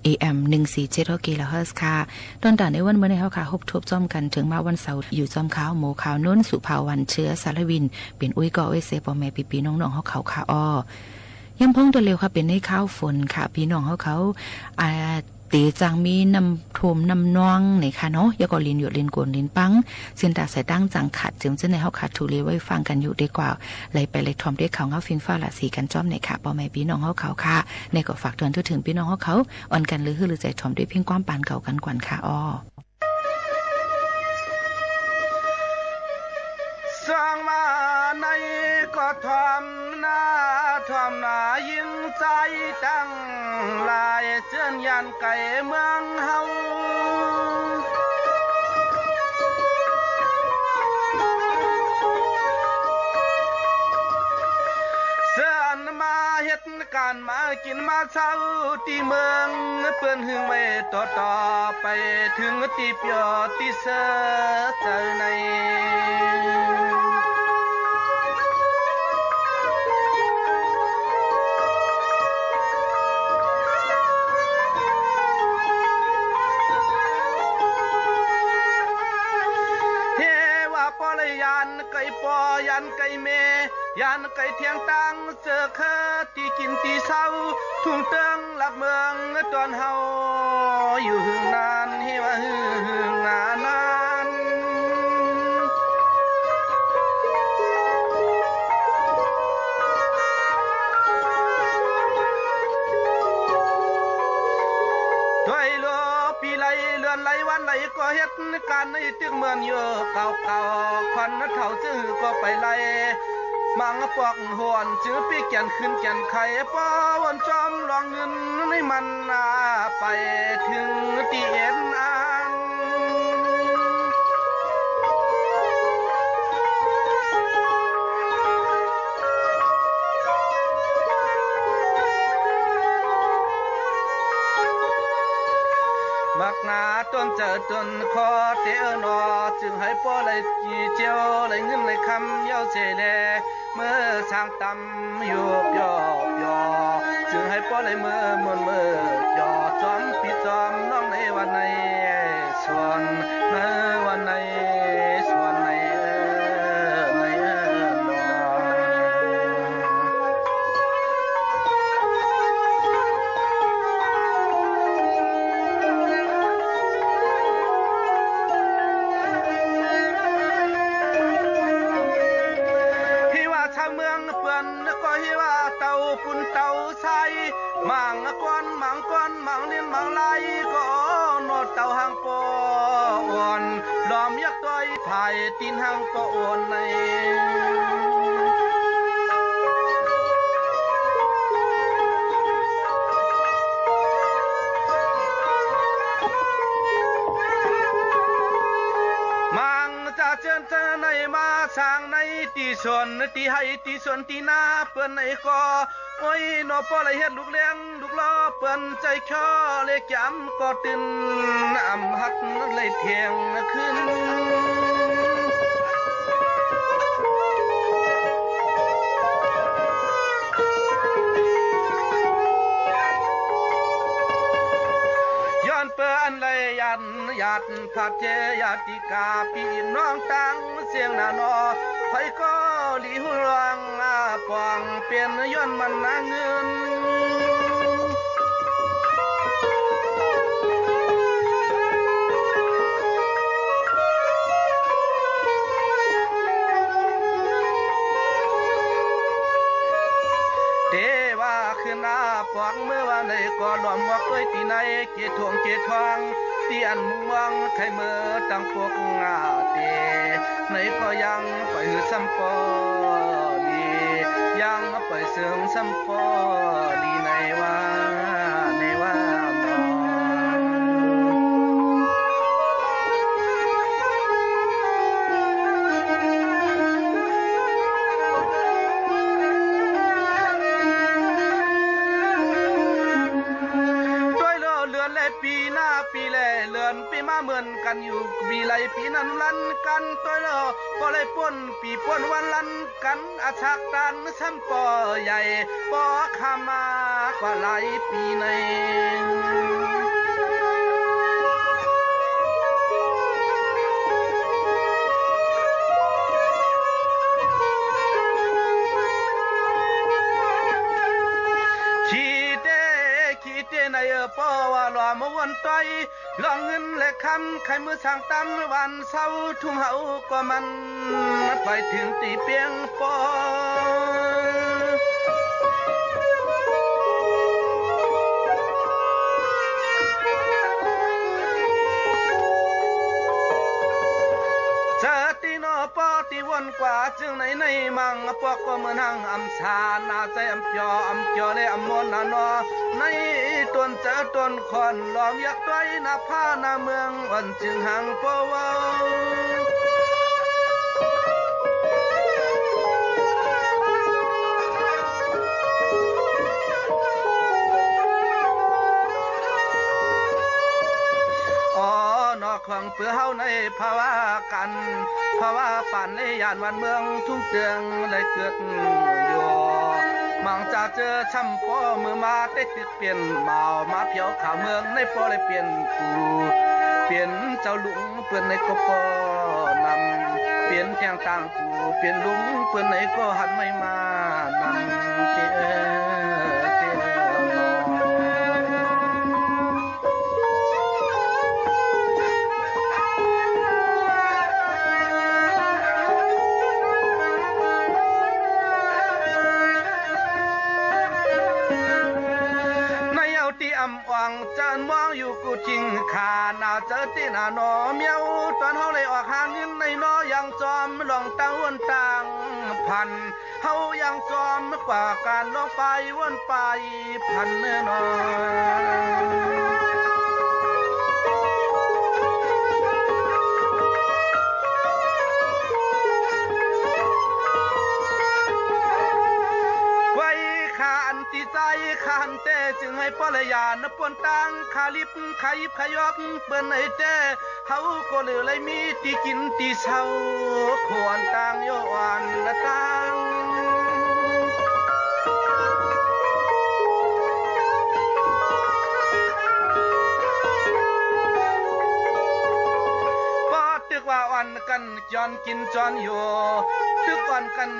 S18: AM 147 กิโลเฮิรตซ์ค่ะตอนต่างในวันเมื่อในเฮาค่ะฮบทบจอมกันถึงมาวันเสาร์อยู่จอมขาวหมูขาวนุ่นสุภาวันเชื้อสารวินเป็นอุ้ยก่ออุ้ยเสปอแม่ปีน้องๆเฮาเขาค่ะอ้อย่ำพ้องตัวเร็วค่ะเป็นในข้าวฝนค่ะพี่น้องเขาตีจังมีน้ำท่วมน้ำนองในค่ะเนาะยาก็ลินหยดลินกวนลินปังเส้นตาสายตั้งจังขัดจึงจะในเฮาขาดทุเรไว้ฟังกันอยู่ดีกว่าเลยไปเลยทอมด้วยเขาเฮาฟิงฟ้าละสีกันจ้อมในค่ะพ่อแม่พี่น้องเฮาเขาค่ะในก็ฝากเตือนถึงพี่น้องเฮาเขาอ่อนกันหรือฮือหรือใจทอมด้วยเพียงความปานเก่ากันกวนค่ะอ้อ
S1: สร้างมาในก็ทำนายิ่งใจตั้งลายเสื้อนยันไก่เมืองเฮาเสื้อนมาเฮ็ดการมากินมาเช้าที่เมืองเปื้อนหึงไว้ต่อไปถึงตีเปียตีเสือเจอในยันไก่ปอยันไก่เมยันไก่เทียงตังเสือเคอที่กินตีเศร้าทุ่งเติงหลับเมืองตอนเฮาอยู่หึงนานเฮว่าหึงนานด้วยโลปีไหลเลือนไหลวันไหลก็เฮ็ดการในตึกเมืองอยู่เก่าควันเท่าจื้อก็ไปไล่มังปอกหวนจื้อปีแก่นขึ้นแก่นไข่ป้อวนจอมลองเงินในมันไปถึงตีเอ็นอ่างมักนาต้นเจอต้นคอเตอหนอจึงให้ป้อเลยจีเจียวเลยเงินเลยคำเย้าเจเลเมื่อช่างตำอยู่ยอจึงให้ป้อเลยเมื่อจอจอมปิดจอมน้องในวันในส่วนในวันในส่วนในมังก้อนมังเลี้ยนมังไหลก็นอดเต่าหางปออ่อนล้อมยักษ์ต้อยไผ่ตีนหางก็อ่อนในมังจะเชิญเธอในมาสร้างในตีส่วนตีให้ตีส่วนตีหน้าเปิ้นในก็โอ้ยนอปอเลยเฮ็ดลูกเลี้ยงลูกล้อเปิ้นใจคอเลยจำก็ตื่นอำหักเลยเที่ยงขึ้นย้อนเปิ้นเลยยันหยาดผัดเจยาติกาพี่น้องตังเสียงนานอไผก็หลีหัวรังปองเปลี่ยนย้อนมันนาเงินเทว่าขึ้นหน้าปองเมื่อวันไหนก็หลอมว่าเคยตีไหนเกทวงตีอันมุงวังไทยเมื่อตั้งพวกเตไหนก็ยังไปหือซ้ำปอลียังไปเสื่องซ้ำปอลีในว่าปีหน้าปีแลเลือนปีมาเหมือนกัน
S3: กันอยู่ปีไรปีนั้นลันกันตัวเลอปอเลยป่นปีป่นวันลันกันอาชักตันซ้ำปอใหญ่ปอขามากว่าหลายปีในในปอว่าหล่อมาวนต่อยลองเงินและคำใครมือสั่งตำวันเศร้าทุ่งเฮาก็มันไปถึงตีเปียงปอเจอตีนอปอตีวนกว่าจึงในมังปอก็เหมือนหังอำชานาใจอำเกี่ยวเลยอำมนนานอในตนเจอตนคนล้อมยักษ์ต้อยนาผ้านาเมืองวันจึงหังปอวขวางเปื้อเฮาในภาวะกันภาวะปั่นในย่านวันเมืองทุ่งเตืองเลยเกิดอยู่มังจะเจอช้ำปอมือมาได้ติดเปลี่ยนเมามาเพียวข่าวเมืองในปอเลยเปลี่ยนกูเปลี่ยนเจ้าลุงเปื่อนในก็ปอนำเปลี่ยนแทงต่างกูเปลี่ยนลุงเปื่อนในก็หันไม่มานำเจ้จานมองอยู่กูจริงขาหนาเจอตีหน้าหนอเมียวตอนเฮาเลยออกหาเงินในนอยังจอมลองตั้งวนต่างพันเฮายังจอมกว่าการลองไปวนไปพันเนื้อนอตีใจขันเตจึงให้ปลยานปนตังขาลิบขยิบขยอบเปิ้นไอเตเฮาก็เหลือเลยมีตีกินตีเช้าควรตังโยวันตังปอตึกว่าวันกันจอนกินจอนอยู่ตึกอ่อนกัน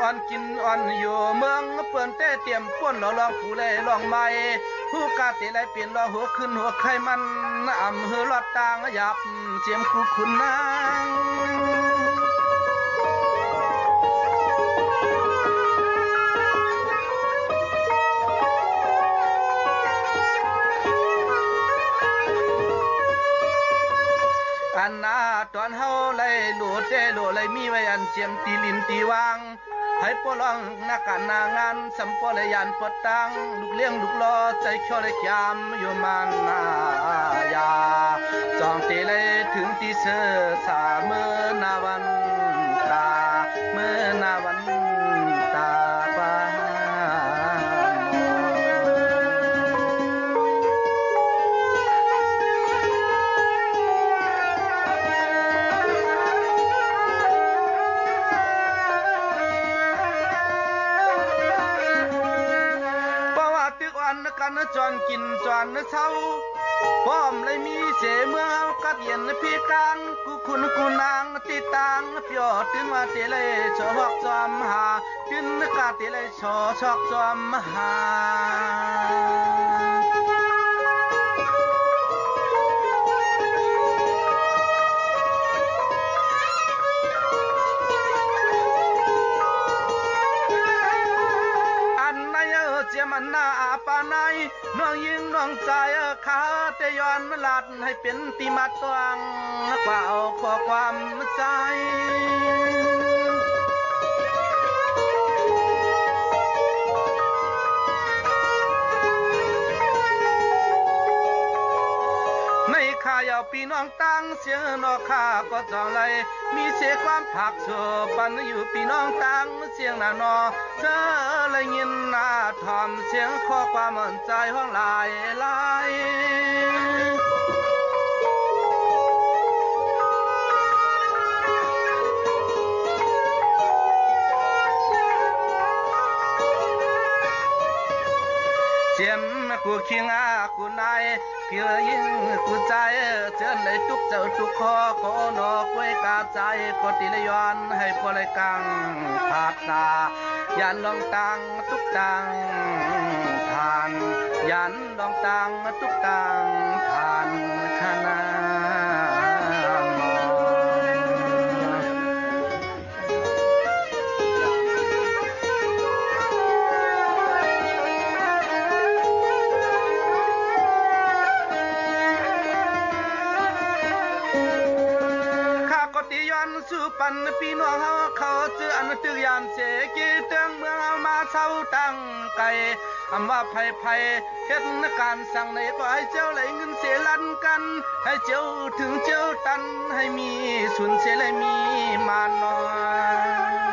S3: อ่อนกินอ่อนอยู่เมืองเปิ้นเต้เตรียมป่นลองผู้เลยลองใหม่ผู้กาเตไลเปลี่ยนรอหัวขึ้นหัวไข่มันอำเฮอลอดตางหยับเจียมคู่คุณนางอันนาตอนเฮาเลยโหลดเต้โหลเลยมีไว้อันเจียมตีลินตีวางให้ปลองนักการนางานสัมปเลยยันปดตังลูกเลี้ยงลูกรอใจเขียวเลยยามอยู่มันนายาจองตีเลยถึงตีเสือสาเมื่อนาวันตาเมื่อนาวันตาปากันจอนกินจอนเช้าป้อมเลยมีเสเมื่อกัดเย็นพี่การกูคุณกูนางติตังเปียวตึงว่าเตเลยชอกจอมหาตึงกาเตเลยชอกจอมหาเจียมันหน้าปาไนน้องยิงน้องใจขาเตยอนมันลัดให้เป็นตีมาตวงกว่าเอาขอความใจในข้ายาวปีน้องตั้งเสียงนอข้าก็จองไรมีเสียความผักโชปันอยู่ปีน้องตั้งเสียงหน้านอเจอเลยยินหน้าทอมเสียงข้อความมั่นใจห้องลาย กูคิงกูนายเกี่ยวยิงกูใจเจินในทุกเจ้าทุกคอขอนอกไว้กาใจขอติเลยย้อนให้พอเลยกังผาดตายันลองตังทุกตังทานยันลองตังทุกตังทานขนาสู่ปันพี่น้องเฮาเขาเจออันตึกยามเสกีเตืองเมืองเอามาเช่าตั้งไก่อำว่าไผเฮ็ดการสั่งในก็ให้เจ้าไหลเงินเสียลันกันให้เจ้าถึงเจ้าตันให้มีสุนเสียเลยมีมาน้อย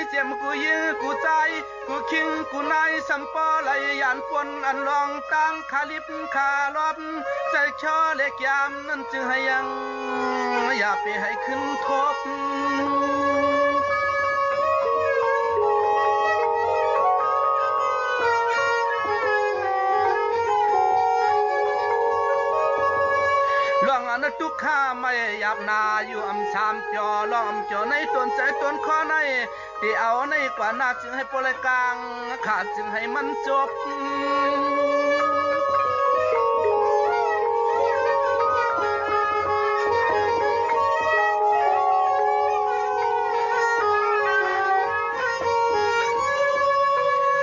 S3: เจียมกูยื้อกูใจกูคิงกูนายสัมปอไหลยันปนอันลองตั้งคาลิบคาลอบใจช่อเล็กยามนั่นจึงให้ยังอย่าไปให้ขึ้นทบลองอันทุกข้าไม่หยาบนาอยู่อำสามจอล้อมจอในต้นใจต้นคอในที่เอาในกว่านาจึงให้ปลายกลางขาดจึงให้มันจบ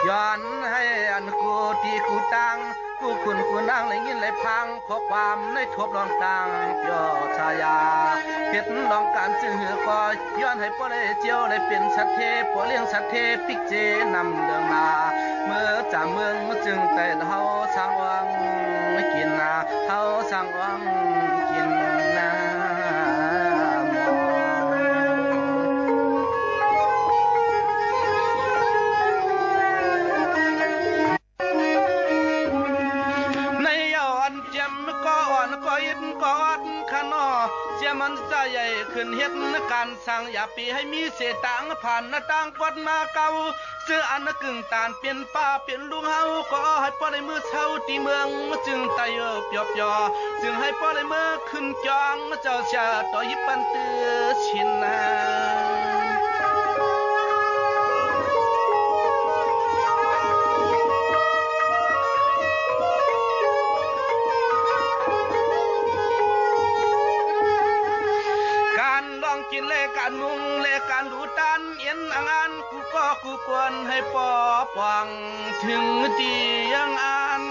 S3: ย้อนให้อันกูที่กูตั้งกูคุณกูนั่งเลยยินเลยพังขอความในทบลองตังย่อชายาเฮ็ดลองการจึงหือคอยย้อนให้พ่อได้เจียวได้เป็นสัตเทพ่อเลี้ยงสัตเทปิกเจนำเรื่องมาเมื่อจากเมืองมาจึงแต่เฮาสร้างวังไม่กินนาเฮาสร้างวังกินนาก็ยิบกอดขนอเสียมันใจใหญ่ขึ้นเฮ็ดการสั่งอย่าปีให้มีเศษต่างผ่านหน้าต่างกดมาเก่าเสื้ออันกึ่งตานเปลี่ยนป้าเปลี่ยนลุงเฮาก็ให้พ่อในมือเช่าที่เมืองจึงไตเปียบยอจึงให้พ่อในมือขึ้นจองเจ้าชาต่อยิบปันเตือชินนากินเลการมุงเลการดูตันเอ็นอ่างกูก็กูควรให้ปอปังถึงตียังอัน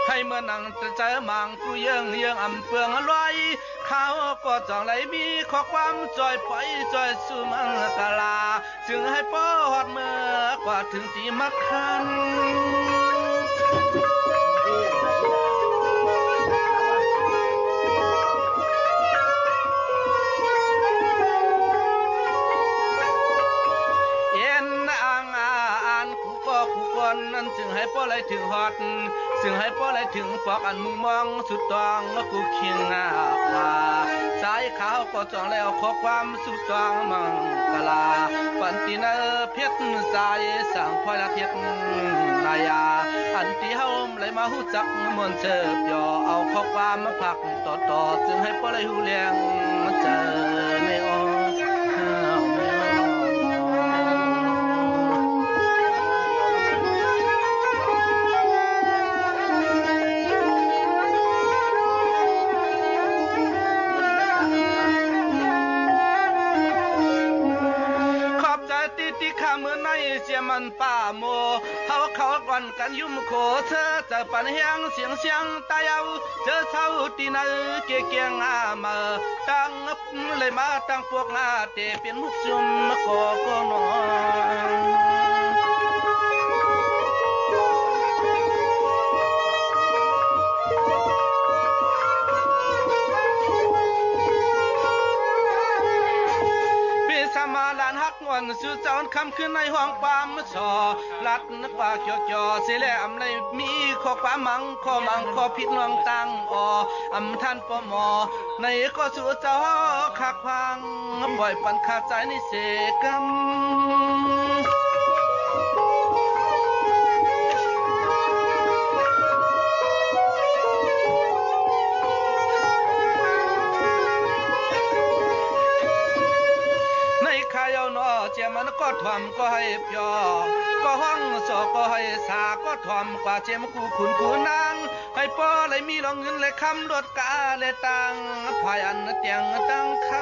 S3: ให้เมื่อนั่งจะเจอมังกูเยื่องอำเปืองลอยเขาก็จองไหลมีข้อความจอยปล่อยจอยสู่มังกลาจึงให้ปอหอดเมื่อกว่าถึงตีมักคันเอ็นอ่างอ่านกูก็กูก่อนนั่นจึงให้ปอไหลถึงหอดจึงให้ปอไหลถึงฟอกอันมุงมองสุดตองกูเคียงพาสายขาวก็จองแล้วขอความสุดตองมังกลาปันตินาเพชรสายสั่งพลอยละเทียนนายาอันที่เฮาเลยมาหูจักมวนเจอยอเอาข้อความมาผักต่อจึงให้ปอไหลหูเลี้ยงเจอในอที่ข้ามือในเสียมันป่าโมเขาก่อนกันยุ่มโขเธอจะปันเฮียงเสียงตายเอาเจอเท่าตีนเกียงมาตั้งเลยมาตั้งพวกเตเป็นมุกซุ่มก็นอนสมาลานฮักง อ่อนสู่เจ้าคำขึ้นในห้องปามชอลัดนึกว่าเกี่ยวจอเสียแล้วอำเลยมีข้อความมังข้อผิดลองตั้งอำท่านปมอในก็สู่เจ้าคักพังปล่อยปันขาดใจในเสกมข้ายนอเจมันก็ทวมก็ให้เปียก็ห้องสอก็ให้สาก็ทวมกว่าเจมกูขุนกูนางให้ป้อเลยมีรองเงินเลยคำรถกาเลยตังภายอันเตียงตั้งคำ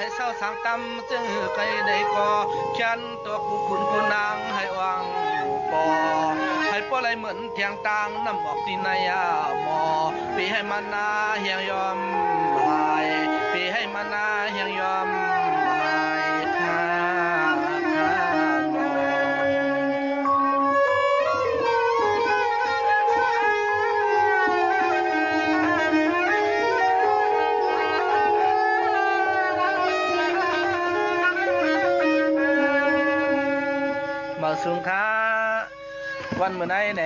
S3: ให้เศร้าสังตำจึงไกลได้ก่อเขียนตัวกูคุณกูนางให้วังปอให้ป้อไรเหมือนเทียงตางน้ำบอกที่ในหมอปีให้มันนาเฮียงยอมหายปีให้มันนาเฮียงยอมหายท่าสุงค้าวันเมื่อไหร่ใน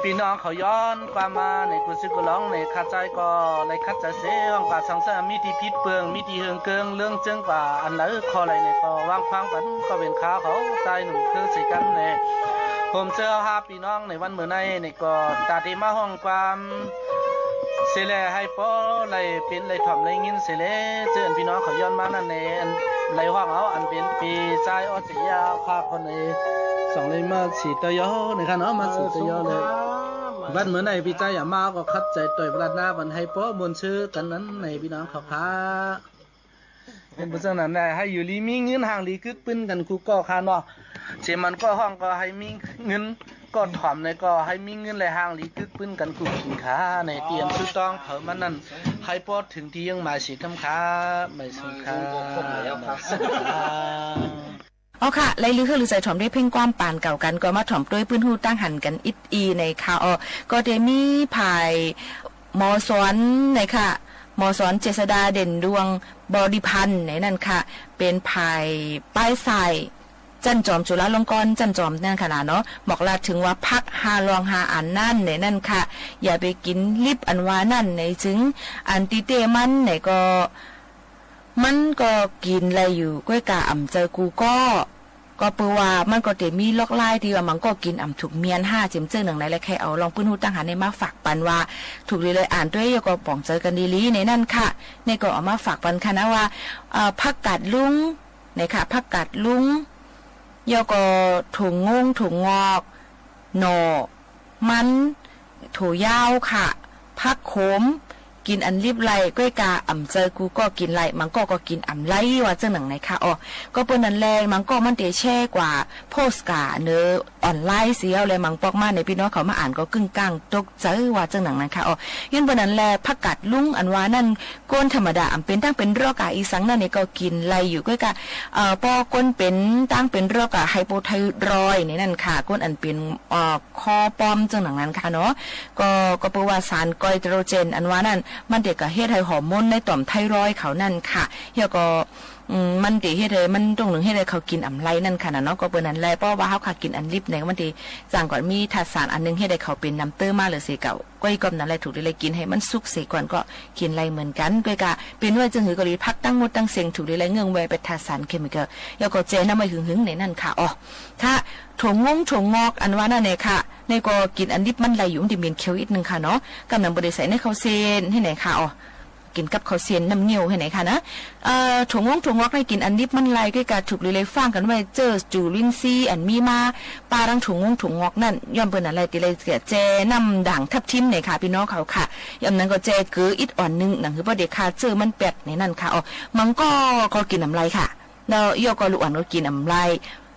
S3: พี่น้องเขาย้อนความมาในกุศลกุร้องในขัดใจก็เลยขัดใจเสียงกว่าสังสารมีที่พิษเปลืองมีที่เฮืองเกิงเรื่องเจิงกว่าอันไหนคออะไรในก็วางควางฝันก็เป็นขาเขาใจหนุ่มคือสิกันในผมเจอหาพี่น้องในวันเมื่อไหร่ในก็ตาดีมาห้องความเสลให้ปอเลยเป็นเลยถ่อมเลยงินเสลเจอพี่น้องเขาย้อนมานั่นในเลยห้องเอาอันเป็นปีใจออสียาพาคนในสองเลยมาสีตยอในขณะมาสีตยอเลยวันเหมือนในพี่ใจอย่ามาก็คัดใจต่อยประดาวันให้ปอมนชื่อกันนั้นในพี่น้องเขาพาเป็นผู้เจ้านั้นได้ให้อยู่ลีมีเงินห่างลีกึกปืนกันคูก็คาเนาะเจมันก็ห้องก็ให้มีเงินก็ถ่อมในก็ให้มีเงินไหลห่างลีกึกปืนกันคูขิงขาในเตรียมซื้อต้องเผอมันนั่นให้ปอถึงที่ยังมาสีคำขาไม่สงคา
S18: เอาค่ะไล่ลือคือลือใจถ่อมได้เพ่งความปานเก่ากันก็มาถ่อมด้วยปืนหูตั้งหันกันอิดอีในข่าวก็เดมีภายมอสอนในค่ะมอสอนเจษดาเด่นดวงบริพันธ์ในนั่นค่ะเป็นภายป้ายใส่จันจอมจุฬาลงกรณ์จันจอมนั่นขนาดเนาะบอกลาถึงว่าพักหาลองหาอันนั่นในนั่นค่ะอย่าไปกินลิบอันว่านั่นในถึงอันติเตมันไหนมันก็กินอะไรอยู่ก้อยกาอ่ำเจอกูก็เปว่ามันก็เตมีลอกไล่ที่ว่ามันก็กินอ่ำถูกเมียน5เจมเจอหนังไหนและแค่เอาลองปื้นหูตั้งหาในมาฝากปันว่าถูกเลยอ่านด้วยก็ป่องเจอกันดีลีในนั่นค่ะในก็เอามาฝากปันค่ะนะว่าผักกาดลุงในค่ะผักกาดลุงยอก็ถุงงงถุงงอกหน่อมันถั่วยาวค่ะผักขมกินอันรีบไล่ก้อยกาอ่ำเจอกูก็กินไล่มันก็กินอ่ำไล่ว่าเจ้าหนังไหนค่ะก็เปิ้นนั้นแลมันก็มันเตแช่กว่าโพสกาเนื้อออนไลน์เสียเลยมังปอกมาในพี่น้องเขามาอ่านก็กึ่งกลางตกใจว่าเจ้าหนังนั้นค่ะยันเปิ้นนั้นแลผักกาดลุงอันว่านั่นก้นธรรมดาอ่ำเป็นตั้งเป็นโรคกาอีสังนั่นนี่ก็กินไล่อยู่ก้อยกาปอก้นเป็นตั้งเป็นโรคกาไฮโปไทรอยด์ในนั่นค่ะก้นอันเป็นคอปอมเจ้าหนังนั้นค่ะเนาะก็เพราะว่าสารไกลโตรเจนอันว่านั่นมันเด็กกับเฮ็ดให้ฮอร์โมนในต่อมไทรอยด์เขานั่นค่ะแล้วก็มันติเฮ็ดให้มันตรงหนึ่งเฮ็ดให้เขากินอ่ำไรนั่นค่ะเนาะก็เปิ้นนั้นแลเพราะว่าเฮาค่ะกินอันลิบในมันติจังก่อนมีธาตุสารอันนึงเฮ็ดให้เขาเป็นน้ำเต้อมาหรือสิเก่าก้อยกอมนั่นแหละถูกเลยกินให้มันสุกเสียก่อนก็กินไรเหมือนกันก้อยกะเป็นว่าจังหือก็เลยพักตั้งหมดตั้งเสียงถูกเลยเงื่องไว้เป็นธาตุสารเคมีกอลแล้วก็เจนำไว้หึงๆในนั่นค่ะถ้าถั่วงอกอันว่านั่นเนี่ยค่ะในก็กินอันลิบมันไหลอยู่มันสิมีเคี้ยวอีกนึงค่ะเนาะกำลังบ่ได้ใส่ในข้าวเส้นให้ไหนค่ะกินกับข้าวเสียนน้ำเงี้ยวให้ไหนค่ะนะถั่วงอกให้กินอันดิบมันไล่ก็การถูกเลยฟังกันไว้เจอจูลินซีอันมีมาปลาทั้งถั่วงอกนั่นย่อมเปิ้นอะไรติเลยเจน้ำด่างทับทิมไหนค่ะพี่น้องเขาค่ะย่อมนั้นก็เจเกืออิดอ่อนนึงหนังคือบ่ได้ค่ะเจอมันเป็ดในนั่นค่ะมันก็กินน้ำลายค่ะแล้วย่อก็ลูกอ่อนก็กินน้ำลาย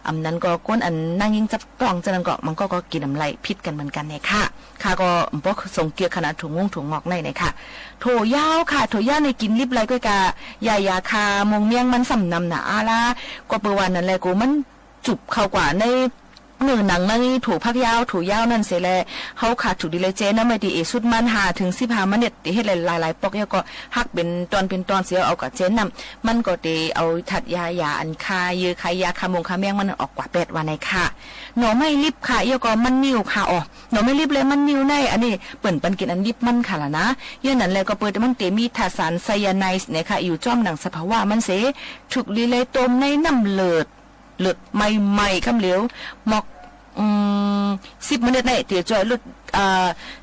S5: อำนั้นก็ก้นอันนั่งยิงจับกล่องจังนั้นก็มันก็กินน้ำไหลพิษกันเหมือนกันเนี่ยค่ะค่ะก็บ่ส่งเกียร์ขนาดถุงงงถุงงอกในเนี่ยค่ะโถยาวค่ะโถยาวในกินลิบไรก็กะยาคามงเมียงมันสำนำหนาอาละก็เปวันนั่นแหละกูมันจุบเข้ากว่าในเนื้อหนังในถูพักยาวถูยาวนั่นเสียแลเฮาขาดถูดีเลยเจนะไม่ดีสุดมัน5 ถึง 15 มันเนี่ยติเฮ็ดหลายๆปอกแล้วก็หักเป็นตอนเสียเอากับเจนนำมันก็ติเอาถัดยาอันคาเยอะคายาคามงคาแมงมันออกกว่า8วันในค่ะหนอไม่ลิบค่ะแล้วก็มันนิ่วค่ะอ๋อหนอไม่ลิบเลยมันนิ่วในอันนี้เปิ้นปันกินอันลิบมันค่ะล่ะนะอย่างนั้นแล้วก็เปิดมันเตมีทาสารไซยาไนด์เนี่ยค่ะอยู่จ้อมหนังสภาวะมันเสถูกลีเลยต้มในน้ำเลือดใหม่ๆคำเหลวหมอก10 นาทีในเตียจอยลด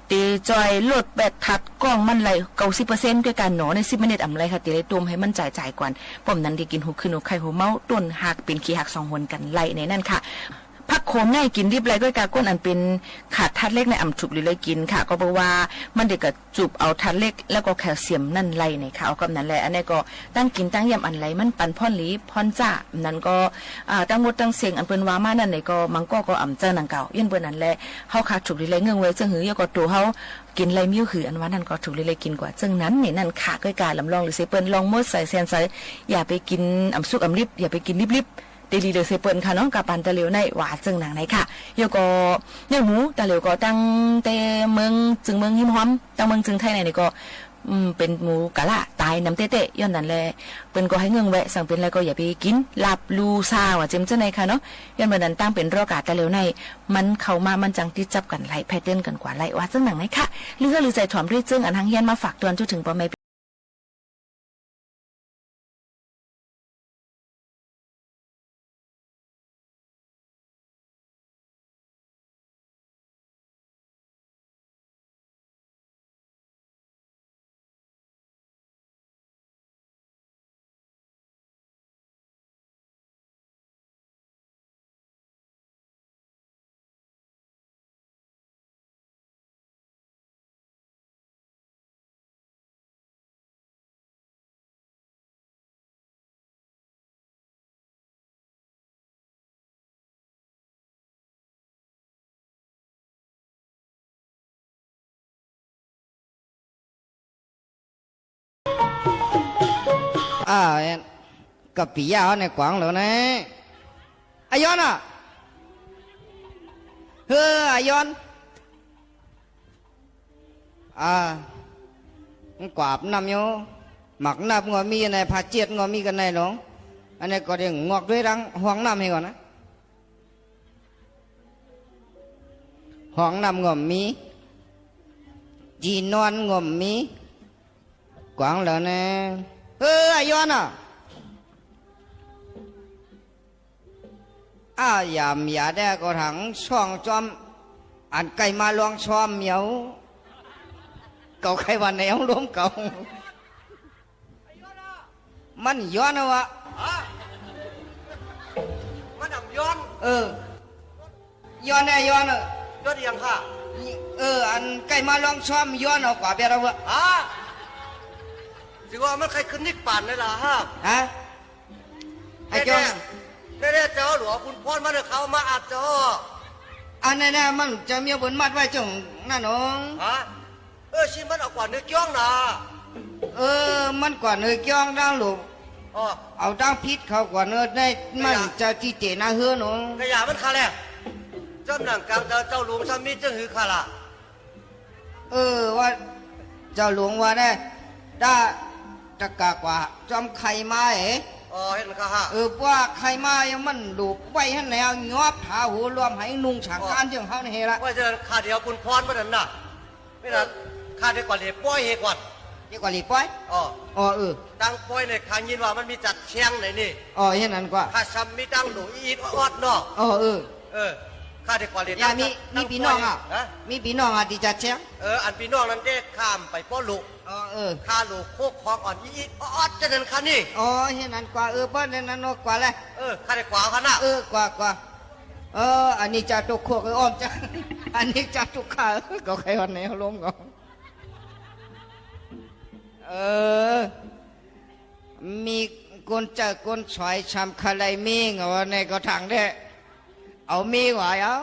S5: ตีจอยลดแบตทัดกล้องมันไหล90%ด้วยกันหนอใน10 นาทีอำไรค่ะตีเลยต้มให้มันจ่ายก่อนป้อมนั้นที่กินหูขึ้นหูไข่หูเมาต้นหักเป็นขี้หัก2 หนกันไหลในนั่นค่ะผักโขมง่ายกินริบไรก็กาก้นอันเป็นขาดธาตุเล็กในอ่ำฉุบหรือเลยกินค่ะก็เพราะว่ามันเด็กก็จุบเอาธาตุเล็กแล้วก็แคลเซียมนั่นไหลในค่ะเอากับนั้นแหละอันนี้ก็ตั้งกินตั้งยำอันไหลมันปันพ่อนหลีพ่อนจ้านั้นก็ตั้งหมดตั้งเสียงอันเป็นว่ามานั่นไหนก็มังก็อ่ำเจอหนังเก่ายันเปิ้นนั่นแหละเฮาขาดฉุบหรือเลยเงื่อนไว้จังหือยก็ตัวเฮากินไรมิ้วหืออันว่านั่นก็ถูกเลยกินกว่าจังนั้นนี่นั่นค่ะก็การลำลองหรือเซเปิ้นลองมดใส่แซนใส่อย่าไปกินอ่ำสุกอ่ำริบอย่าไปกินริบเดลีเลยเซเปิลค่ะน้องกับปันตะเหลียวในหวาจึงหนังไหนค่ะโยก็เนี่ยหมูตะเหลียวก็ตั้งแต่เมืองจึงเมืองหิมหอมตั้งเมืองจึงไทยไหนนี่ก็เป็นหมูกะละตายน้ำเตะย้อนนั่นแหละเปิ้นก็ให้เงื่อนแวะสั่งเป็นอะไรก็อย่าไปกินลาบลูซาว่าเจมจังไหนค่ะเนาะย้อนเมื่อนั้นตั้งเป็นโรคกาตะเหลียวในมันเข้ามามันจังที่จับกันไหลแพทเทิร์นกันกว่าไหลว่าจึงหนังไหนค่ะหรือใจถ่อมด้วยจึงอันทางเฮียนมาฝากเตือนจนถึงปอไม่
S7: กับปียาวในกวางแล้วนะอายอนอ่ะอายอนกวาบนำโยหมักนับงอมีในผาเจียดงอมีกันในหลงอันนี้ก็เดี๋ยวงอกด้วยรังห้องน้ำให้ก่อนนะห้องน้ำงอมีจีนอนงอมีกวางแล้วนะอายอนอ่ะยามยาได้ก็ถังช่องจอมอันไก่มาลวงชอมเหมียวเก่าใครวันแนวล้มเก่ามันย้อนวะ
S8: มันดำย้อน
S7: ย้อนแน่ย้อน
S8: ย้อนยังค่ะ
S7: อันไก่มาลวงชอมย้อนเอากว่าเบียร์วะ
S8: สิว่ามันใครขึ้นนิกป่านเลยล่ะฮะ
S7: ไอ้จ้อง
S8: แน่ๆเจ้าหลวงคุณพ่อมาเด้อเขามาอัดเจ้า
S7: อันนั้นมันจะมีบนมัดไว้จงนั่นน้อง
S8: ชิมันเอากว่าเนื้อจ้องนะ
S7: มันกว่าเนื้อจ้องดังหลูกเอาดังพิษเขากว่าเนื้อได้มันจะจีเจน่าเฮือน้อง
S8: กระยามันคาแหละเจ้าหนังกลางเจ้าหลวงชามีเจ้าหือคาละ
S7: ว่าเจ้าหลวงว่าได้ตะกากว่าจอมไข่มา
S8: เห็นค่ะ
S7: ว่าไข่มายังมันดูไว้ให้แนวงอบหาหูรวมให้นุ่งฉางการจังเขาในเฮละ
S8: ว่าจะขาเดียวคุณพรมาดันน่ะไม่น่ะขาได้กว่าเหลียป้อยเฮก่อน
S7: เฮกว่าเหลียป้อย
S8: ตั้งป้อยในคางยินว่ามันมีจัดเชียงไหนนี่
S7: เห็นนั้นกว่า
S8: ข้าซ้ำมีตั้งหนูอีดอดเนาะข้าได้กว่าเหลีย
S7: มีพี่น้องมีพี่น้องที่จัดเชียง
S8: อันพี่น้องนั้นได้ข้ามไปป้อลุข้าลูกโคกคองอ่อนอีดอดจะเดินคันนี่
S7: เห็นนั้นกว่าป้อนนั้นนกกว่าเลย
S8: ข้าได้กว่าขนาด
S7: กว่าอันนี้จะตุกโคกอ้อมจังอันนี้จะตุกขาก็ใครวันไหนเขาล้มก่อนมีคนจะคนสอยชำคาไลมิงในก็ทางได้ เอามีกว่าเอา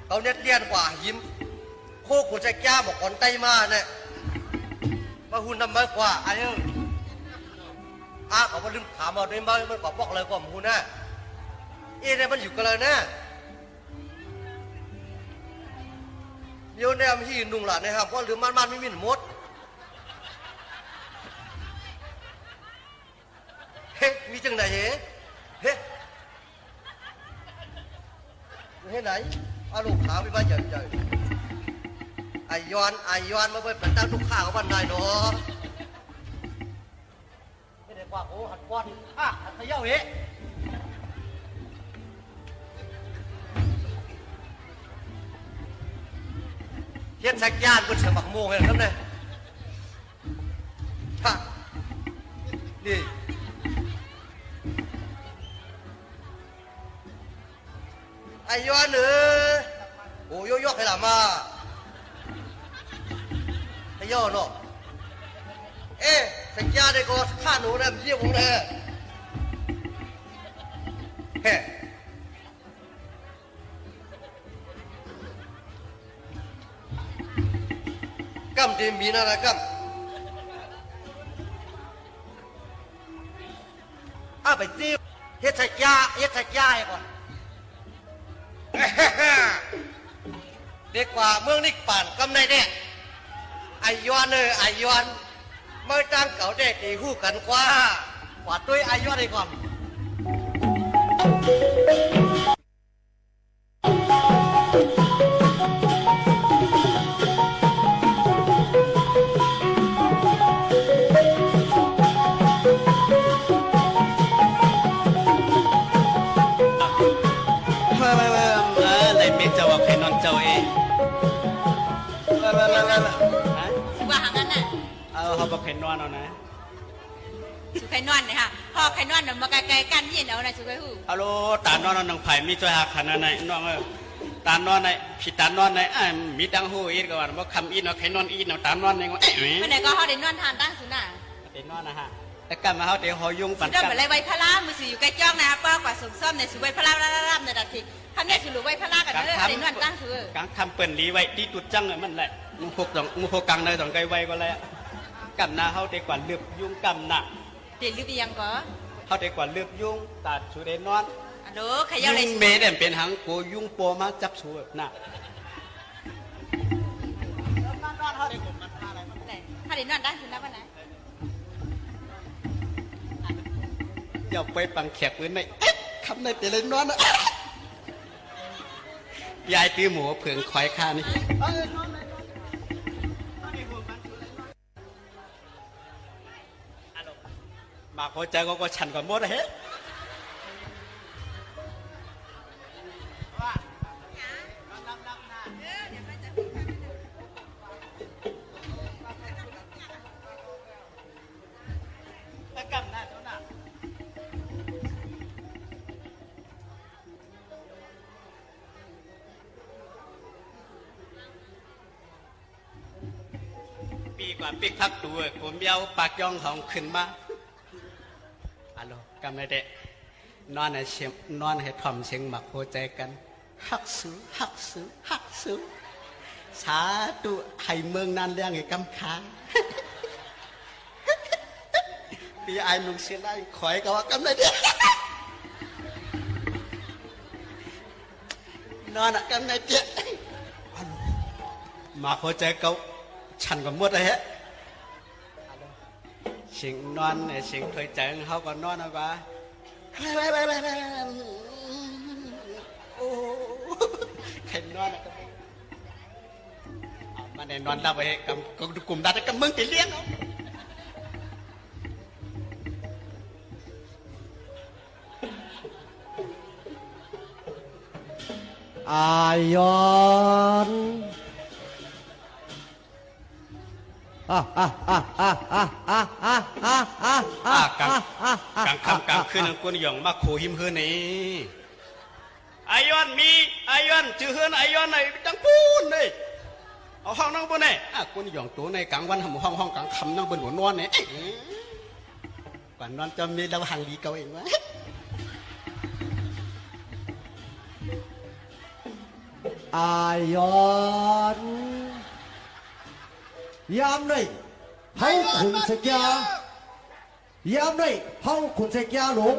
S8: เขาเน็ตเลียนกว่ายิ้มโคกกูจะแก้บอกก่อนไตมาเนี่ยมาหุ่นนำมากกว่าอันนี้เขามาลืมถามมาด้วยมั้ยมันกว่าบอกเลยกว่าหุ่นนะเนี่ยมันอยู่กันเลยนะเดี๋ยวเนี่ยมันที่นุ่งหลานนะครับเพราะลืมมันไม่มีหมดเฮ้มีจังไหนเฮ้ไหนเอาลูกขาวไปบ้านใหญ่ๆไอยอนมาเป็นตั้งลูกข้าของบ้านนายเนาะไม่ได้กว่าโอ้หัดก้อนหัดเขย่าเฮ้เฮ็ดสักย่านบนเสือบักโมงเห็นครับเนี่ยนี่ไอ้ย้อนเนอโอ้ยยกให้หล่ะมาไอ้ย้อนเนาะสักย่านได้ก็ฆ่าหนูนะเยี่ยมผมเลยเฮ้กัมดีมีนะนะกัมไปจิ้วเฮ็ดสักย่าก่อนเด็กกว่าเมืองนิกป่านกำในเด็กไอยอนเมื่อตั้งเก่าเด็กตีหู้กันกว่าตัวไอยอนเลยก่อน
S10: เจ้าว่าใครนอนเจ้าเอง
S11: ว่าหางั้นน่ะ
S10: เขาบอกใครนอนเอานะ
S11: สุใครนอนเนี่ยค่ะพอใครนอนเดี๋ยวมาไกลๆกันยินเอานะสุใครหู
S10: ฮัลโหลตานอนนังไผ่มีจ้อยหักขนาดไหนน้องตานอนไหนพี่ตานอนไหนมีดังหูอีกก่อนว่าคำอีนเอาใครนอนอีนเอาตานอนไหนวะ
S11: เมื่อไหร่ก็เขาเดินนอนทานตั้งสุน่ะ
S10: เดินนอนนะฮะแต่กันมาเขาเดี๋ยวหอยุ่งปั่น
S11: กันเดินไปเลยไว้พลามือสื่ออยู่ใกล้จ้องนะครับป้ากว่าสมส้มเนี่ยสื่อไว้พลาล่ำๆในดัดทีทำเนี่ยสื่อไว้พลากันเลยเดินนอนตั้งสื่อก
S10: างทำเปิ่นดีไว้ดีตุดจังเลยมันแหละมุพกกังเลยต้องไกลไว้ก็แล้วกำนาเขาเด็กกว่าเลือบยุ่งกำนา
S11: เด็กลืบยังก็
S10: เขาเด็กกว่าเลือบยุ่งตัดชูเดนนอน
S11: ฮัลโหลใครยังไร
S10: ยุ่งเมเด่นเป็นหางโกยุ่งโปมาจับชูน่ะ
S11: เขาเด็กนอนตั้งสื่อนะวันไหน
S10: อย่าไปปังแขกเลยในคำในเปเลยนอนนะยายตีหมูเผืองควายข้านี่มาพอใจก็ฉันก่อนหมดเฮ้ปีกว่าปีกพักตัวผมเยาปากย่องของขึ้นมาฮัลโหลกำไรเด็กนอนให้เสียงนอนให้ถ่อมเสียงหมักโคใจกันหักซื้อสาธุให้เมืองนั้นเลี้ยงให้กำขาปีไอ้มึงเสียได้ขอยก็ว่ากำไรเด็กนอนกำไรเด็กหมักโคใจเขาฉันก็หมดเลยฮะเสียงนอนเสียงเคยใจเขาก็นอนเอาไปโอ้ใครนอนอะมาในนอนเราไปกับกลุ่มดัดกับมึงตีเลี้ยง
S8: อายอน
S10: กลางค่ำกลางคืนกุนหยองมาโขหิมเฮือนี่ไอย้อนมีไอย้อนจือเฮือนไอย้อนไหนจังปูนเลยเอาห้องนั่งบนไหนกุนหยองตัวในกลางวันทำห้องกลางค่ำนั่งบนหัวนอนเนี่ย กว่านอนจะมีเราหังดีเก่าเองวะ
S8: อายอนยามเลยเฮาขุนสกยามเลยเฮาขุนสกยาหลง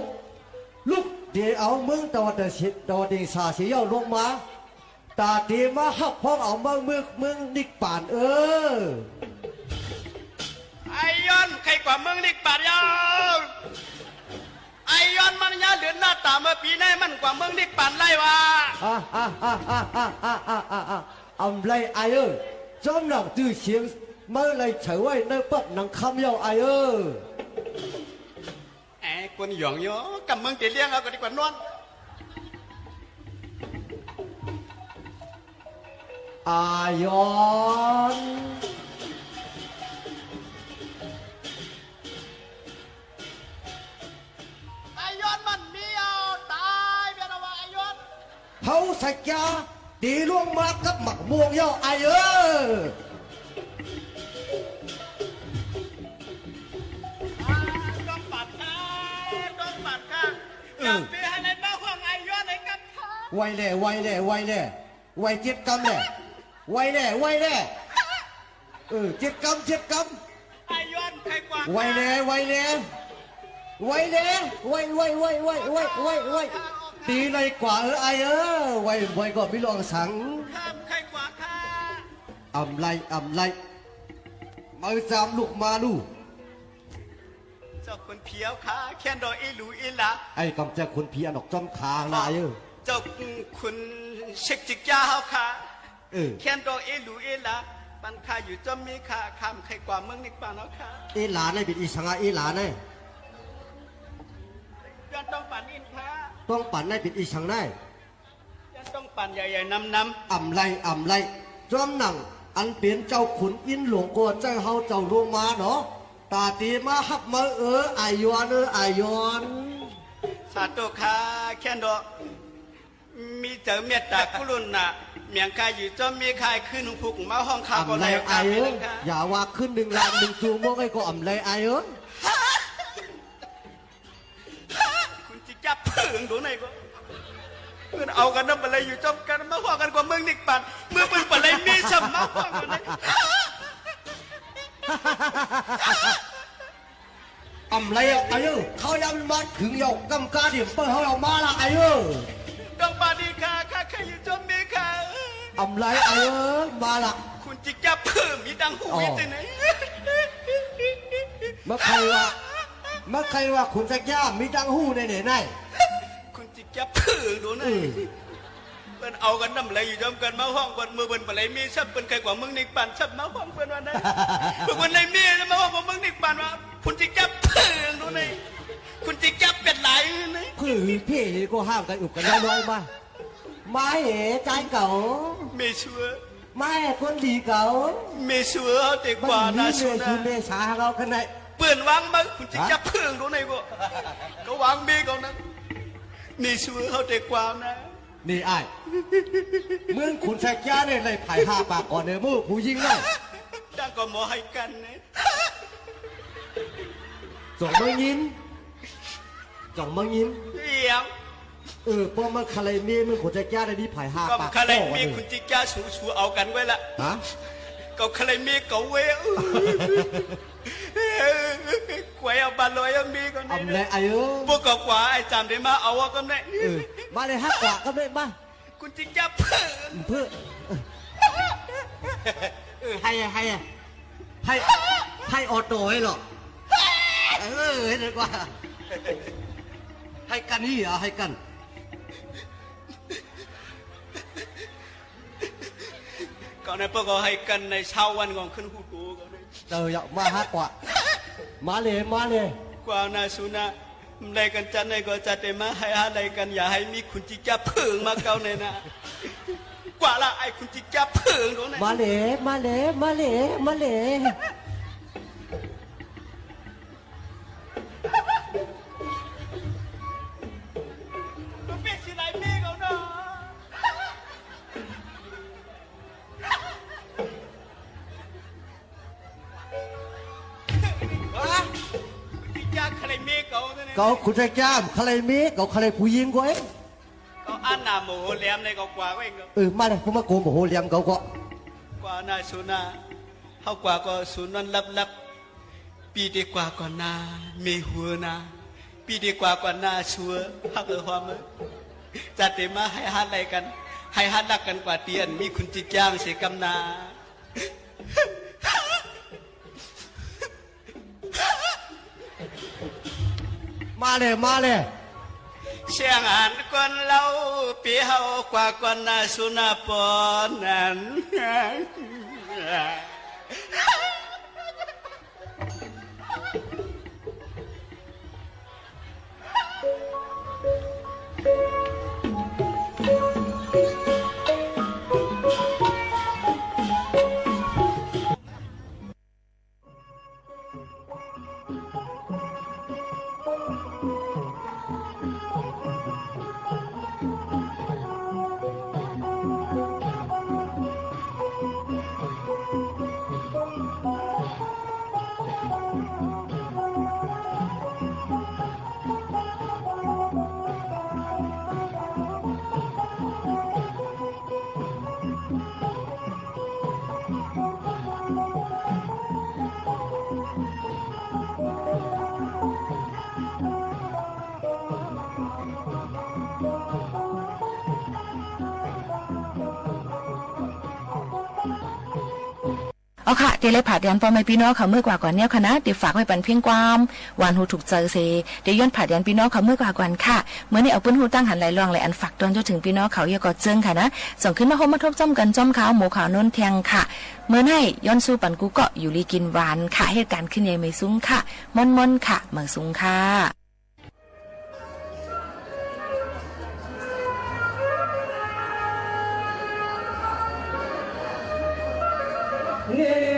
S8: ลูกเดี๋ยวเอาเมืองตะวันตกชิดตะวันตกสาเสียวลงมาตาเดียมาหักพ้องเอาเมืองนิกป่าน
S10: ไอ้ย้อนใครกว่าเมืองนิกป่านยาวไอ้ย้อนมันยาเดือนหน้าตาเมื่อปีนี้มันกว่าเมืองนิกป่านไรวะ
S8: ไรไอ้จอมหนังจื้อเสียงเมื่อไรเฉยไว้ในปัดหนังคำยาวไอ้
S10: ไอ้คนหยองย่อกับเมืองตีเลี้ยงเอาก็ดีกว่านอน
S8: อายอน
S10: ไอ้ย้อนมันมีเอาตายเบียร์ว่าไอ้ย้อน
S8: เฮาสักยาดีล่วงมากับหมักม่วงยาวไอ้
S10: ต้องปัดข้ากับเบียร์ในบ้านของไอ้ย้อนในกับข้า
S8: ไวไวเจ็ดกำเลยไวแน่เจ็ดกำ
S10: ไอ้ย้อนใครกว่า
S8: ไวแน่ตีเลยกว่าไอ้ไวก่อนพี่ลองสัง
S10: ใครกว่าข้า
S8: อำไลมาจามลูกมาลู
S10: เจ้าคนเพียวข้าแค่ดอกอีหลูอีหลา
S8: ไอ้กำจะคนเพียนอกจอมคางนาย
S10: เจ้าคุณเช็คจิกยาเฮาค่ะแค่ดอกอีหลูอีหลาปันข้าอยู่จอมมีข้าข้ามใครกว่าเมืองนิกปานเฮาค่ะ
S8: อีหลาในบิดอีสังอีหลาใน
S10: ย้อนต้องปั่นอินค่ะ
S8: ต้องปั่นในบิดอีสังได้
S10: ย้อนต้องปั่นใหญ่ๆนำ
S8: อำไลจอมหนังอันเปลี่ยนเจ้าขุนอินหลวงกวนเจ้าเฮาเจ้าลงมาเนาะตาตีมาหักมาไอายอน
S10: สาธุค่ะแค่ดอกมีเจอเมตตากุลุนน่ะเมียงกายอยู่จอมมีใครขึ้นผูกมาห้องข้าก็เลย
S8: ไอ้อย่าว่าขึ้น1 ล้าน1 จูงโมกไอ้ก็อำไรไอ้
S10: คุณจิจับเพิ่งดูไหนก็เพื่อนเอากันน้ำอะไรอยู่จอมกันมาห้องกันกว่าเมืองนิกปันเมื่อเป็นอะไรมีสมมาห้องกันเลย
S8: อำไรไอ้เขายังมาถึงยกกำกาเดี๋ยวเปิดเขาเอามาละไอ้
S10: ต้องปาดีค่ะข้าเคยอยู่จอมมีค่ะ
S8: อำไรไอ้มาละ
S10: คุณจิจับเพิ่มมีดังหูวิตไหน
S8: เมื่อใครว่าคุณสักย่ามีดังหูในไหน
S10: คุณจิจับเพิ่มดูหน่อยเปิ้นเอากันน้ำอะไรอยู่จอมกันมาห้องบนมือบนอะไรมีชับเป็นใครกว่ามึงนิกปันชับมาห้องเปิ้นวันนั้นเปิ้นอะไรมีมาห้องของมึงนิกปันว่าคุณจิจับเพิ่มดูหน่อยคุณจิจับเป็นไรนี่
S8: คือพี่ก็ห้ามกันอุบกันน้อยมาไม่ใจเก่า
S10: ไม่ชัว
S8: ไม่คนดีเก่า
S10: ไม่ชัวเด็กกว่านะชัว
S8: นะเมชาเราขนาด
S10: เปื่อนวางมั้งคุณจิจับเพิ่งดูหน่อยก็วางมีก่อนนะนี่ชัวเขาเด็กกว่านะ
S8: นี่ไอ้เมื่อคุณแซกย่าเนี่ยเลยไผ่5 ปากก่อนเนี่ยมือผู้ยิงเลย
S10: ดังก็หมอให้กันเนี่ย
S8: จ่องมังยินเอียงพวกมันคาเลมีมึงคุณแซกย่าได้ดีไผ่5 ปาก
S10: คาเลมีคุณจิจ้าชูเอากันไว้ละ
S8: ฮะ
S10: ก็คาเลมีก็เว้ยกวยเอาบาลอยมีกัน
S8: อำไรไอ้
S10: พวกกว่าไอ้จำได้มาเอากันได้
S8: มาเลย5 กว่าก็ได้มา
S10: คุณจิจับเพื่อ
S8: ให้ออโต้ให้หรอเห็นกว่าให้กันนี่ให้กัน
S10: ก่อนในพวกเขาให้กันในเช้าวันของขึ้นหูตูกัน
S8: อยากมา5 กว่ามาเลย
S10: กว่านาสุนาในกันจันในก็จัดมาให้อะไรกันอย่าให้มีคุณจิจับเพิ่งมาเก่าในนะกว่าละไอ้คุณจิจับเพิ่งตรงไหน
S8: มาเลย
S10: เป็นสิไรมีเขาเนาะจิจับใครมี
S8: ก็คุณใจจ้ามใครมีก็ใครผู้หญิงก็เอง
S10: ก็อันหน้าหมูเหลี่ยมในก็กว่าก็เองก็
S8: มาเลยผมมาโกงโอ้โหเลี้ยมเขาก็
S10: กว่าหน้าสุนาเฮากว่าก็สุนันลับปีดีกว่าก่อนหน้ามีหัวนาปีดีกว่าก่อนหน้าชัวฮักความจัดเต็มมาให้ฮัดอะไรกันให้ฮัดรักกันกว่าเตียนมีคุณจิตย่างเสียกำนา
S8: มาเลย
S10: เชียงอันก่อนเล่าปีเฮากว่าก่อนหน้าสุนาปอนนั้น
S5: เอาค่ะเดี๋ยวเลยผ่าเดียนปอไม่พี่น้องเขาเมื่อกว่าก่อนเนี่ยค่ะนะเดี๋ยวฝากไว้ปันเพียงความหวานหูถูกเจอเซเดี๋ยวย้อนผ่าเดียนพี่น้องเขาเมื่อกว่าก่อนค่ะเมื่อนี้เอาปื้นหูตั้งหันไหลลองไหลอันฝากตอนจนถึงพี่น้องเขาเยอะกอเจิงค่ะนะส่งขึ้นมาโฮมมาทบจ้อมกันจ้อมขาวหมูขาวน้นแทงค่ะเมื่อให้ย้อนสู้ปันกูเกาะอยู่ลีกินหวานค่ะเหตุการณ์ขึ้นใหญ่ไม่ซุ้งค่ะม่อนค่ะเมืองซุ้งค่ะ
S1: Hãy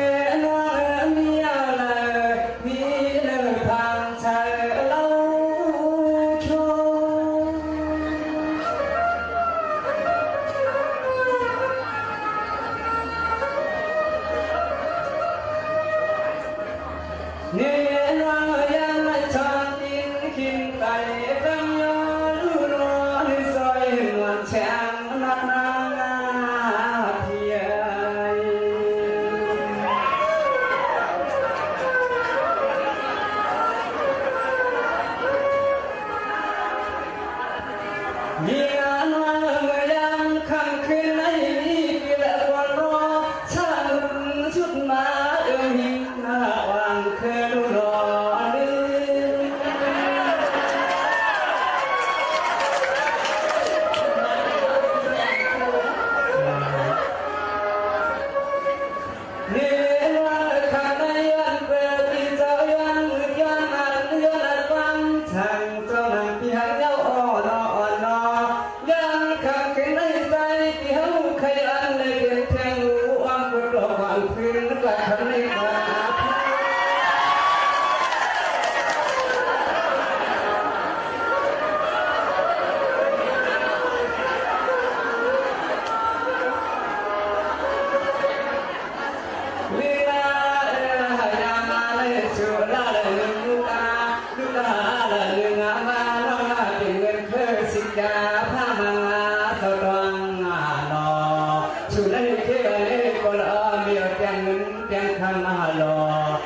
S1: subscribe cho kênh Ghiền Mì Gõ để không bỏ lỡ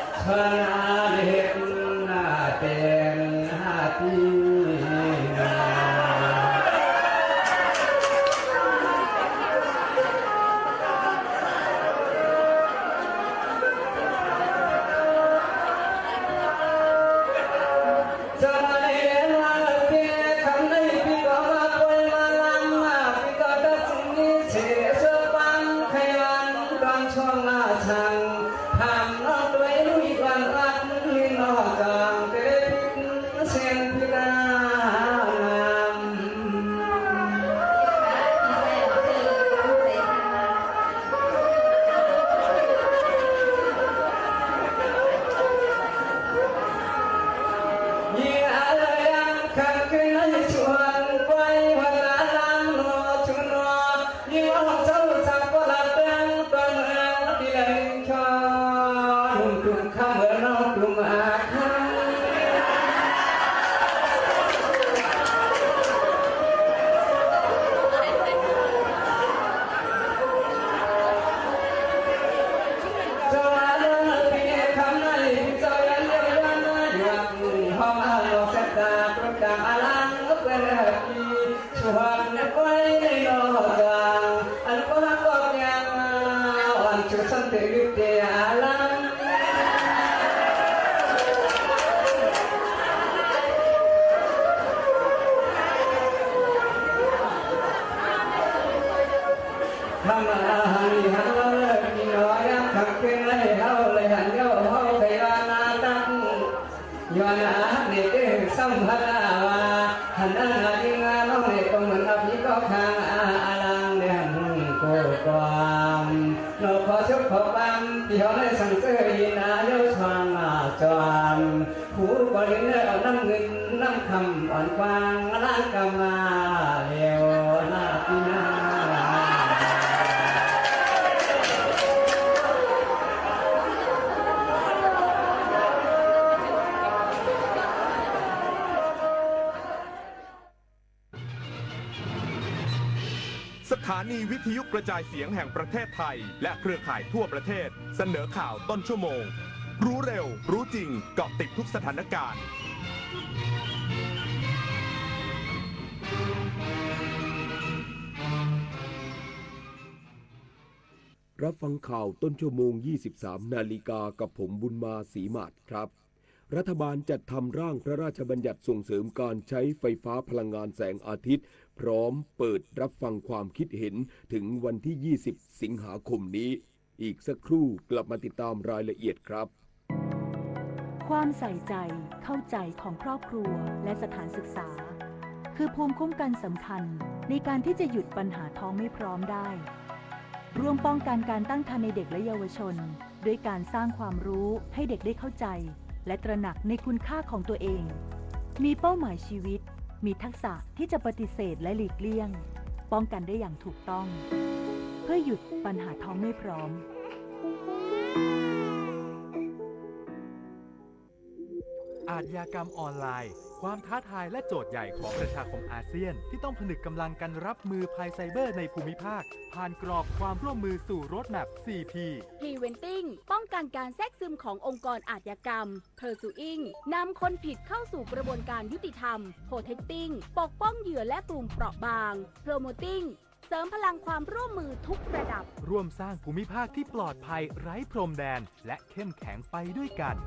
S1: เดียลังทำอะไรหันเลยมีน้อยนักขังเป็นไรเฮาเลยหันเย้าเฮาไปวานาตั้งย้อนหาเด็กสัมภาระหันหน้าดิงานน้องเด็กก็เหมือนอภิก็ทางอาลังเนี่ยโกความนกขอชุบขอบังที่เขาได้สั่งเสื้อยีนาเย้าชวางจวนผู้บริเนเอาน้ำเงินน้ำคำอ่อนกวางล้างกำมาเลี้ยวหน้าปีนา
S9: สถานีวิทยุกระจายเสียงแห่งประเทศไทยและเครือข่ายทั่วประเทศเสนอข่าวต้นชั่วโมงรู้เร็วรู้จริงเกาะติดทุกสถานการณ์
S12: รับฟังข่าวต้นชั่วโมง 23 นาฬิกากับผมบุญมาศรีมาศครับรัฐบาลจัดทำร่างพระราชบัญญัติส่งเสริมการใช้ไฟฟ้าพลังงานแสงอาทิตย์พร้อมเปิดรับฟังความคิดเห็นถึงวันที่ 20 สิงหาคมนี้อีกสักครู่กลับมาติดตามรายละเอียดครับ
S13: ความใส่ใจเข้าใจของครอบครัวและสถานศึกษาคือภูมิคุ้มกันสำคัญในการที่จะหยุดปัญหาท้องไม่พร้อมได้ร่วมป้องกันการตั้งครรภ์ในเด็กและเยาวชนด้วยการสร้างความรู้ให้เด็กได้เข้าใจและตระหนักในคุณค่าของตัวเองมีเป้าหมายชีวิตมีทักษะที่จะปฏิเสธและหลีกเลี่ยงป้องกันได้อย่างถูกต้องเพื่อหยุดปัญหาท้องไม่พร้อม
S21: อาชญากรรมออนไลน์ความท้าทายและโจทย์ใหญ่ของประชาคมอาเซียนที่ต้องผนึกกำลังกันรับมือภัยไซเบอร์ในภูมิภาคผ่านกรอบความร่วมมือสู่โรดแมพ 4P
S15: Preventing ป้องกันการแทรกซึมขององค์กรอาชญากรรม Pursuing นำคนผิดเข้าสู่กระบวนการยุติธรรม Protecting ปกป้องเหยื่อและกลุ่มเปราะบาง Promoting เสริมพลังความร่วมมือทุกระดับ
S21: ร่วมสร้างภูมิภาคที่ปลอดภัยไร้พรมแดนและเข้มแข็งไปด้วยกัน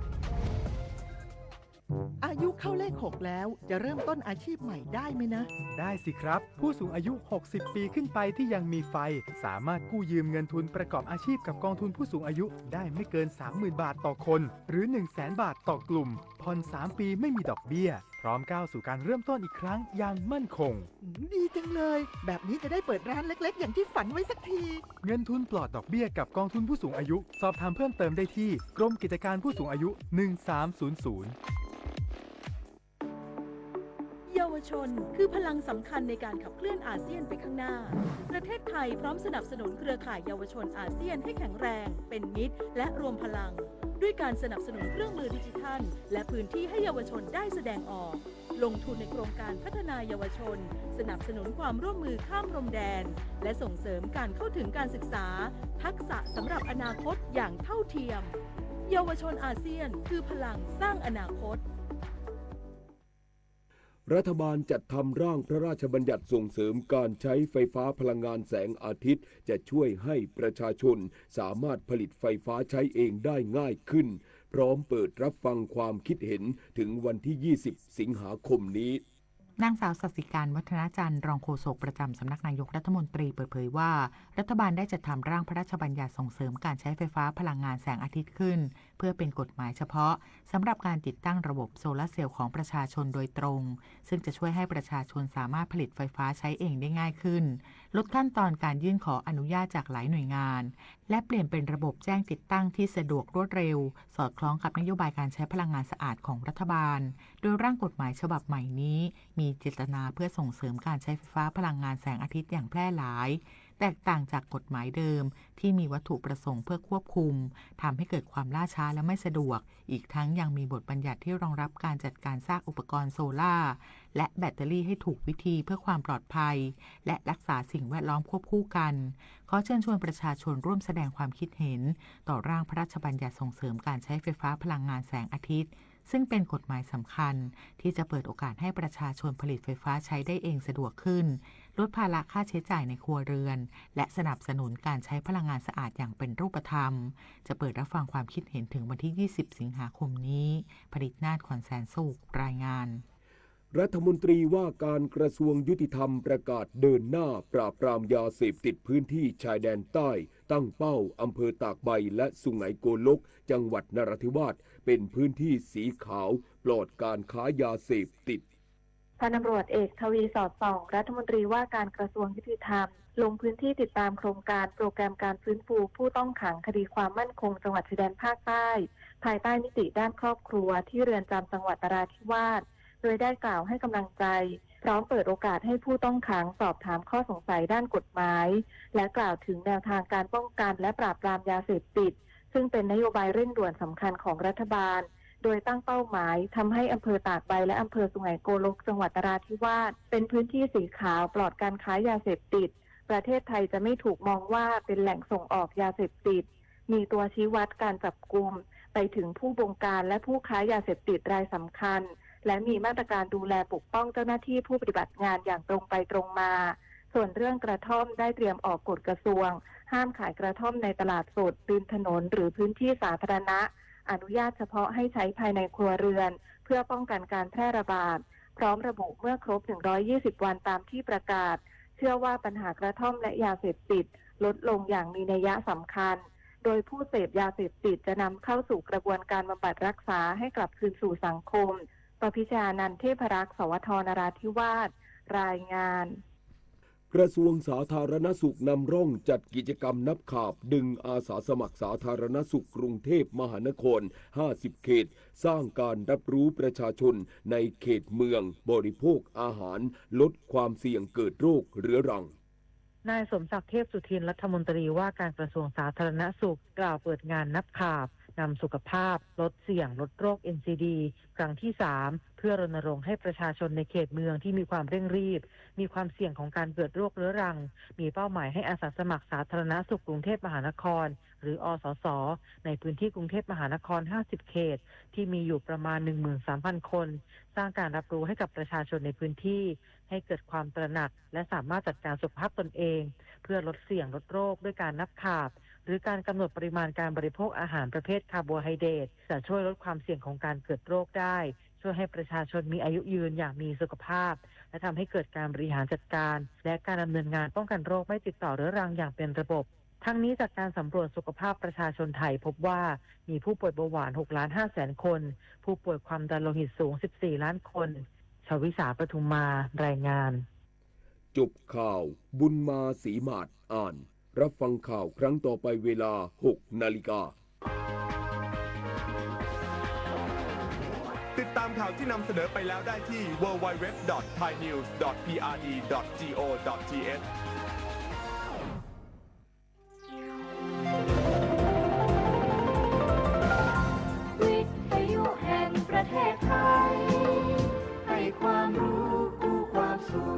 S16: อายุเข้าเลข 6 แล้วจะเริ่มต้นอาชีพใหม่ได้ไหมนะ
S21: ได้สิครับผู้สูงอายุ60 ปีขึ้นไปที่ยังมีไฟสามารถกู้ยืมเงินทุนประกอบอาชีพกับกองทุนผู้สูงอายุได้ไม่เกิน 30,000 บาทต่อคนหรือ 100,000 บาทต่อกลุ่มผ่อน3 ปีไม่มีดอกเบี้ยพร้อมก้าวสู่การเริ่มต้นอีกครั้งอย่างมั่นคง
S16: ดีจังเลยแบบนี้จะได้เปิดร้านเล็กๆอย่างที่ฝันไว้สักที
S21: เงินทุนปลอดดอกเบี้ยกับกองทุนผู้สูงอายุสอบถามเพิ่มเติมได้ที่กรมกิจการผู้สูงอายุ1300
S13: เยาวชนคือพลังสำคัญในการขับเคลื่อนอาเซียนไปข้างหน้าประเทศไทยพร้อมสนับสนุนเครือข่ายเยาวชนอาเซียนให้แข็งแรงเป็นมิตรและรวมพลังด้วยการสนับสนุนเครื่องมือดิจิทัลและพื้นที่ให้เยาวชนได้แสดงออกลงทุนในโครงการพัฒนาเยาวชนสนับสนุนความร่วมมือข้ามพรมแดนและส่งเสริมการเข้าถึงการศึกษาทักษะสำหรับอนาคตอย่างเท่าเทียมเยาวชนอาเซียนคือพลังสร้างอนาคต
S12: รัฐบาลจัดทำร่างพระราชบัญญัติส่งเสริมการใช้ไฟฟ้าพลังงานแสงอาทิตย์จะช่วยให้ประชาชนสามารถผลิตไฟฟ้าใช้เองได้ง่ายขึ้นพร้อมเปิดรับฟังความคิดเห็นถึงวันที่ 20 สิงหาคมนี้
S19: นางสาวสัสิการวัฒนาจันทร์รองโฆษกประจำสำนักนายกรัฐมนตรีเปิดเผยว่ารัฐบาลได้จัดทำร่างพระราชบัญญัติส่งเสริมการใช้ไฟฟ้าพลังงานแสงอาทิตย์ขึ้นเพื่อเป็นกฎหมายเฉพาะสำหรับการติดตั้งระบบโซลาร์เซลล์ของประชาชนโดยตรงซึ่งจะช่วยให้ประชาชนสามารถผลิตไฟฟ้าใช้เองได้ง่ายขึ้นลดขั้นตอนการยื่นขออนุญาตจากหลายหน่วยงานและเปลี่ยนเป็นระบบแจ้งติดตั้งที่สะดวกรวดเร็วสอดคล้องกับนโยบายการใช้พลังงานสะอาดของรัฐบาลโดยร่างกฎหมายฉบับใหม่นี้มีเจตนาเพื่อส่งเสริมการใช้ไฟฟ้าพลังงานแสงอาทิตย์อย่างแพร่หลายแตกต่างจากกฎหมายเดิมที่มีวัตถุประสงค์เพื่อควบคุมทำให้เกิดความล่าช้าและไม่สะดวกอีกทั้งยังมีบทบัญญัติที่รองรับการจัดการสร้างอุปกรณ์โซล่าร์และแบตเตอรี่ให้ถูกวิธีเพื่อความปลอดภัยและรักษาสิ่งแวดล้อมควบคู่กันขอเชิญชวนประชาชนร่วมแสดงความคิดเห็นต่อร่างพระราชบัญญัติส่งเสริมการใช้ไฟฟ้าพลังงานแสงอาทิตย์ซึ่งเป็นกฎหมายสำคัญที่จะเปิดโอกาสให้ประชาชนผลิตไฟฟ้าใช้ได้เองสะดวกขึ้น ลดภาระค่าใช้จ่ายในครัวเรือนและสนับสนุนการใช้พลังงานสะอาดอย่างเป็นรูปธรรมจะเปิดรับฟังความคิดเห็นถึงวันที่ 20 สิงหาคมนี้ผลิตนาฏขวัญแสนสุขรายงาน
S12: รัฐมนตรีว่าการกระทรวงยุติธรรมประกาศเดินหน้าปราบปรามยาเสพติดพื้นที่ชายแดนใต้ตั้งเป้าอำเภอตากใบและสุไหงโกลกจังหวัดนราธิวาสเป็นพื้นที่สีขาวปลอดการค้ายาเสพติด
S2: พันตำรวจเอกทวีสอดส่องรัฐมนตรีว่าการกระทรวงยุติธรรมลงพื้นที่ติดตามโครงการโปรแกรมการฟื้นฟูผู้ต้องขังคดีความมั่นคงจังหวัดชายแดนภาคใต้ภายใต้มิติด้านครอบครัวที่เรือนจำจังหวัดนราธิวาสโดยได้กล่าวให้กำลังใจพร้อมเปิดโอกาสให้ผู้ต้องขังสอบถามข้อสงสัยด้านกฎหมายและกล่าวถึงแนวทางการป้องกันและปราบปรามยาเสพติดซึ่งเป็นนโยบายเร่งด่วนสำคัญของรัฐบาลโดยตั้งเป้าหมายทำให้อำเภอตากใบและอำเภอสุไหงโกลกจังหวัดนราธิวาสเป็นพื้นที่สีขาวปลอดการค้ายาเสพติดประเทศไทยจะไม่ถูกมองว่าเป็นแหล่งส่งออกยาเสพติดมีตัวชี้วัดการจับกุมไปถึงผู้บงการและผู้ค้ายาเสพติดรายสำคัญและมีมาตรการดูแลปกป้องเจ้าหน้าที่ผู้ปฏิบัติงานอย่างตรงไปตรงมาส่วนเรื่องกระท่อมได้เตรียมออกกฎกระทรวงห้ามขายกระท่อมในตลาดสดริมถนนหรือพื้นที่สาธารณะอนุญาตเฉพาะให้ใช้ภายในครัวเรือนเพื่อป้องกันการแพร่ระบาดพร้อมระบุเมื่อครบ120วันตามที่ประกาศเชื่อว่าปัญหากระท่อมและยาเสพติดลดลงอย่างมีนัยสำคัญโดยผู้เสพยาเสพติดจะนำเข้าสู่กระบวนการบำบัดรักษาให้กลับคืนสู่สังคมประพิชานันท์เทพรักษ์สวทนราธิวาสรายงาน
S12: กระทรวงสาธารณสุขนำร่องจัดกิจกรรมนับขาบดึงอาสาสมัครสาธารณสุขกรุงเทพมหานคร50เขตสร้างการรับรู้ประชาชนในเขตเมืองบริโภคอาหารลดความเสี่ยงเกิดโรคเรื้อรัง
S14: นายสมศักดิ์เทพสุทินรัฐมนตรีว่าการกระทรวงสาธารณสุขกล่าวเปิดงานนับขาบนำสุขภาพลดเสี่ยงลดโรค NCD ครั้งที่ 3 เพื่อรณรงค์ให้ประชาชนในเขตเมืองที่มีความเร่งรีบมีความเสี่ยงของการเกิดโรคเรื้อรังมีเป้าหมายให้อาสาสมัครสาธารณสุขกรุงเทพมหานครหรืออสสในพื้นที่กรุงเทพมหานคร50เขตที่มีอยู่ประมาณ 13,000 คนสร้างการรับรู้ให้กับประชาชนในพื้นที่ให้เกิดความตระหนักและสามารถจัดการสุขภาพตนเองเพื่อลดเสี่ยงลดโรคด้วยการนับขาบหรือการกำหนดปริมาณการบริโภคอาหารประเภทคาร์โบไฮเดรตจะช่วยลดความเสี่ยงของการเกิดโรคได้ช่วยให้ประชาชนมีอายุยืนอย่างมีสุขภาพและทำให้เกิดการบริหารจัดการและการดำเนินงานป้องกันโรคไม่ติดต่อเรื้อรังอย่างเป็นระบบทั้งนี้จากการสำรวจสุขภาพประชาชนไทยพบว่ามีผู้ป่วยเบาหวาน 6,500,000 คนผู้ป่วยความดันโลหิตสูง 14 ล้านคนชวิสาปทุมมารายงาน
S12: จบข่าวบุญมาศรีมาศอ่านรับฟังข่าวครั้งต่อไปเวลา 6 นาฬิกา
S9: ติดตามข่าวที่นำเสนอไปแล้วได้ที่ www.thainews.prd.go.th
S1: วิทยุแห่งประเทศไทยให้ความรู้คู่ความสุข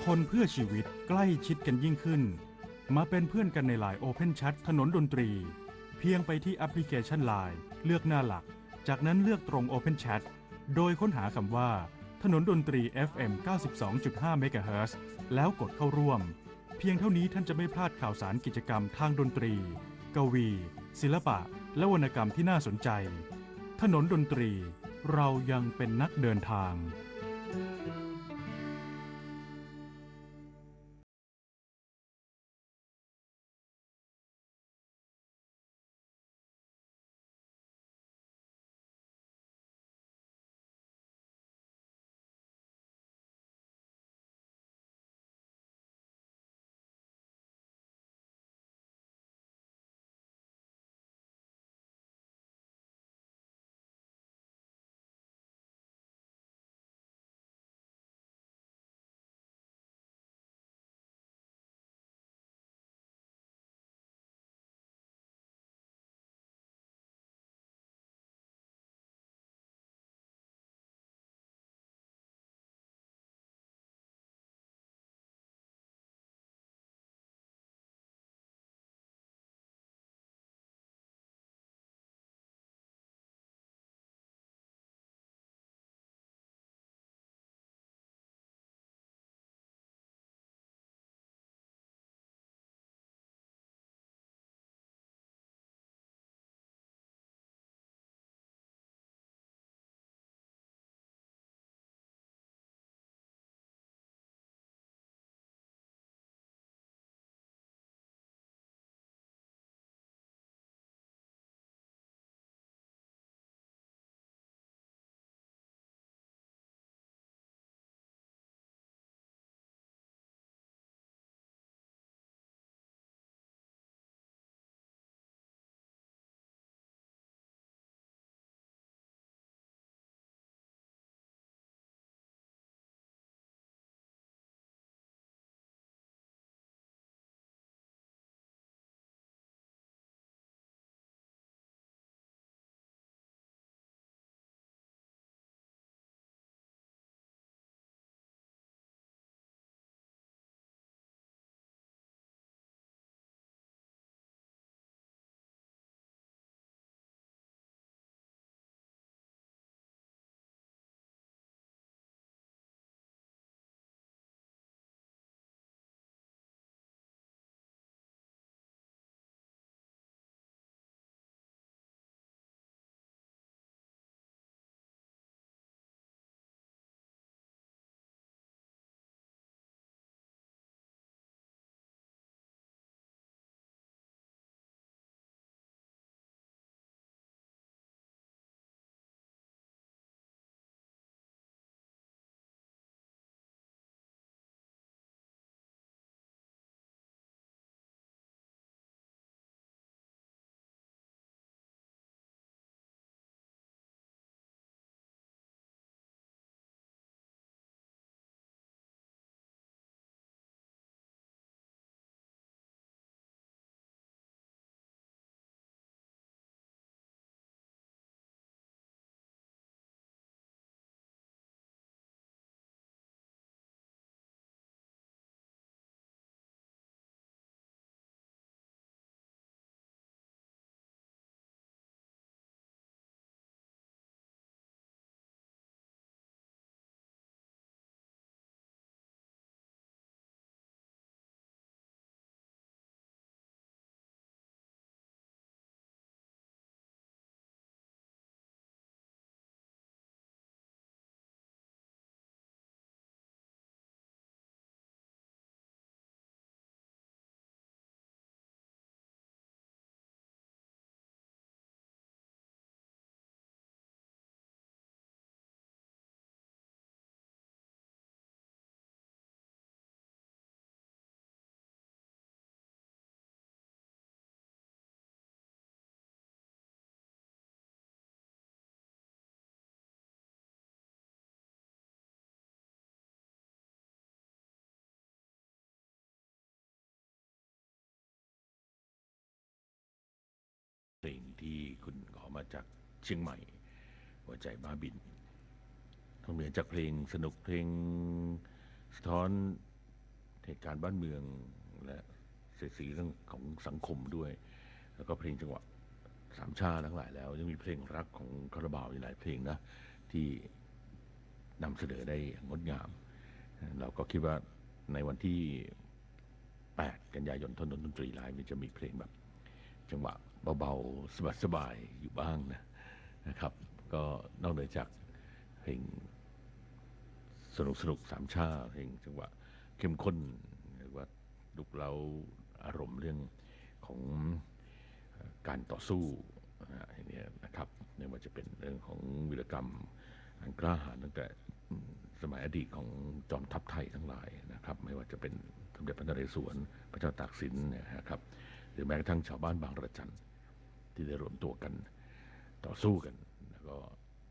S17: คนเพื่อชีวิตใกล้ชิดกันยิ่งขึ้นมาเป็นเพื่อนกันในไลน์ Open Chat ถนนดนตรีเพียงไปที่แอปพลิเคชัน LINE เลือกหน้าหลักจากนั้นเลือกตรง Open Chat โดยค้นหาคำว่าถนนดนตรี FM 92.5 เมกะเฮิรตซ์แล้วกดเข้าร่วมเพียงเท่านี้ท่านจะไม่พลาดข่าวสารกิจกรรมทางดนตรีกวีศิลปะและวรรณกรรมที่น่าสนใจถนนดนตรีเรายังเป็นนักเดินทาง
S4: มาจากเชียงใหม่หัวใจบ้าบินนอกเหนือจากเพลงสนุกเพลงสะท้อนเหตุการณ์บ้านเมืองและเสียดสีเรื่องของสังคมด้วยแล้วก็เพลงจังหวะสามชาทั้งหลายแล้วยังมีเพลงรักของคาราบาวอีกหลายเพลงนะที่นำเสนอได้งดงามเราก็คิดว่าในวันที่8 กันยายนถนนดนตรีไลฟ์จะมีเพลงแบบจังหวะเบาๆสบายๆอยู่บ้างนะครับก็นอกเหนือจากเพลงสนุกสามชาเพลงจังหวะเข้มข้นหรือว่าลุกเล้าอารมณ์เรื่องของการต่อสู้อย่างนี้นะครับไม่ว่าจะเป็นเรื่องของวีรกรรมอันกล้าหาญตั้งแต่สมัยอดีตของจอมทัพไทยทั้งหลายนะครับไม่ว่าจะเป็นสมเด็จพระนเรศวรพระเจ้าตากสินนะครับหรือแม้กระทั่งชาวบ้านบางระจันที่ได้รวมตัวกันต่อสู้กันแล้วก็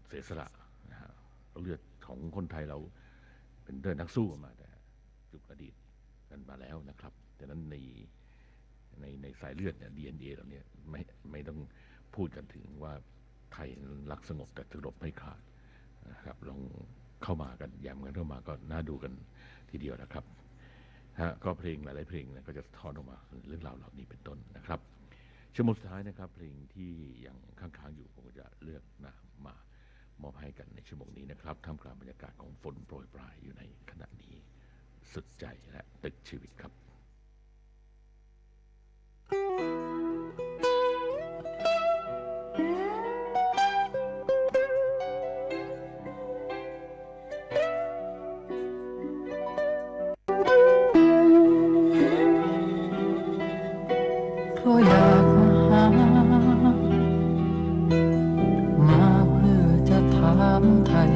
S4: เสียสละนะฮะเลือดของคนไทยเราเป็นเดินนักสู้มาแต่ยุคอดีตกันมาแล้วนะครับดังนั้นในสายเลือดเนี่ย DNA เราเนี่ยไม่ต้องพูดกันถึงว่าไทยรักสงบแต่รบไม่ขาดนะครับลองเข้ามากันแย้มกันเข้ามาก็น่าดูกันทีเดียวนะครับก็เพลงหลายๆเพลงนะก็จะทอนออกมาเรื่องราวเหล่านี้เป็นต้นนะครับชั่วโมงสุดท้ายนะครับเพลงที่ยังค้างๆอยู่ผมก็จะเลือกมามอบให้กันในชั่วโมงนี้นะครับท่ามกลางบรรยากาศของฝนโปรยปลายอยู่ในขณะนี้สุดใจและตึกชีวิตครับ
S1: เพราะอยากมาหามาเพื่อจะถามไทย